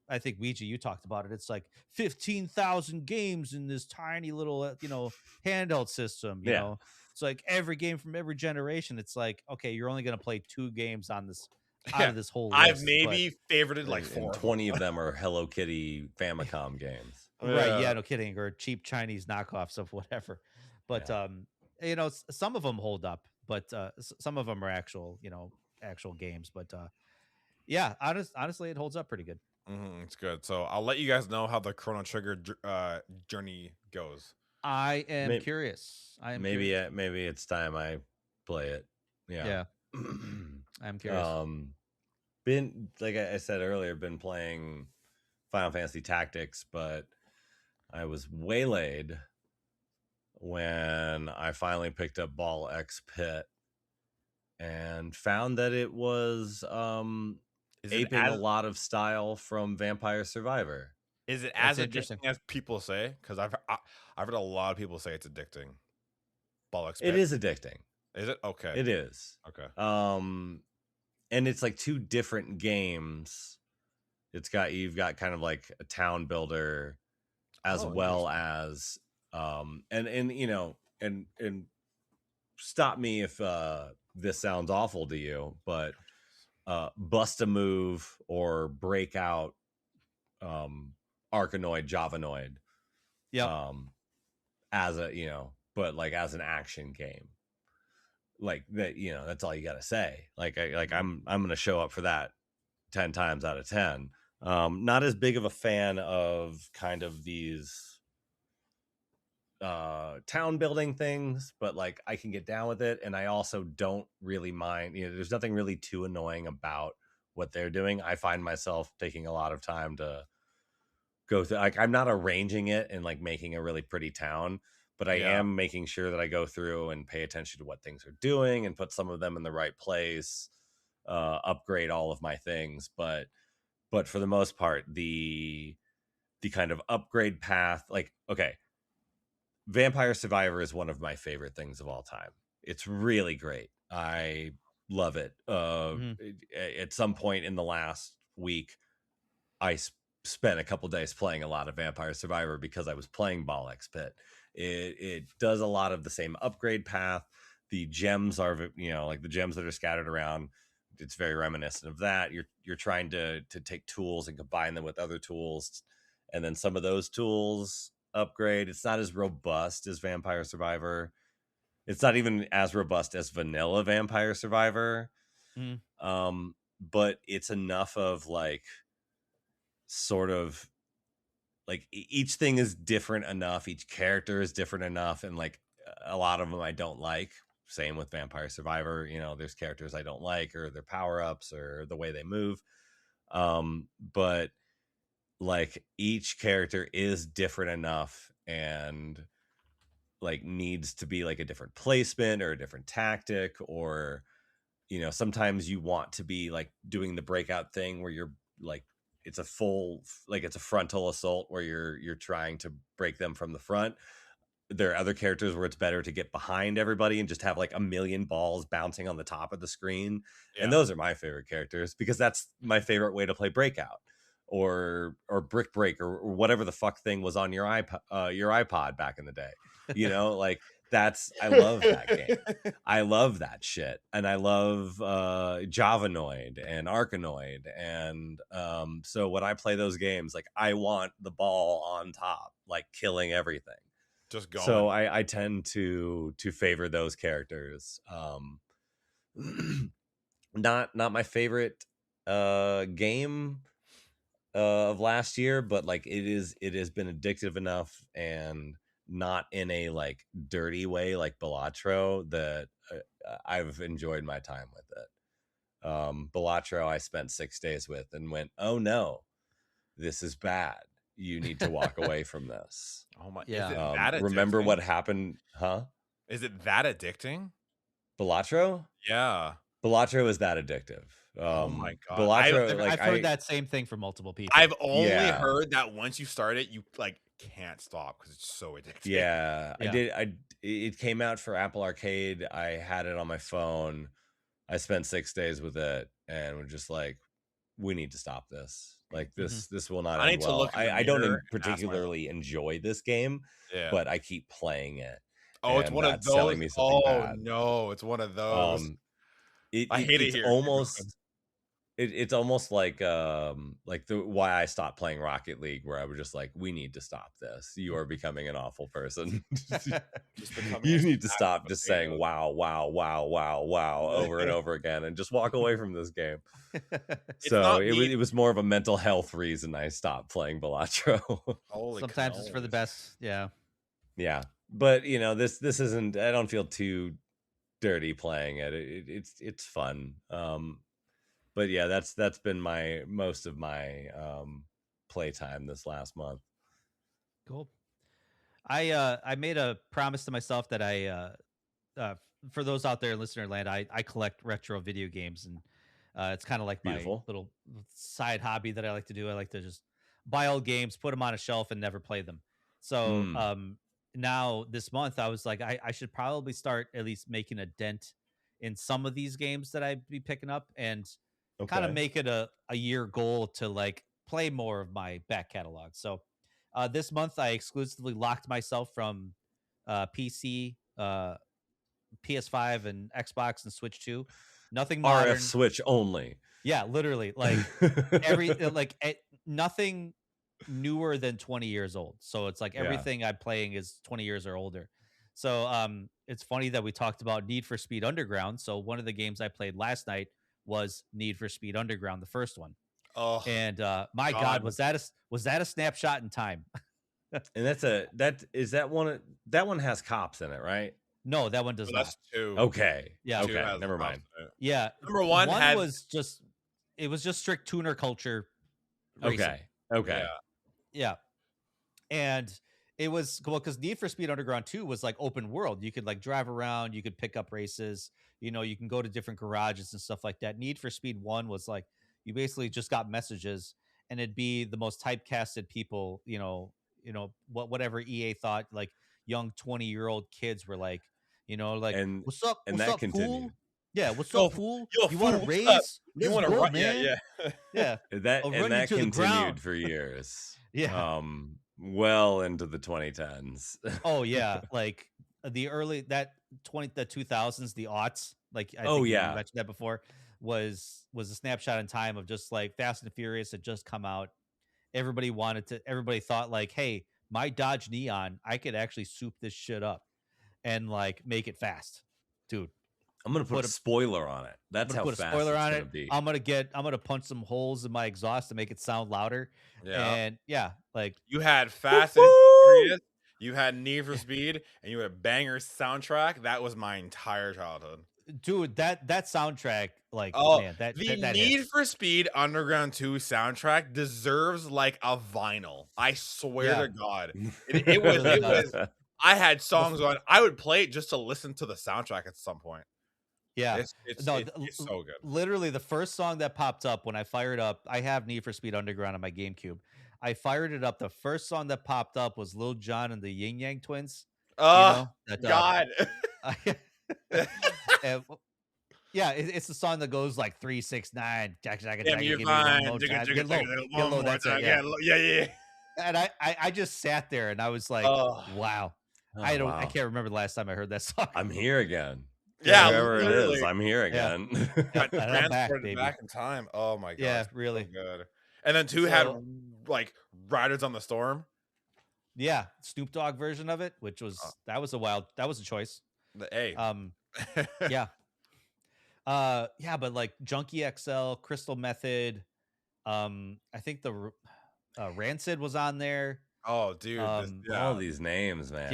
I think Luigi, you talked about it. It's like 15,000 games in this tiny little, handheld system. Yeah. It's like every game from every generation. It's like, okay, you're only going to play 2 games on this out Yeah, of this whole I've list, but maybe favorited like And 4 of 20 them. of them are Hello Kitty Famicom games. right, Yeah. yeah, no kidding, or cheap Chinese knockoffs of whatever. But Yeah. some of them hold up, but some of them are actual games. But yeah, honestly, it holds up pretty good. It's good. So I'll let you guys know how the Chrono Trigger journey goes. I am Maybe, curious. I am maybe curious. maybe it's time I play it. Yeah. Yeah, I'm curious. Been, like I said earlier, been playing Final Fantasy Tactics, but I was waylaid when I finally picked up Ball X Pit and found that it was aping a lot of style from Vampire Survivor. Is it That's as interesting. addicting as people say? Because I've heard a lot of people say it's addicting. Bollocks. It is addicting. Is it? Okay. It is. Okay. And it's like 2 different games. You've got kind of like a town builder as well as and stop me if this sounds awful to you, but bust a move or break out Arkanoid, Javanoid. Yeah. As a, but like as an action game. Like that, that's all you got to say. I'm going to show up for that 10 times out of 10. Not as big of a fan of kind of these town building things, but like I can get down with it, and I also don't really mind. There's nothing really too annoying about what they're doing. I find myself taking a lot of time to go through. Like, I'm not arranging it and like making a really pretty town, but I am making sure that I go through and pay attention to what things are doing and put some of them in the right place, upgrade all of my things. But for the most part, the kind of upgrade path, like, okay, Vampire Survivor is one of my favorite things of all time. It's really great. I love it. At some point in the last week, I spent a couple days playing a lot of Vampire Survivor because I was playing Ball X Pit. It does a lot of the same upgrade path. The gems are, like the gems that are scattered around. It's very reminiscent of that. You're trying to take tools and combine them with other tools, and then some of those tools upgrade. It's not as robust as Vampire Survivor. It's not even as robust as vanilla Vampire Survivor. But it's enough of like sort of like each thing is different enough, each character is different enough, and like a lot of them I don't like. Same with Vampire Survivor, there's characters I don't like, or their power-ups, or the way they move. But like each character is different enough and like needs to be like a different placement or a different tactic, or sometimes you want to be like doing the breakout thing where you're like it's a frontal assault where you're trying to break them from the front. There are other characters where it's better to get behind everybody and just have like a million balls bouncing on the top of the screen. And those are my favorite characters because that's my favorite way to play breakout or brick break or whatever the fuck thing was on your iPod back in the day. Like I love that game. I love that shit. And I love Javanoid and Arkanoid. And so when I play those games, like I want the ball on top, like killing everything. Just going. So I tend to favor those characters. Not my favorite game of last year, but like it has been addictive enough and not in a like dirty way like Balatro that I've enjoyed my time with it. Balatro I spent 6 days with and went, oh no, this is bad. You need to walk away from this. Oh my! Yeah. Is it that addicting? Remember what happened? Huh? Is it that addicting? Balatro? Yeah. Balatro is that addictive. Oh my god! Balatro, I've heard that same thing from multiple people. I've only heard that once you start it, you like can't stop because it's so addictive. Yeah, it came out for Apple Arcade. I had it on my phone. I spent 6 days with it and was just like, we need to stop this. Like this will not I end need to well. look in the I don't mirror and ask myself. particularly enjoy this game, Yeah. but I keep playing it. Oh, it's And one of that's telling those. me something Oh bad. no, it's one of those. I hate it It's here. almost it's almost like the why I stopped playing Rocket League, where I was just like, we need to stop this. You are becoming an awful person. You need to stop just saying wow, wow, wow, wow, wow over and over again and just walk away from this game. So it was more of a mental health reason I stopped playing Balatro. Sometimes it's for the best. Yeah. Yeah. But this isn't, I don't feel too dirty playing it. It's fun. But yeah, that's been most of my playtime this last month. Cool. I made a promise to myself that for those out there in listener land, I collect retro video games, and it's kind of like Beautiful. my little side hobby that I like to do. I like to just buy old games, put them on a shelf, and never play them. So now this month, I was like, I should probably start at least making a dent in some of these games that I'd be picking up, and kind of make it a year goal to like play more of my back catalog. So this month, I exclusively locked myself from PC, PS5, and Xbox and Switch 2. Nothing modern. RF Switch only. Yeah, literally, like nothing newer than 20 years old. So it's like everything I'm playing is 20 years or older. So it's funny that we talked about Need for Speed Underground. So one of the games I played last night was Need for Speed Underground, the first one. Oh, and my God, was that a snapshot in time? And that one has cops in it, right? No, that one does not. That's 2. Okay. Yeah. Okay. Never mind. Yeah. Number one was just strict tuner culture racing. Okay. Yeah. And it was cool because Need for Speed Underground 2 was like open world. You could like drive around, you could pick up races, you can go to different garages and stuff like that. Need for Speed 1 was like you basically just got messages, and it'd be the most typecasted people, whatever EA thought like young 20-year-old kids were like, what's up? And what's that up, continued. fool? Yeah, what's up, fool? You want to race? You want to run? Man. Yeah. That continued for years. Yeah. Well into the 2010s. Oh yeah, like the 2000s, the aughts. Like I think you mentioned that before. Was a snapshot in time of just like Fast and Furious had just come out. Everybody thought like, hey, my Dodge Neon, I could actually soup this shit up and like make it fast, dude. I'm gonna put a spoiler on it. That's how fast it's gonna be. I'm gonna punch some holes in my exhaust to make it sound louder. Yeah. And like you had Fast and Furious, you had Need for Speed, and you had a banger soundtrack. That was my entire childhood. Dude, that soundtrack, like, man, that Need for Speed Underground 2 soundtrack deserves like a vinyl. I swear to God, it was. I had songs on. I would play it just to listen to the soundtrack at some point. Yeah, it's so good. Literally, the first song that popped up when I fired up, I have Need for Speed Underground on my GameCube. I fired it up. The first song that popped up was Lil Jon and the Yin Yang Twins. God. And, it's the song that goes like 3, 6, 9. Jack, Get low. That's it. Yeah. And I just sat there and I was like, wow. I can't remember the last time I heard that song. I'm here again. Yeah, wherever it is, I'm here again. Transported back in time. Oh my God. Yeah, really so good. And then 2 had like Riders on the Storm. Yeah, Snoop Dogg version of it, which was that was a choice. But like Junkie XL, Crystal Method, I think the Rancid was on there. Oh, dude, all these names, man.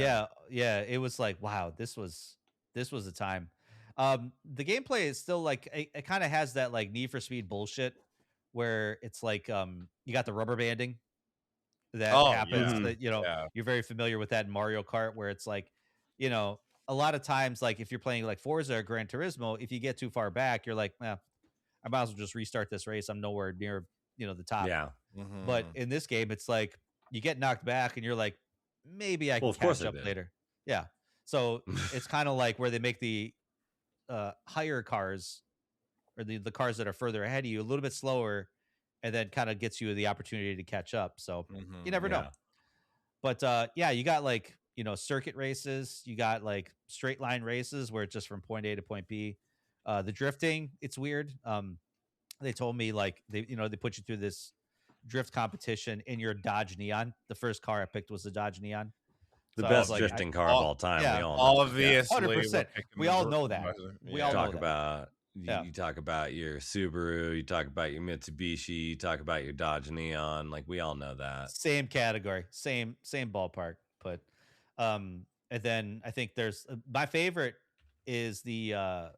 Yeah, it was like, wow, this was a time. The gameplay is still like it kind of has that like Need for Speed bullshit where it's like you got the rubber banding that happens that you're very familiar with that in Mario Kart, where it's like a lot of times, like if you're playing like Forza or Gran Turismo, if you get too far back, you're like, I might as well just restart this race. I'm nowhere near the top. Yeah. Mm-hmm. But in this game, it's like you get knocked back and you're like, maybe I can catch up later. Yeah. So it's kind of like where they make the higher cars or the cars that are further ahead of you a little bit slower, and then kind of gets you the opportunity to catch up. So you never know. Yeah. But yeah, you got like, circuit races, you got like straight line races where it's just from point A to point B. The drifting, it's weird. They told me like they put you through this drift competition in your Dodge Neon. The first car I picked was the Dodge Neon. The So I was best like, drifting car of all time. yeah, we all know. Obviously, 100%. We all know that. We all know talk that. about Yeah. you talk about your Subaru, you talk about your Mitsubishi, you talk about your Dodge Neon. Like we all know that. Same category, same ballpark. But and then I think there's my favorite is the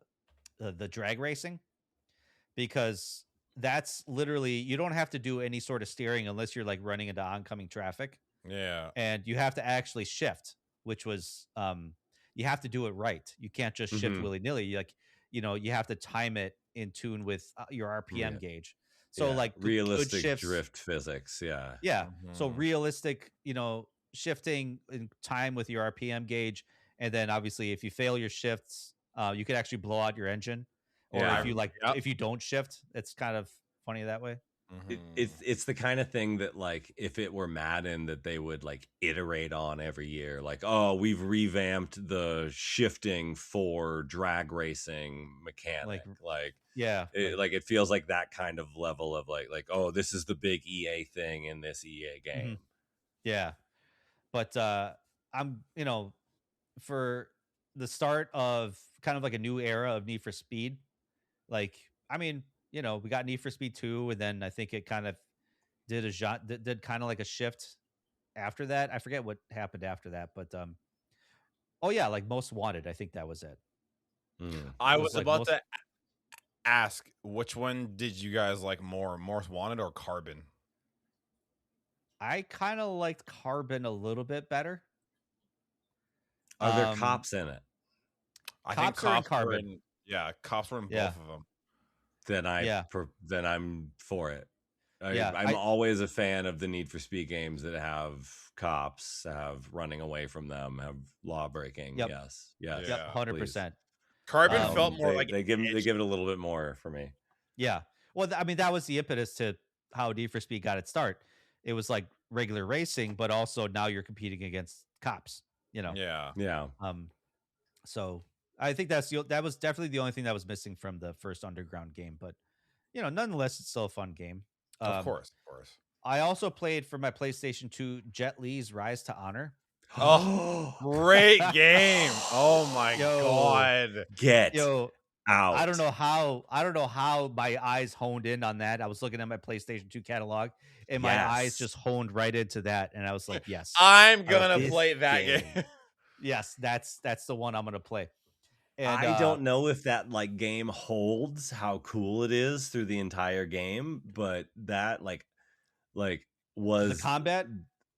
drag racing, because that's literally, you don't have to do any sort of steering unless you're like running into oncoming traffic. Yeah. And you have to actually shift, which was you have to do it right. You can't just shift willy-nilly. Like, you have to time it in tune with your RPM gauge. So like realistic good shifts, drift physics. Yeah. yeah. So realistic, shifting in time with your RPM gauge. And then obviously if you fail your shifts, you could actually blow out your engine. Or if you if you don't shift, it's kind of funny that way. It's the kind of thing that, like, if it were Madden, that they would like iterate on every year. Like, oh, we've revamped the shifting for drag racing mechanic. It feels like that kind of level of like, oh, this is the big EA thing in this EA game. Mm-hmm. Yeah, but I'm for the start of kind of like a new era of Need for Speed. Like, I mean, we got Need for Speed 2, and then I think it kind of did did kind of like a shift after that. I forget what happened after that, but oh yeah, like Most Wanted, I think that was it. I was like about to ask, which one did you guys like more, Most Wanted or Carbon? I kind of liked Carbon a little bit better. Are there cops in it? I think cops are in Carbon. Cops were in both of them. Then I'm for it. I'm always a fan of the Need for Speed games that have cops, have running away from them, have law breaking. Yep. Yes, 100%. Carbon felt more they give it a little bit more for me. Yeah, well, I mean, that was the impetus to how Need for Speed got its start. It was like regular racing, but also now you're competing against cops. Yeah. So I think that was definitely the only thing that was missing from the first Underground game, but nonetheless, it's still a fun game. Of course. I also played for my PlayStation 2 Jet Li's Rise to Honor. Oh, great game! Oh my god, get out! I don't know how my eyes honed in on that. I was looking at my PlayStation 2 catalog, and my eyes just honed right into that, and I was like, "Yes, I'm gonna play that game." Yes, that's the one I'm gonna play. And I don't know if that like game holds how cool it is through the entire game, but that like was the combat.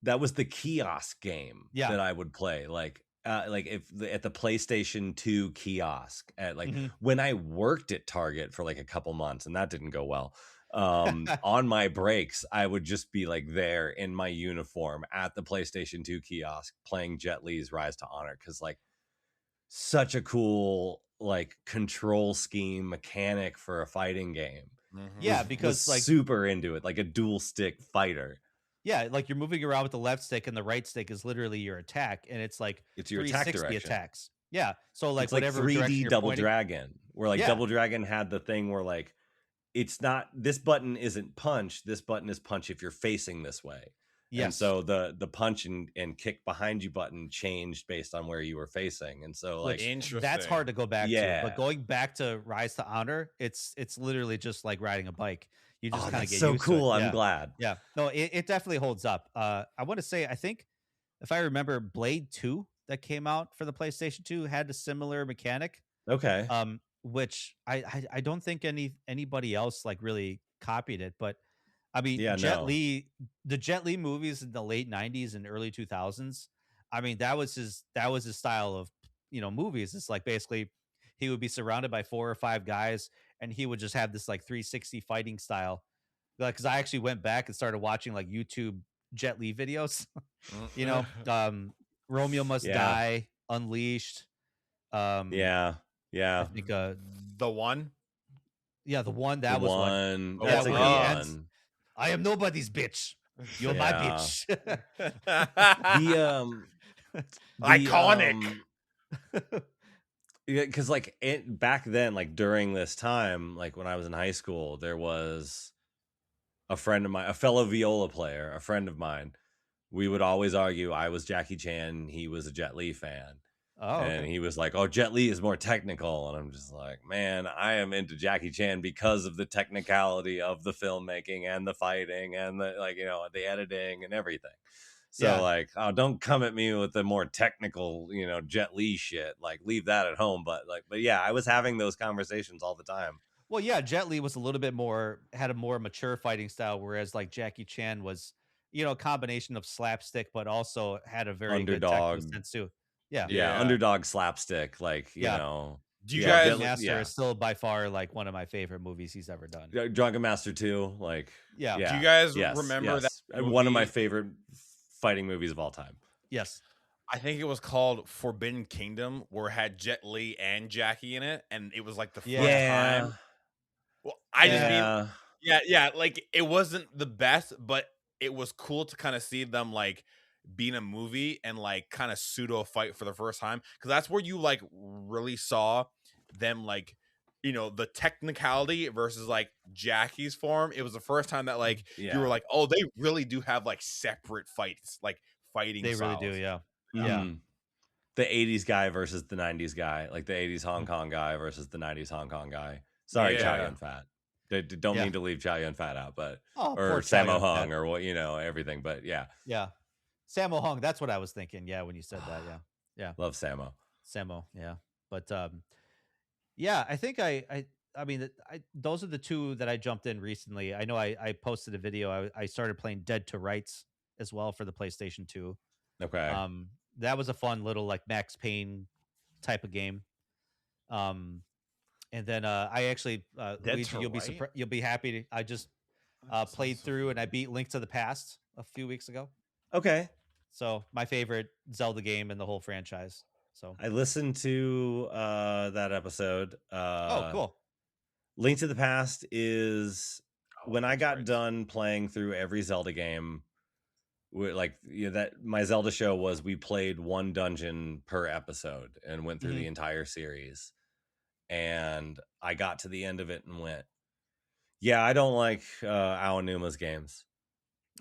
That was the kiosk game that I would play. Like if at the PlayStation 2 kiosk at when I worked at Target for like a couple months, and that didn't go well. On my breaks, I would just be like there in my uniform at the PlayStation 2 kiosk playing Jet Li's Rise to Honor, because like such a cool like control scheme mechanic for a fighting game. Yeah, because like super into it, like a dual stick fighter. Yeah, like you're moving around with the left stick, and the right stick is literally your attack, and it's like it's your attack direction. Attacks. Yeah, so like it's whatever like 3D Double Dragon, where like Double Dragon had the thing where like it's not, this button isn't punch, this button is punch if you're facing this way. Yes. And so the punch and kick behind you button changed based on where you were facing, and so like that's hard to go back to. But going back to Rise to Honor, it's literally just like riding a bike. You just kind of get so used cool. To it. I'm glad. Yeah. No, it definitely holds up. I want to say, I think if I remember, Blade 2 that came out for the PlayStation 2 had a similar mechanic. Okay. Which I don't think anybody else like really copied it, but I mean, the Jet Li movies in the late 90s and early 2000s. I mean, that was his style of, movies. It's like basically he would be surrounded by 4 or 5 guys, and he would just have this like 360 fighting style. Like, because I actually went back and started watching like YouTube Jet Li videos. Romeo Must Die, Unleashed. I think the one. Yeah, the one that was one. That's a good one. I am nobody's bitch. You're my bitch. The Iconic. Yeah, because like back then, like during this time, like when I was in high school, there was a friend of mine, a fellow viola player, a friend of mine. We would always argue. I was Jackie Chan, he was a Jet Li fan. Oh, And okay. he was like, "Oh, Jet Li is more technical," and I'm just like, "Man, I am into Jackie Chan because of the technicality of the filmmaking and the fighting and the the editing and everything." So like, oh, don't come at me with the more technical, Jet Li shit. Like, leave that at home. But yeah, I was having those conversations all the time. Well, yeah, Jet Li was a little bit had a more mature fighting style, whereas like Jackie Chan was, a combination of slapstick, but also had a very good technical Underdog, sense too. Yeah. yeah, underdog slapstick. Like, Yeah. Do you yeah, guys? Drunken Master is still by far like one of my favorite movies he's ever done. Drunken Master 2, like, Yeah. Do you guys yes, remember that movie? One of my favorite fighting movies of all time. Yes. I think it was called Forbidden Kingdom, where it had Jet Li and Jackie in it, and it was like the first time. Well, I just mean, yeah, like it wasn't the best, but it was cool to kind of see them like be in a movie and like kind of pseudo fight for the first time, because that's where you like really saw them like the technicality versus like Jackie's form. It was the first time that like you were like, oh, they really do have like separate fights, like fighting. They styles. really do, yeah. Yeah. The 80s guy versus the 90s guy, like the 80s Hong Kong guy versus the 90s Hong Kong guy. Sorry, Chow Yun Fat. Don't mean to leave Chow Yun Fat out, but or Sammo Hung or what, everything. But yeah. Sammo Hung, that's what I was thinking. Yeah, when you said that, yeah. Love Sammo. Yeah. But yeah, I think I mean, those are the two that I jumped in recently. I know I posted a video. I started playing Dead to Rights as well for the PlayStation 2. Okay. That was a fun little like Max Payne type of game. And then I actually Luigi, you'll be happy. I just played through and I beat Link to the Past a few weeks ago. Okay. So my favorite Zelda game in the whole franchise. So I listened to that episode. Oh, cool. Link to the Past is when I got done playing through every Zelda game. Like that my Zelda show was we played one dungeon per episode and went through the entire series, and I got to the end of it and went, yeah, I don't like Aonuma's games.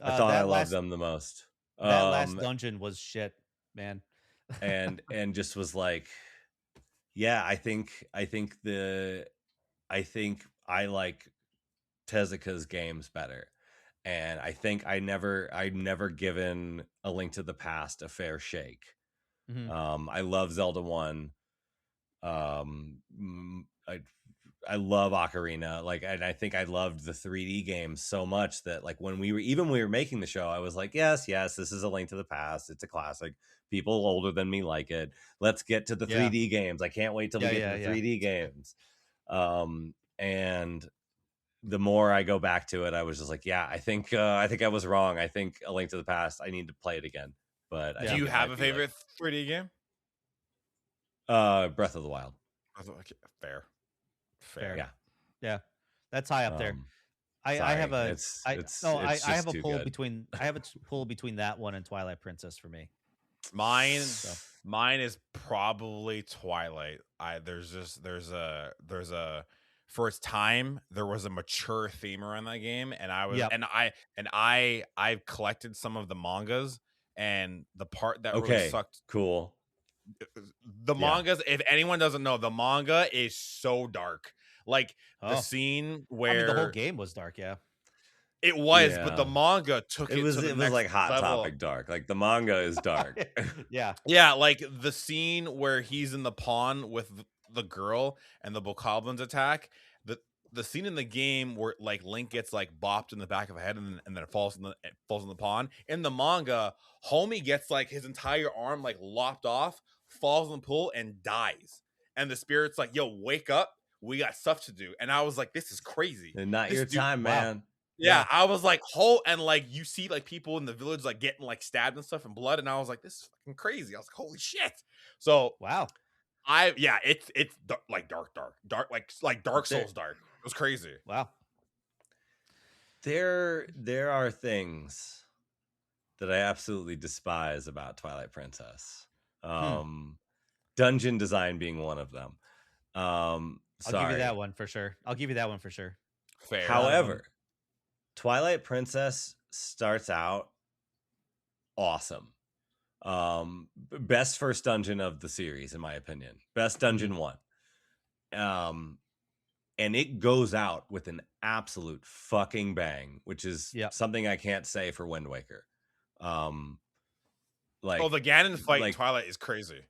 I thought I loved them the most. That last dungeon was shit, man. and just was like, yeah, I think I like Tezuka's games better. And I think I never given A Link to the Past a fair shake. I love Zelda 1. I love Ocarina, like, and I think I loved the 3D games so much that like when we were making the show, I was like, yes, this is A Link to the Past. It's a classic. People older than me like it. Let's get to the 3D games. I can't wait till we get to the 3D games. And the more I go back to it, I was just like, yeah, I think I was wrong. I think A Link to the Past, I need to play it again. But do you have a favorite 3D game? Breath of the Wild. Fair. Yeah, that's high up there. I have a I have a pull between that one and Twilight Princess for me. Mine is probably Twilight. There's a for its time, there was a mature theme around that game, and I've collected some of the mangas, and the part that really sucked. Cool. The mangas, if anyone doesn't know, the manga is so dark. Like the scene where the whole game was dark, it was, but the manga took it. Was to the it next was like Hot level. Topic dark. Like the manga is dark. Yeah, like the scene where he's in the pond with the girl and the bokoblins attack. The scene in the game where like Link gets like bopped in the back of the head and then it falls in the pond. In the manga, homie gets like his entire arm like lopped off, falls in the pool and dies. And the spirit's like, "Yo, wake up. We got stuff to do." And I was like, "This is crazy. And not your time, man." Yeah, I was like, and like you see like people in the village like getting like stabbed and stuff and blood, and I was like, this is fucking crazy. I was like, holy shit. So wow. It's like dark, like Dark Souls dark. It was crazy. Wow. There are things that I absolutely despise about Twilight Princess. Dungeon design being one of them. I'll give you that one for sure. Fair. However, Twilight Princess starts out awesome. Best first dungeon of the series, in my opinion. Best dungeon one. And it goes out with an absolute fucking bang, which is something I can't say for Wind Waker. The Ganon fight in Twilight is crazy.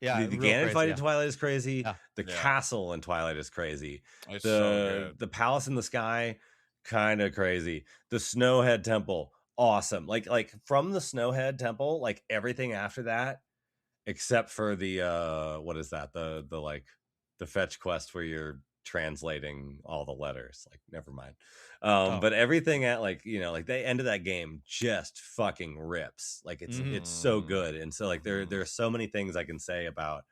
Yeah, the Ganon fight in Twilight is crazy. Yeah. The castle in Twilight is crazy. It's so good. The palace in the sky, kind of crazy. The Snowhead Temple, awesome. Like from the Snowhead Temple, like everything after that, except for the what is that? The fetch quest where you're translating all the letters. Like, never mind. But everything at the end of that game just fucking rips. Like it's so good. And so like there are so many things I can say about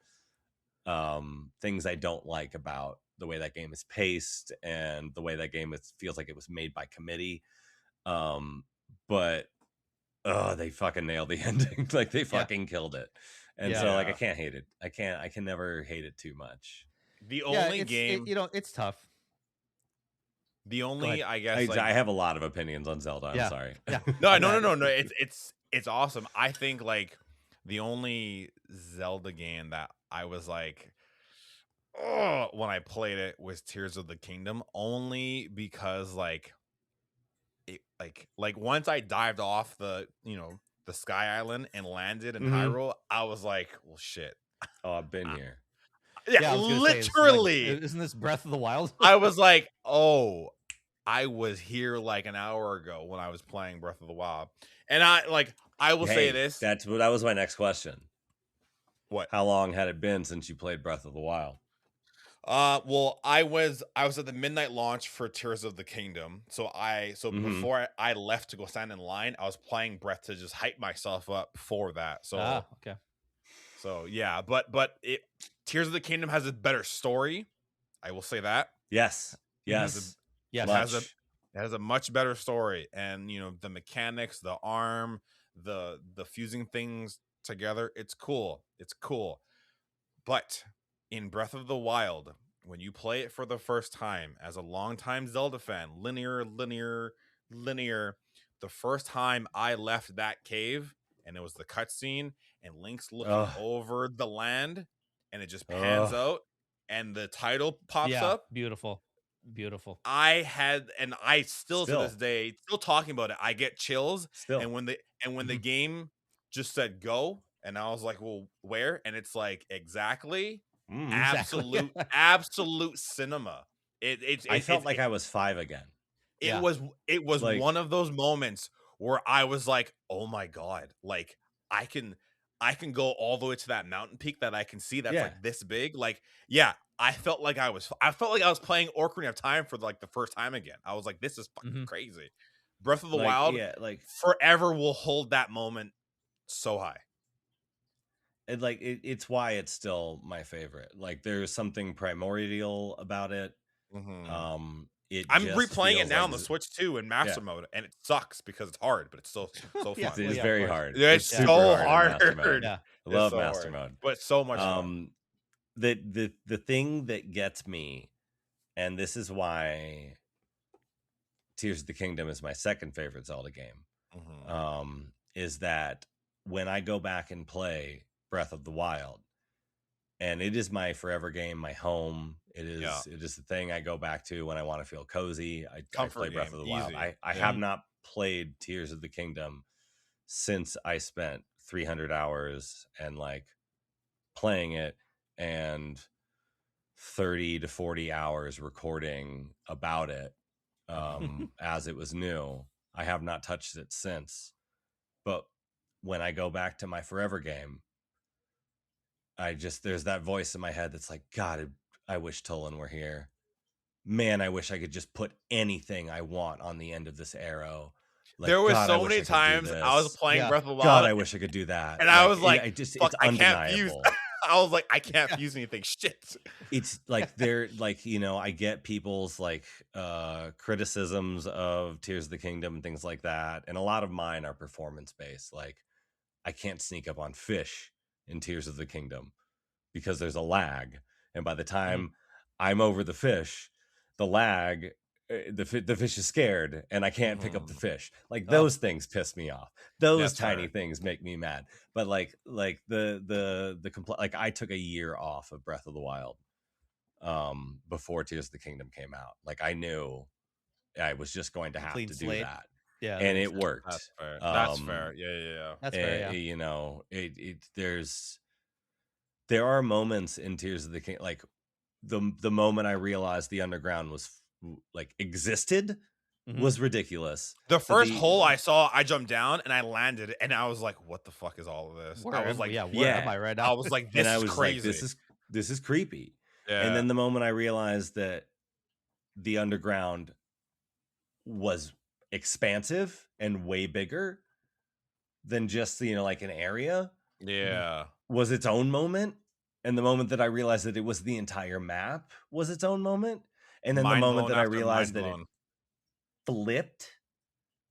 things I don't like about the way that game is paced and the way that game feels like it was made by committee. But they fucking nailed the ending. Like they fucking killed it. And so like I can't hate it. I can never hate it too much. The only game, it's tough. The only, I guess, I have a lot of opinions on Zelda. I'm sorry. Yeah. No. It's awesome. I think like the only Zelda game that I was like, oh, when I played it was Tears of the Kingdom, only because like once I dived off the Sky Island and landed in Hyrule, I was like, well, shit. Oh, I've been here. Yeah, literally. Isn't this Breath of the Wild? I was like, oh, I was here like an hour ago when I was playing Breath of the Wild. And I will say this. That was my next question. What? How long had it been since you played Breath of the Wild? Well, I was at the midnight launch for Tears of the Kingdom. So before I left to go stand in line, I was playing Breath to just hype myself up for that. So okay. So yeah, but Tears of the Kingdom has a better story. I will say that. Yes. It has a much better story, and the mechanics, the arm, the fusing things together. It's cool. But in Breath of the Wild, when you play it for the first time as a longtime Zelda fan, linear, the first time I left that cave and it was the cutscene and Link's looking over the land and it just pans out and the title pops up. Beautiful. I still to this day, still talking about it, I get chills. Still. And when the game just said go, and I was like, well, where? And it's like, exactly. Absolute cinema. I felt like I was 5 again. It was like, one of those moments where I was like, oh my God, like I can go all the way to that mountain peak that I can see that's like this big. Like, I felt like I was playing Ocarina of Time for like the first time again. I was like, this is fucking crazy. Breath of the Wild forever will hold that moment so high. And it's why it's still my favorite. Like there's something primordial about it. I'm replaying it now on the Switch too in Master Mode, and it sucks because it's hard, but it's so fun. It is very hard. It's so hard. I love Master Mode, but so much fun. The thing that gets me, and this is why Tears of the Kingdom is my second favorite Zelda game, is that when I go back and play Breath of the Wild, and it is my forever game, my home. It is the thing I go back to when I want to feel cozy. I play Breath of the Wild. I have not played Tears of the Kingdom since I spent 300 hours and playing it and 30 to 40 hours recording about it as it was new. I have not touched it since. But when I go back to my forever game, there's that voice in my head that's like, God, I wish Tolan were here. Man, I wish I could just put anything I want on the end of this arrow. There were so many times I was playing Breath of the Wild. God, I wish I could do that. And I was like, fuck, I can't use. I was like, I can't fuse anything. Shit. It's like they're like, I get people's like criticisms of Tears of the Kingdom and things like that, and a lot of mine are performance based. Like, I can't sneak up on fish in Tears of the Kingdom because there's a lag, and by the time I'm over the fish, the lag, the fish is scared, and I can't pick up the fish. Like, those things piss me off. Those tiny things make me mad. But like the like, I took a year off of Breath of the Wild before Tears of the Kingdom came out. Like, I knew I was just going to have to do that. Yeah, and it worked. That's fair. That's fair. Yeah. That's fair. Yeah. There are moments in Tears of the King, like the moment I realized the underground was like existed was ridiculous. The first hole I saw, I jumped down and I landed, and I was like, "What the fuck is all of this?" I was like, where am I right now? I was like, "This is crazy. Like, this is creepy." Yeah. And then the moment I realized that the underground was expansive and way bigger than just, like an area, was its own moment. And the moment that I realized that it was the entire map was its own moment. And then the moment that I realized that it flipped,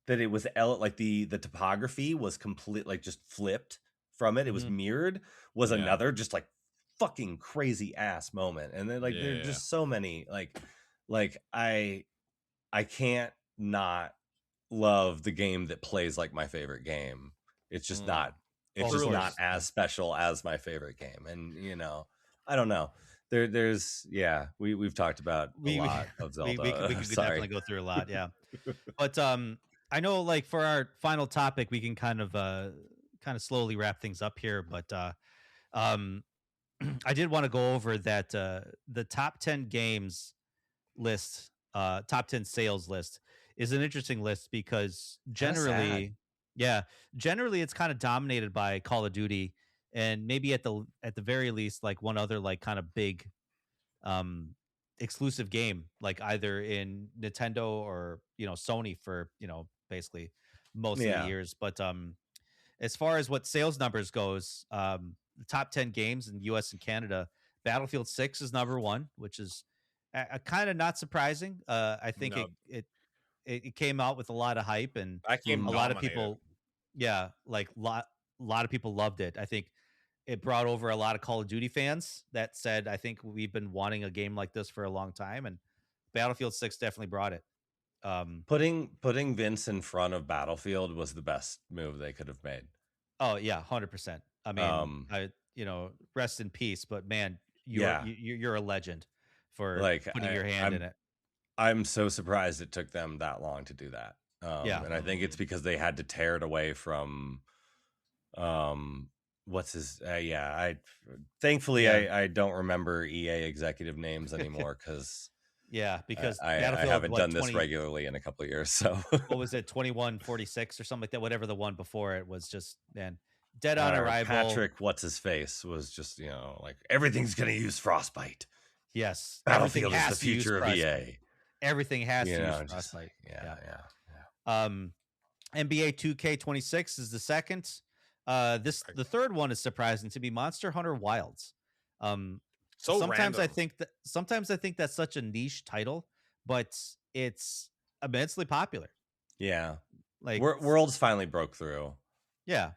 that it was like the topography was complete, like just flipped from it. It was mirrored, was another just like fucking crazy ass moment. And then like there's just so many like I can't not love the game that plays like my favorite game. It's just not. It's just not as special as my favorite game. And I don't know. There's we've talked about a lot of Zelda. We could definitely go through a lot, yeah. But I know, like, for our final topic, we can kind of slowly wrap things up here. But I did want to go over that the top 10 games list, top 10 sales list is an interesting list because generally it's kind of dominated by Call of Duty, and maybe at the very least like one other like kind of big exclusive game, like either in Nintendo or Sony for basically most of the years. But as far as what sales numbers goes, the top 10 games in US and Canada, Battlefield 6 is number one, which is kind of not surprising. I think it came out with a lot of hype, and a lot of people, like a lot of people loved it. I think it brought over a lot of Call of Duty fans that said, I think we've been wanting a game like this for a long time, and Battlefield 6 definitely brought it. Putting Vince in front of Battlefield was the best move they could have made. Oh yeah, 100%. I mean, rest in peace, but man, you're a legend for like putting your hand in it. I'm so surprised it took them that long to do that. And I think it's because they had to tear it away from what's his thankfully I don't remember EA executive names anymore because I haven't done this regularly in a couple of years. So what was it, 2146 or something like that? Whatever the one before it was, just dead on arrival. Patrick, what's his face, was just like, everything's gonna use Frostbite. Yes, Battlefield is the future of EA. Everything has to use Frostbite. NBA 2K26 is the second. The third one is surprising to me. Monster Hunter Wilds. Sometimes I think that's such a niche title, but it's immensely popular. Yeah, like Worlds finally broke through. Yeah,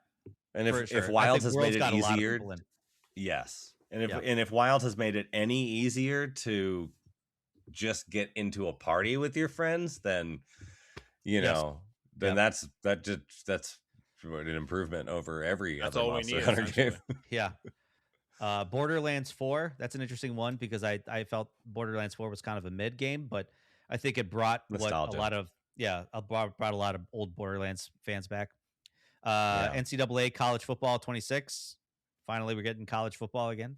and if Wilds has made it easier, yes, and if Wilds has made it any easier to just get into a party with your friends, then that's an improvement over every other Monster Hunter game. Yeah. Borderlands 4, that's an interesting one because I felt Borderlands 4 was kind of a mid game, but I think it brought brought a lot of old Borderlands fans back. NCAA college football 26. Finally, we're getting college football again.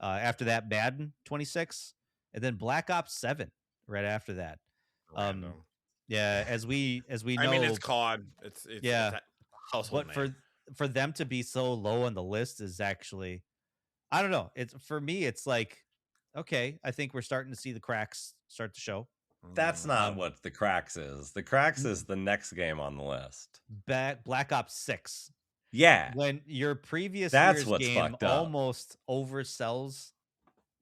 After that, Madden 26, and then Black Ops 7 right after that. As we know, I mean, it's COD. It's household but for them to be so low on the list is actually, I don't know. It's, for me, it's like, okay, I think we're starting to see the cracks start to show. That's not what the cracks is. The cracks is the next game on the list. Black Ops 6. Yeah, when your previous that's year's what's game fucked up. almost oversells,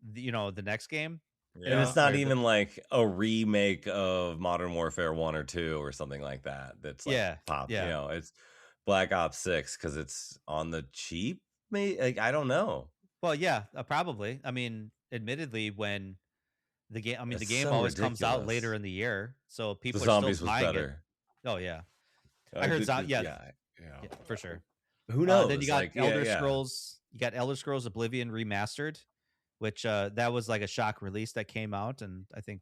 the next game. And it's not even like a remake of Modern Warfare 1 or 2 or something like that. That's like popped. It's Black Ops 6 because it's on the cheap. Maybe, like, I don't know. Well, yeah, probably. I mean, admittedly, when the game, the game so always comes out ridiculous. later in the year, so The people are still Zombies was buying it. better. Oh yeah, I heard yeah, for sure. Who knows? Then you got Like, Elder Scrolls. You got Elder Scrolls Oblivion remastered, which that was like a shock release that came out, and I think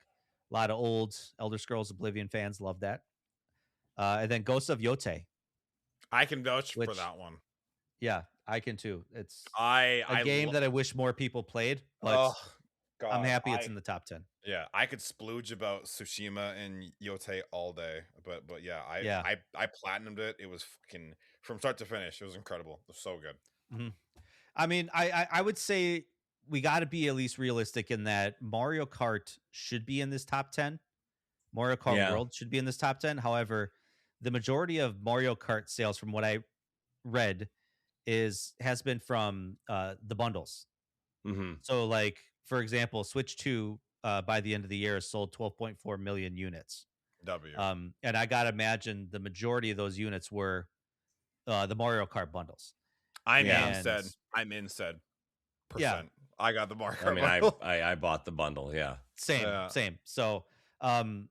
a lot of old Elder Scrolls Oblivion fans love that. And then Ghosts of Yote. I can vouch for that one. Yeah, I can too. It's a game that I wish more people played, but God, I'm happy it's in the top 10. Yeah, I could splooge about Tsushima and Yote all day, but yeah, I platinumed it. It was fucking from start to finish. It was incredible. It was so good. Mm-hmm. I mean, I would say we got to be at least realistic in that Mario Kart should be in this top 10. Mario Kart World should be in this top 10. However, the majority of Mario Kart sales, from what I read, has been from the bundles. Mm-hmm. So, like, for example, Switch 2 by the end of the year has sold 12.4 million units. And I gotta imagine the majority of those units were the Mario Kart bundles. I'm in said percent. Yeah. I got the Mario Kart. I mean, bundle. I bought the bundle. Yeah, same. So I'm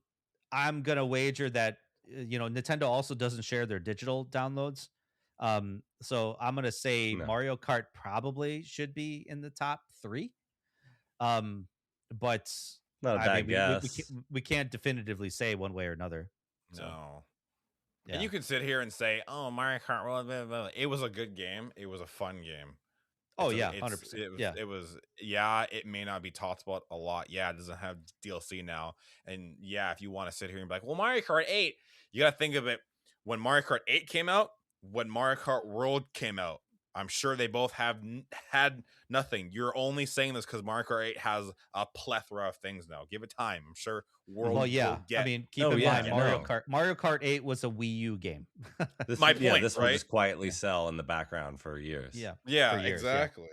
gonna wager that Nintendo also doesn't share their digital downloads. So I'm gonna say Mario Kart probably should be in the top 3. But not a bad guess. We can't definitively say one way or another. So. No. Yeah. And you can sit here and say, "Oh, Mario Kart World, blah, blah, blah." It was a good game. It was a fun game. Oh yeah, 100%. It was. Yeah, it may not be talked about a lot. Yeah, it doesn't have DLC now. And yeah, if you want to sit here and be like, "Well, Mario Kart 8," you got to think of it. When Mario Kart 8 came out, when Mario Kart World came out, I'm sure they both had nothing. You're only saying this because Mario Kart 8 has a plethora of things now. Give it time. I'm sure World will get... I mean, keep in mind, Mario Kart 8 was a Wii U game. My point, this will just quietly sell in the background for years. Yeah, for years, exactly.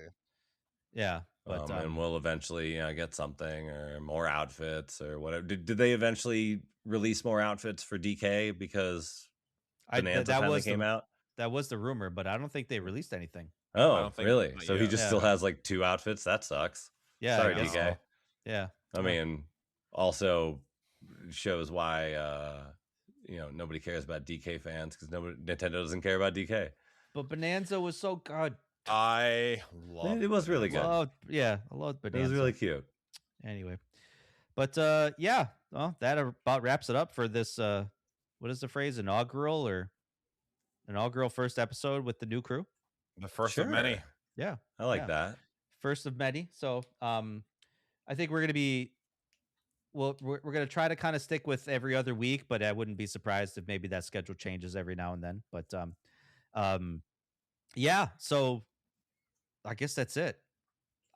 Yeah, but and we'll eventually get something or more outfits or whatever. Did they eventually release more outfits for DK because Bonanza finally came out? That was the rumor, but I don't think they released anything. Oh, really? So he just still has like 2 outfits? That sucks. Yeah. Sorry, DK. So. Yeah. I mean, also shows why nobody cares about DK fans because Nintendo doesn't care about DK. But Bonanza was so good. I love it. Was really good. I loved Bonanza. It was really cute. Anyway, but yeah, well, that about wraps it up for this. What is the phrase? Inaugural first episode with the new crew. The first of many. Yeah, I like that. First of many. So, I think we're gonna be. Well, we're gonna try to kind of stick with every other week, but I wouldn't be surprised if maybe that schedule changes every now and then. But, yeah. So, I guess that's it.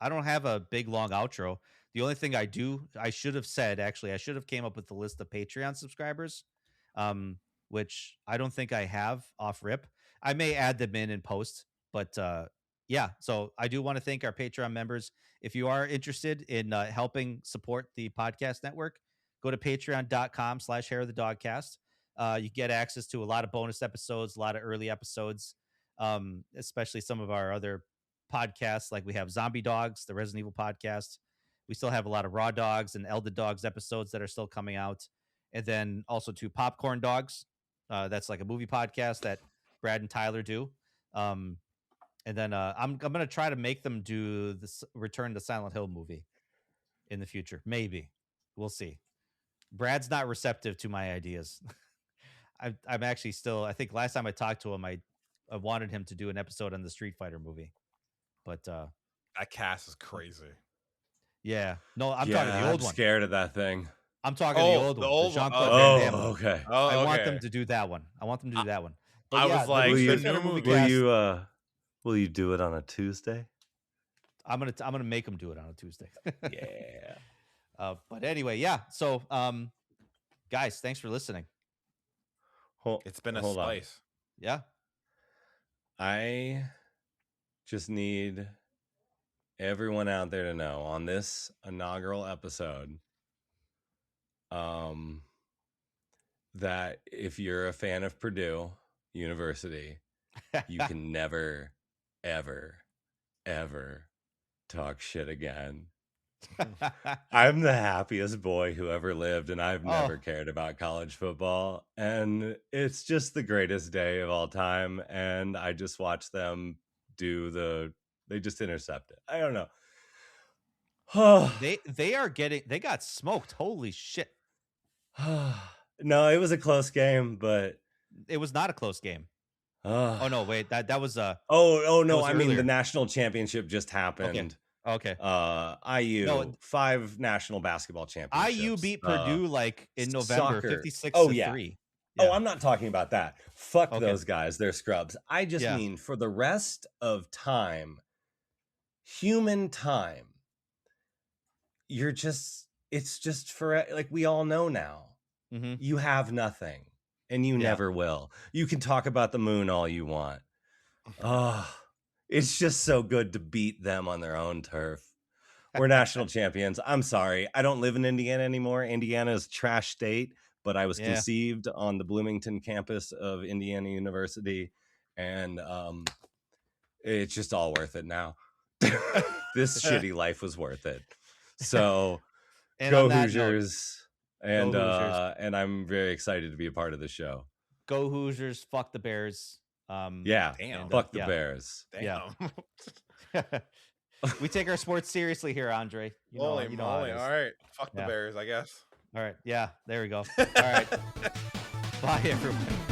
I don't have a big long outro. The only thing I should have said, actually, I should have came up with the list of Patreon subscribers, which I don't think I have off rip. I may add them in post, but yeah. So I do want to thank our Patreon members. If you are interested in helping support the podcast network, go to patreon.com/Hair of the Dogcast. You get access to a lot of bonus episodes, a lot of early episodes, especially some of our other podcasts. Like we have Zombie Dogs, the Resident Evil podcast. We still have a lot of Raw Dogs and Elder Dogs episodes that are still coming out. And then also to Popcorn Dogs. That's like a movie podcast that Brad and Tyler do. And then I'm going to try to make them do this Return to Silent Hill movie in the future. Maybe. We'll see. Brad's not receptive to my ideas. I'm actually still, I think last time I talked to him, I wanted him to do an episode on the Street Fighter movie. But that cast is crazy. Yeah. No, I'm talking the old one. I'm scared of that thing. I'm talking the old one. Jean-Claude Van Damme. Okay. I want them to do that one. But I was like, will you do it on a Tuesday? I'm gonna make them do it on a Tuesday. Yeah. But anyway, yeah. So, guys, thanks for listening. It's been a spice. Yeah. I just need everyone out there to know on this inaugural episode, that if you're a fan of Purdue University, you can never, ever, ever talk shit again. I'm the happiest boy who ever lived, and I've never cared about college football, and it's just the greatest day of all time. And I just watch them they just intercept it. I don't know. They got smoked. Holy shit. No, it was a close game, but it was not a close game. Oh no, wait, that was oh no, I mean the national championship just happened. Okay. IU 5 national basketball championships. IU beat Purdue like in November, 56 to 3. Yeah. Oh, I'm not talking about that. Fuck those guys. They're scrubs. I just mean for the rest of time, human time, it's just for, like, we all know now. Mm-hmm. You have nothing, and you never will. You can talk about the moon all you want. It's just so good to beat them on their own turf. We're national champions. I'm sorry. I don't live in Indiana anymore. Indiana is a trash state, but I was conceived on the Bloomington campus of Indiana University, and it's just all worth it now. This shitty life was worth it. So go Hoosiers. And I'm very excited to be a part of the show. Go Hoosiers, fuck the Bears. Fuck the Bears. Damn. Yeah. We take our sports seriously here, Andre. You know all right. Fuck the Bears, I guess. All right. Yeah, there we go. All right. Bye, everyone.